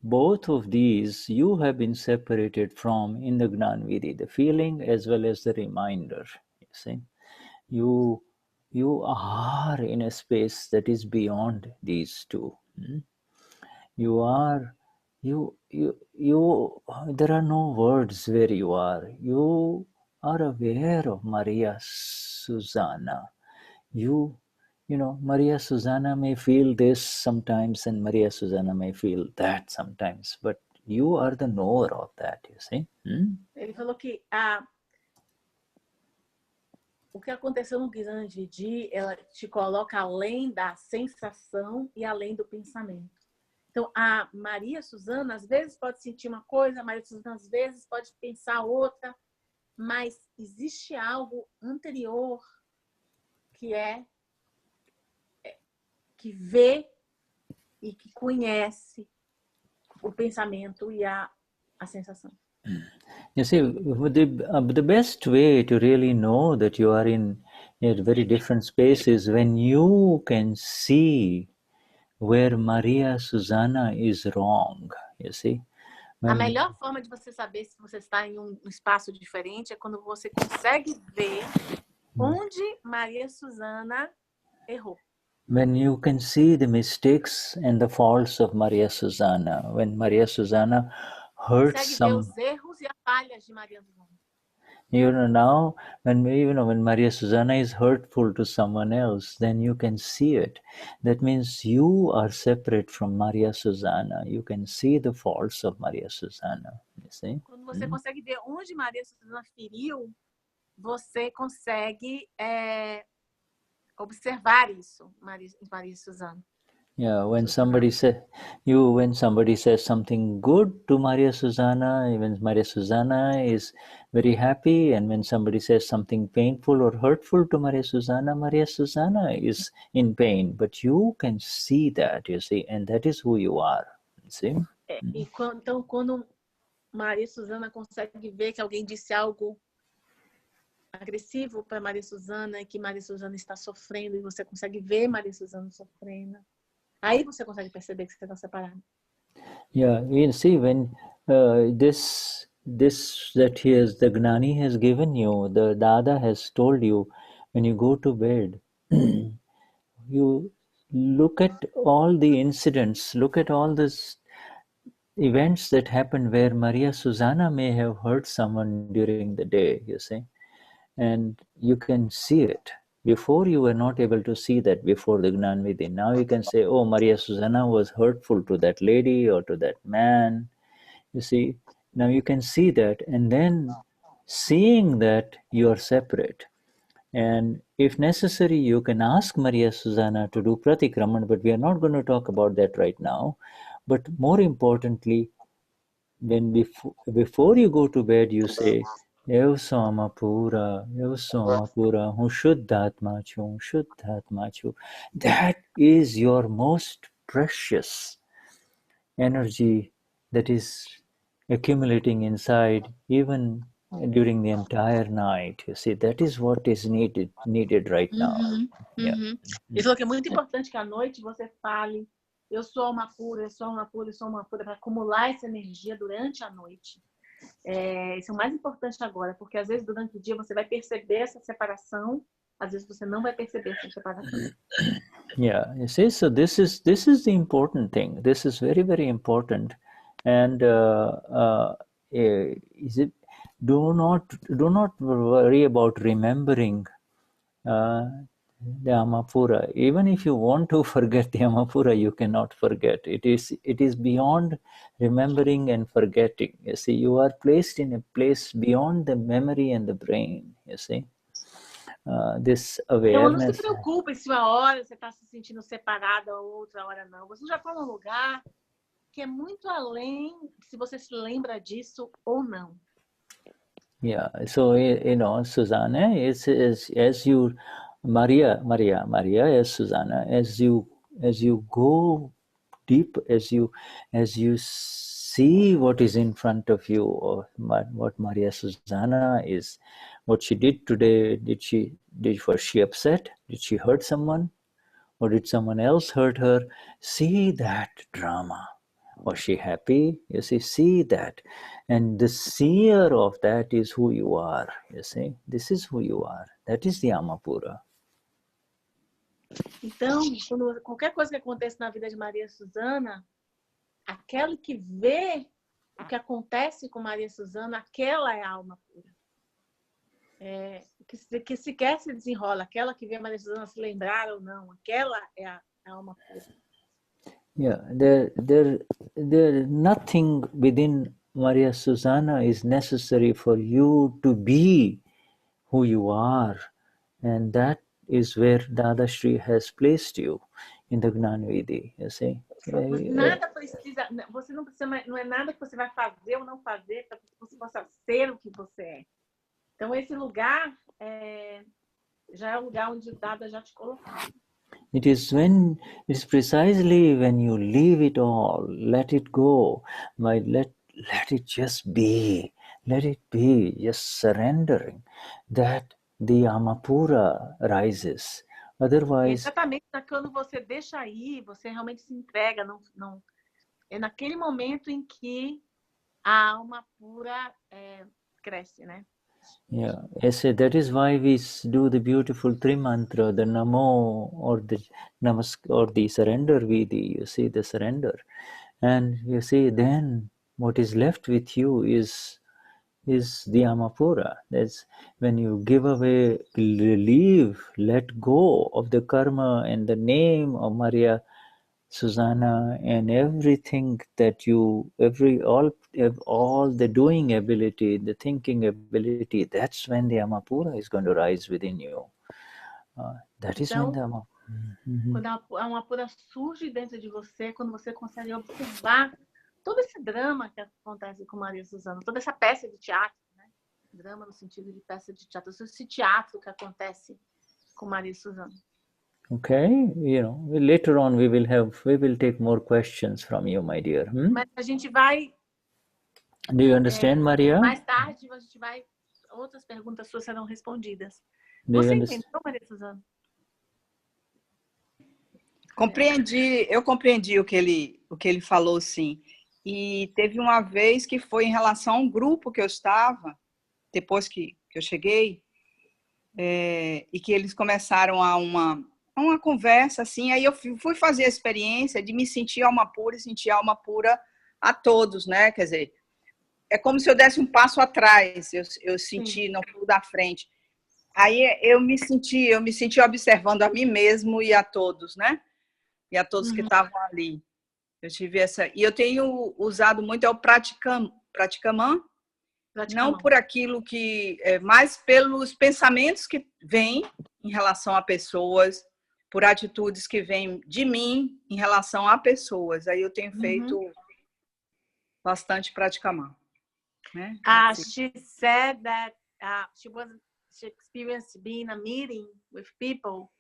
both of these you have been separated from in the Gnan Vidhi, the feeling as well as the reminder, you see. You are in a space that is beyond these two. You are, there are no words where you are. You are aware of Maria Susanna. You know, Maria Susanna may feel this sometimes and Maria Susanna may feel that sometimes, but you are the knower of that, you see. Ele falou que o que aconteceu no Gnani Vidhi, ela te coloca além da sensação e além do pensamento. Então, a Maria Suzana, às vezes, pode sentir uma coisa, a Maria Suzana, às vezes, pode pensar outra, mas existe algo anterior que vê e que conhece o pensamento e a sensação. You see, the best way to really know that you are in a very different space is when you can see where Maria Susanna is wrong, you see. A melhor forma de você saber se você está em um espaço diferente é quando você consegue ver onde Maria Susana errou. When you can see the mistakes and the faults of Maria Susanna, when Maria Susanna hurts consegue ver os erros e as falhas de Maria Susana. You know, now when Maria Susanna is hurtful to someone else, then you can see it. That means you are separate from Maria Susanna. You can see the faults of Maria Susanna. You see? Quando você consegue ver onde Maria Susana feriu, você consegue observar isso, Maria Susana. Yeah, when somebody says something good to Maria Susanna, even Maria Susanna is very happy, and when somebody says something painful or hurtful to Maria Susanna is in pain. But you can see that, you see, and that is who you are. See? Então, quando Maria Susana consegue ver que alguém disse algo agressivo para Maria Susana e que Maria Susana está sofrendo, e você consegue ver Maria Susana sofrendo, aí você consegue perceber que você está separado. Yeah, you see, when this that the Gnani has given you, the Dada has told you, when you go to bed, you look at all the incidents, look at all these events that happened where Maria Susanna may have hurt someone during the day, you see, and you can see it. Before you were not able to see that before the Gnan Vidhi. Now you can say, oh, Maria Susanna was hurtful to that lady or to that man. You see, now you can see that, and then seeing that you are separate. And if necessary, you can ask Maria Susanna to do pratikraman, but we are not going to talk about that right now. But more importantly, when before you go to bed, you say, Eu soma pura, hu Shuddhatma chu. That is your most precious energy that is accumulating inside even during the entire night. You see, that is what is needed right now. Yeah. Ele falou que é muito importante que à noite você fale, eu sou uma pura, eu sou uma pura, eu sou uma pura, para acumular essa energia durante a noite. Isso é o mais importante agora, porque às vezes durante o dia você vai perceber essa separação, às vezes você não vai perceber essa separação. Yeah, you see, so this is the important thing. This is very, very important, and do not worry about remembering the Amapura. Even if you want to forget the Amapura, you cannot forget. It is beyond remembering and forgetting. You see, you are placed in a place beyond the memory and the brain. You see, this awareness. Então não se preocupe se uma hora você está se sentindo separada ou outra hora não. Você já está num lugar que é muito além se você se lembra disso ou não. Yeah, so you know, Susanna is as you, Maria as Susanna, as you go deep as you see what is in front of you, or what Maria Susanna is, what she did today. Was she upset? Did she hurt someone? Or did someone else hurt her? See that drama. Was she happy? You see that. And the seer of that is who you are. You see, this is who you are. That is the Amapura. Então, quando qualquer coisa que acontece na vida de Maria Susana, aquela que vê o que acontece com Maria Susana, aquela é a alma pura. Que sequer se desenrola, aquela que vê Maria Susana se lembrar ou não, aquela é a alma pura. Yeah, there nothing within Maria Susana is necessary for you to be who you are, and that is where Dadashri has placed you in the Gnani Vidhi. You see, Nada precisa, você não precisa, não é nada que você vai fazer ou não fazer para que você possa ser o que você é. Então esse lugar já é o lugar onde o Dada já te colocou. It's precisely when you leave it all, let it go, let it just be, just surrendering, that the Amapura rises. Otherwise, exatamente quando você deixa ir, você realmente se entrega, não é naquele momento em que a alma pura cresce, né? Yeah, that is why we do the beautiful Trimantra, the Namo or the Namask or the surrender Vidhi. You see the surrender, and you see then what is left with you is the Amapura. That's when you give away, leave, let go of the karma and the name of Maria Susanna and everything that all the doing ability, the thinking ability, that's when the Amapura is going to rise within you. That is when the Amapura. Quando a Amapura surge dentro de você, quando você consegue observar todo esse drama que acontece com Maria Susana, toda essa peça de teatro, né? Drama no sentido de peça de teatro, esse teatro que acontece com Maria Susana. Okay, later on we will take more questions from you, my dear. Mas a gente vai. Do you understand, Maria? Mais tarde outras perguntas suas serão respondidas. Você entendeu, Maria Susana? Eu compreendi o que ele falou, sim. E teve uma vez que foi em relação a um grupo que eu estava, depois que eu cheguei, e que eles começaram a uma conversa, assim, aí eu fui fazer a experiência de me sentir alma pura e sentir alma pura a todos, né? Quer dizer, é como se eu desse um passo atrás, eu senti, não fui da frente. Aí eu me senti observando a mim mesmo e a todos, né? E a todos que estavam ali. Eu tive essa... E eu tenho usado muito o praticamã, não por aquilo que... mas pelos pensamentos que vêm em relação a pessoas, por atitudes que vêm de mim em relação a pessoas. Aí eu tenho feito bastante praticamã. Né? She said that she experienced being in a meeting with people,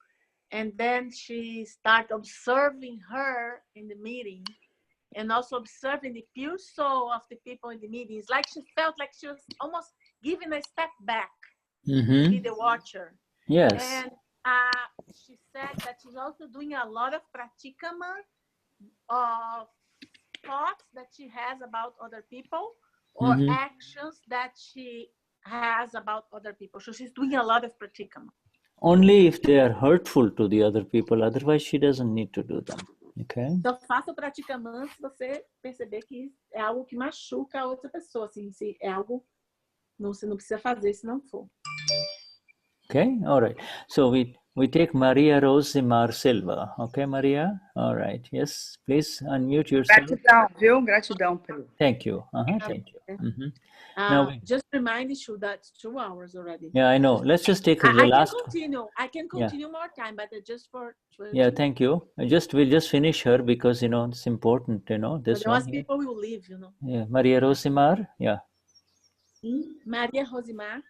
and then she started observing her in the meeting, and also observing the pure soul of the people in the meeting. It's like she felt like she was almost giving a step back to be the watcher. Yes. And she said that she's also doing a lot of pratikama of thoughts that she has about other people, or actions that she has about other people. So she's doing a lot of pratikama. Only if they are hurtful to the other people, otherwise she doesn't need to do them. Okay? Então faça o praticamã se você perceber que é algo que machuca a outra pessoa, assim, se é algo você não precisa fazer se não for. Okay, all right. So we take Maria Rosimar Silva. Okay, Maria? All right. Yes, please unmute yourself. Gratidão, viu? Gratidão, Pedro. Thank you. Thank you. Now just remind you that it's 2 hours already. Yeah, I know. Let's just take the last. I can continue more time, but just for. Yeah, thank you. We'll just finish her because it's important. This one. People will leave. Yeah, Maria Rosimar. Yeah. Maria Rosimar.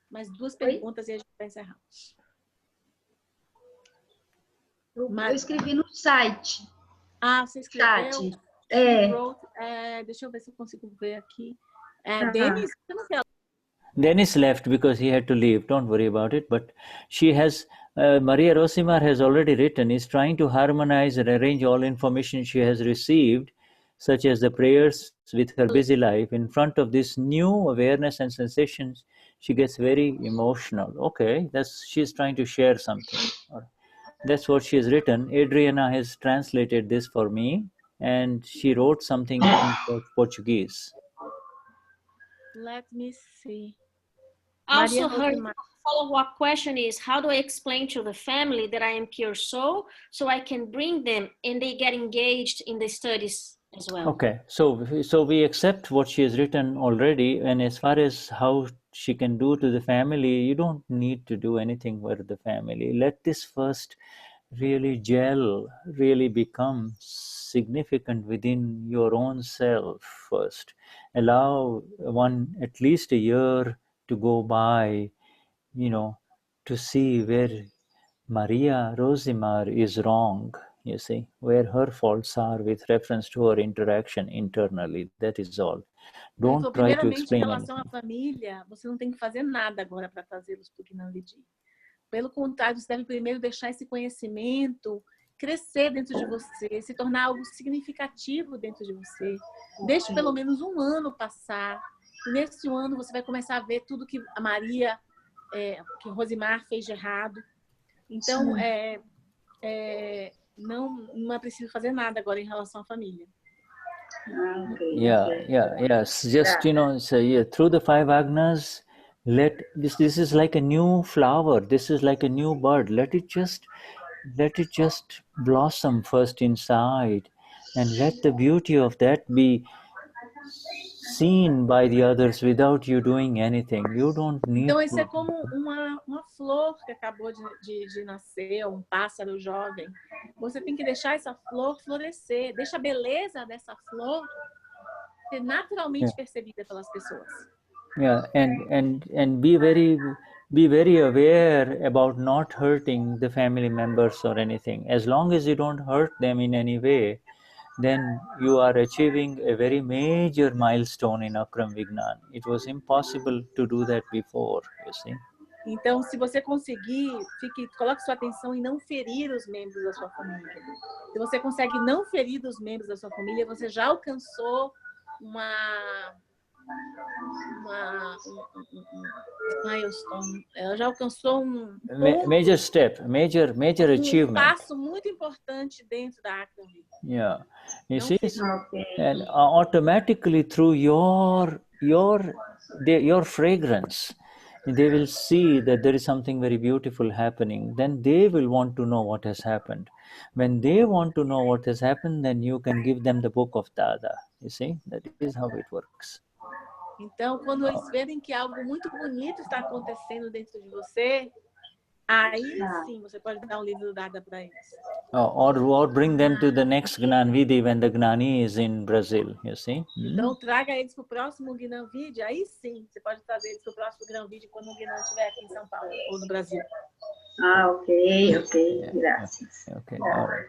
Mais 2 perguntas e a gente vai encerrar. Eu escrevi no site. Ah, você escreveu? Chat. She wrote, deixa eu ver se eu consigo ver aqui. Denis, você não quer? Dennis left because he had to leave. Don't worry about it. But she has, Maria Rosimar has already written, is trying to harmonize and arrange all information she has received, such as the prayers with her busy life. In front of this new awareness and sensations, she gets very emotional. Okay, she's trying to share something. That's what she has written. Adriana has translated this for me, and she wrote something in Portuguese. Let me see. Also, her follow-up question is, how do I explain to the family that I am pure soul so I can bring them and they get engaged in the studies as well? Okay, so we accept what she has written already, and as far as how she can do to the family, you don't need to do anything with the family. Let this first really gel, really become significant within your own self first. Allow at least a year to go by, to see where Maria Rosimar is wrong, you see, where her faults are with reference to her interaction internally. That is all. Don't Então, try to primeiramente, em explain relação anything. à família, você não tem que fazer nada agora para trazê-los para o Gnan Vidhi. Pelo contrário, você deve primeiro deixar esse conhecimento crescer dentro de você, se tornar algo significativo dentro de você. Deixe pelo menos um ano passar. E nesse ano você vai começar a ver tudo que a Maria, que Rosimar fez de errado. Então, não é preciso fazer nada agora em relação à família. Yes. Just, through the five Agnas, this is like a new flower. This is like a new bird. Let it just blossom first inside, and let the beauty of that be seen by the others without you doing anything. You don't need Então, isso to. é como uma flor que acabou de nascer, um pássaro jovem. Você tem que deixar essa flor florescer. Deixa a beleza dessa flor ser naturalmente percebida pelas pessoas. Yeah, and be very aware about not hurting the family members or anything. As long as you don't hurt them in any way, then you are achieving a very major milestone in Akram Vignan. It was impossible to do that before, you see. Então, se você conseguir, coloque sua atenção em não ferir os membros da sua família. Se você consegue não ferir os membros da sua família, você já alcançou milestone. Ela já alcançou major step, major achievement. Passo muito importante dentro da Akram. Yeah, you see, and automatically through your fragrance, they will see that there is something very beautiful happening. Then they will want to know what has happened. When they want to know what has happened, then you can give them the book of Dada. You see, that is how it works. Então, quando eles verem que algo muito bonito está acontecendo dentro de você, aí sim você pode dar um livro do Dada para eles. Or bring them to the next Gnan Vidhi when the Gnani is in Brazil, you see. Então, traga eles para o próximo Gnan Vidhi, aí sim, você pode trazer eles para o próximo Gnan Vidhi quando o Gnan estiver aqui em São Paulo ou no Brasil. Ok, graças. Okay, all right.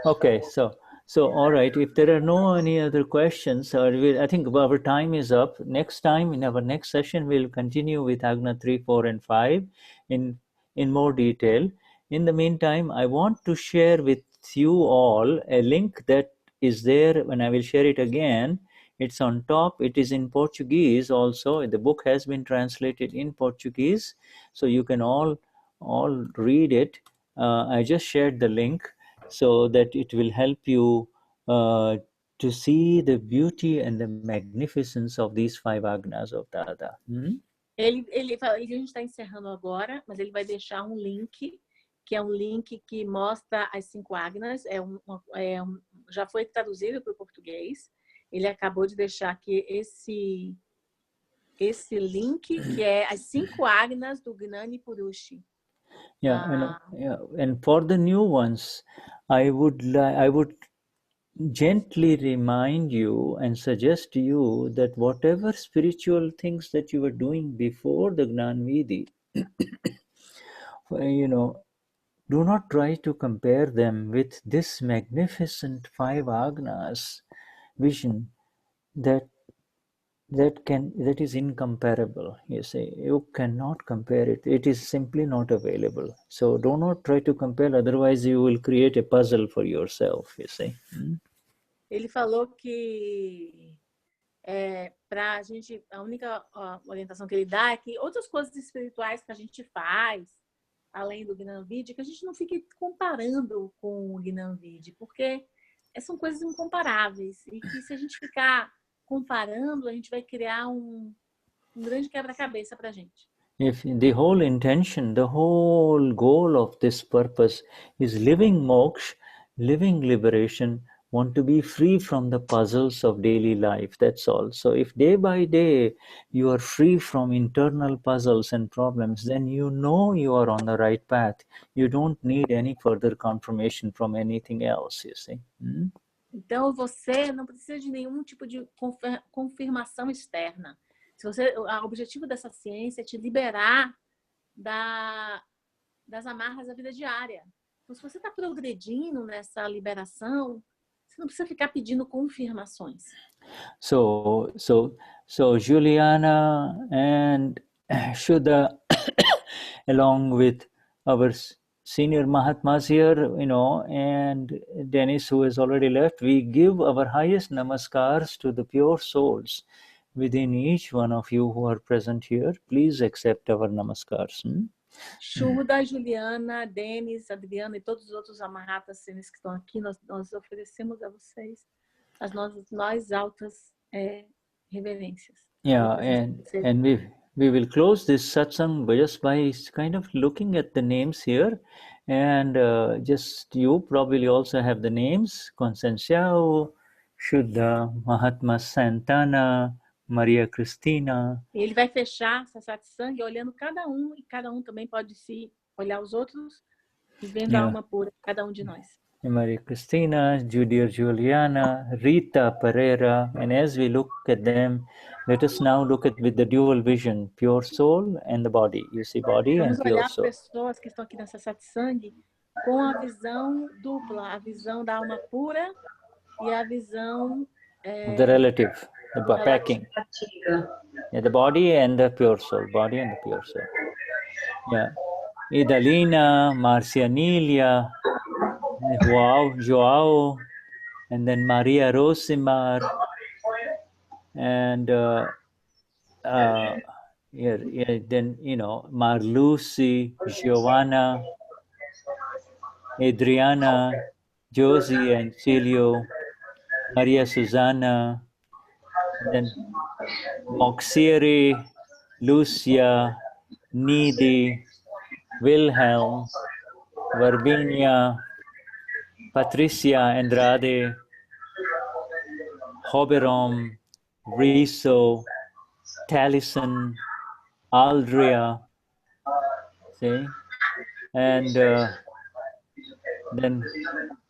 Okay, so all right, if there are no any other questions, I think our time is up. Next time, in our next session, we'll continue with Agna 3, 4, and 5 in more detail. In the meantime, I want to share with you all a link that is there, and I will share it again. It's on top. It is in Portuguese also. The book has been translated in Portuguese, so you can all read it. I just shared the link so that it will help you to see the beauty and the magnificence of these five Agnas of Dada. Ele fala, a gente está encerrando agora, mas ele vai deixar um link, que é um link que mostra as 5 Agnas. Já foi traduzido para o português. Ele acabou de deixar aqui esse link, que é as 5 Agnas do Gnani Purush. And for the new ones, I would gently remind you and suggest to you that whatever spiritual things that you were doing before the Gnan Vidhi, do not try to compare them with this magnificent 5 Agnas vision that is incomparable. You see, you cannot compare it. It is simply not available. So do not try to compare, otherwise you will create a puzzle for yourself, you see. Ele falou que para a gente, a única orientação que ele dá é que outras coisas espirituais que a gente faz, além do Gnan Vidhi, que a gente não fique comparando com o Gnan Vidhi, porque são coisas incomparáveis e que se a gente ficar comparando, a gente vai criar um grande quebra-cabeça para a gente. If the whole intention, the whole goal of this purpose is living moksha, living liberation, want to be free from the puzzles of daily life, that's all. So if day by day you are free from internal puzzles and problems, then you know you are on the right path. You don't need any further confirmation from anything else, you see. Então você não precisa de nenhum tipo de confirmação externa. O objetivo dessa ciência é te liberar das amarras da vida diária. Então, se você está progredindo nessa liberação, você não precisa ficar pedindo confirmações. So Juliana and Shuddha, along with our senior Mahatmas here, and Dennis, who has already left, we give our highest namaskars to the pure souls within each one of you who are present here. Please accept our namaskars. Shuddha, Juliana, Dennis, Adriana e todos os outros Mahatmas que estão aqui, nós oferecemos a vocês as nossas mais altas reverências. Yeah, and we will close this satsang just by kind of looking at the names here, and just you probably also have the names: Concenciao, Shuddha, Mahatma Santana, Maria Cristina. E ele vai fechar essa satsang olhando cada um, e cada um também pode se olhar os outros e vendo a alma pura de cada um de nós. Maria Cristina, Juliana, Rita Pereira, and as we look at them, let us now look at with the dual vision, pure soul and the body. You see body and pure soul. Vamos olhar pessoas que estão aqui nessa satsang com a visão dupla, a visão da alma pura e a visão the relative, the packing. Yeah, the body and the pure soul, body and the pure soul. Yeah, Idalina, Marcianilia, Joao, and then Maria Rosimar, and then Marlucy, Giovanna, Adriana, Josie and Celio, Maria Susana, and then Moxieri, Lucia, Nidi, Wilhelm, Verbinia, Patricia Andrade, Hoberom, Riso, Taliesin, Aldria, see, and then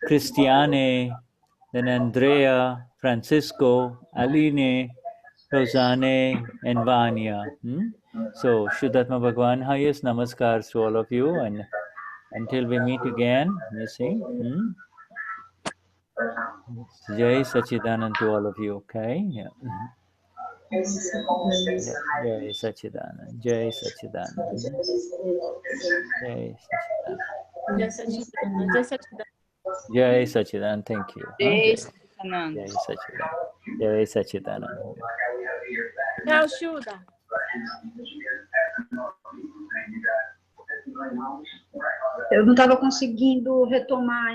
Christiane, then Andrea, Francisco, Aline, Rosanne, and Vanya. So, Shuddhatma Bhagwan, highest namaskars to all of you, and until we meet again, you see. Jai Sachidanand to all of you, okay? Yeah. Jai Sachidanand, Jai Sachidanand. Jai Sachidanand. Jai Sachidanand, thank you. Jai Sachidanand. Jai Sachidanand. Jai Sachidanand. Tchau, Shuddha. Eu não estava conseguindo retomar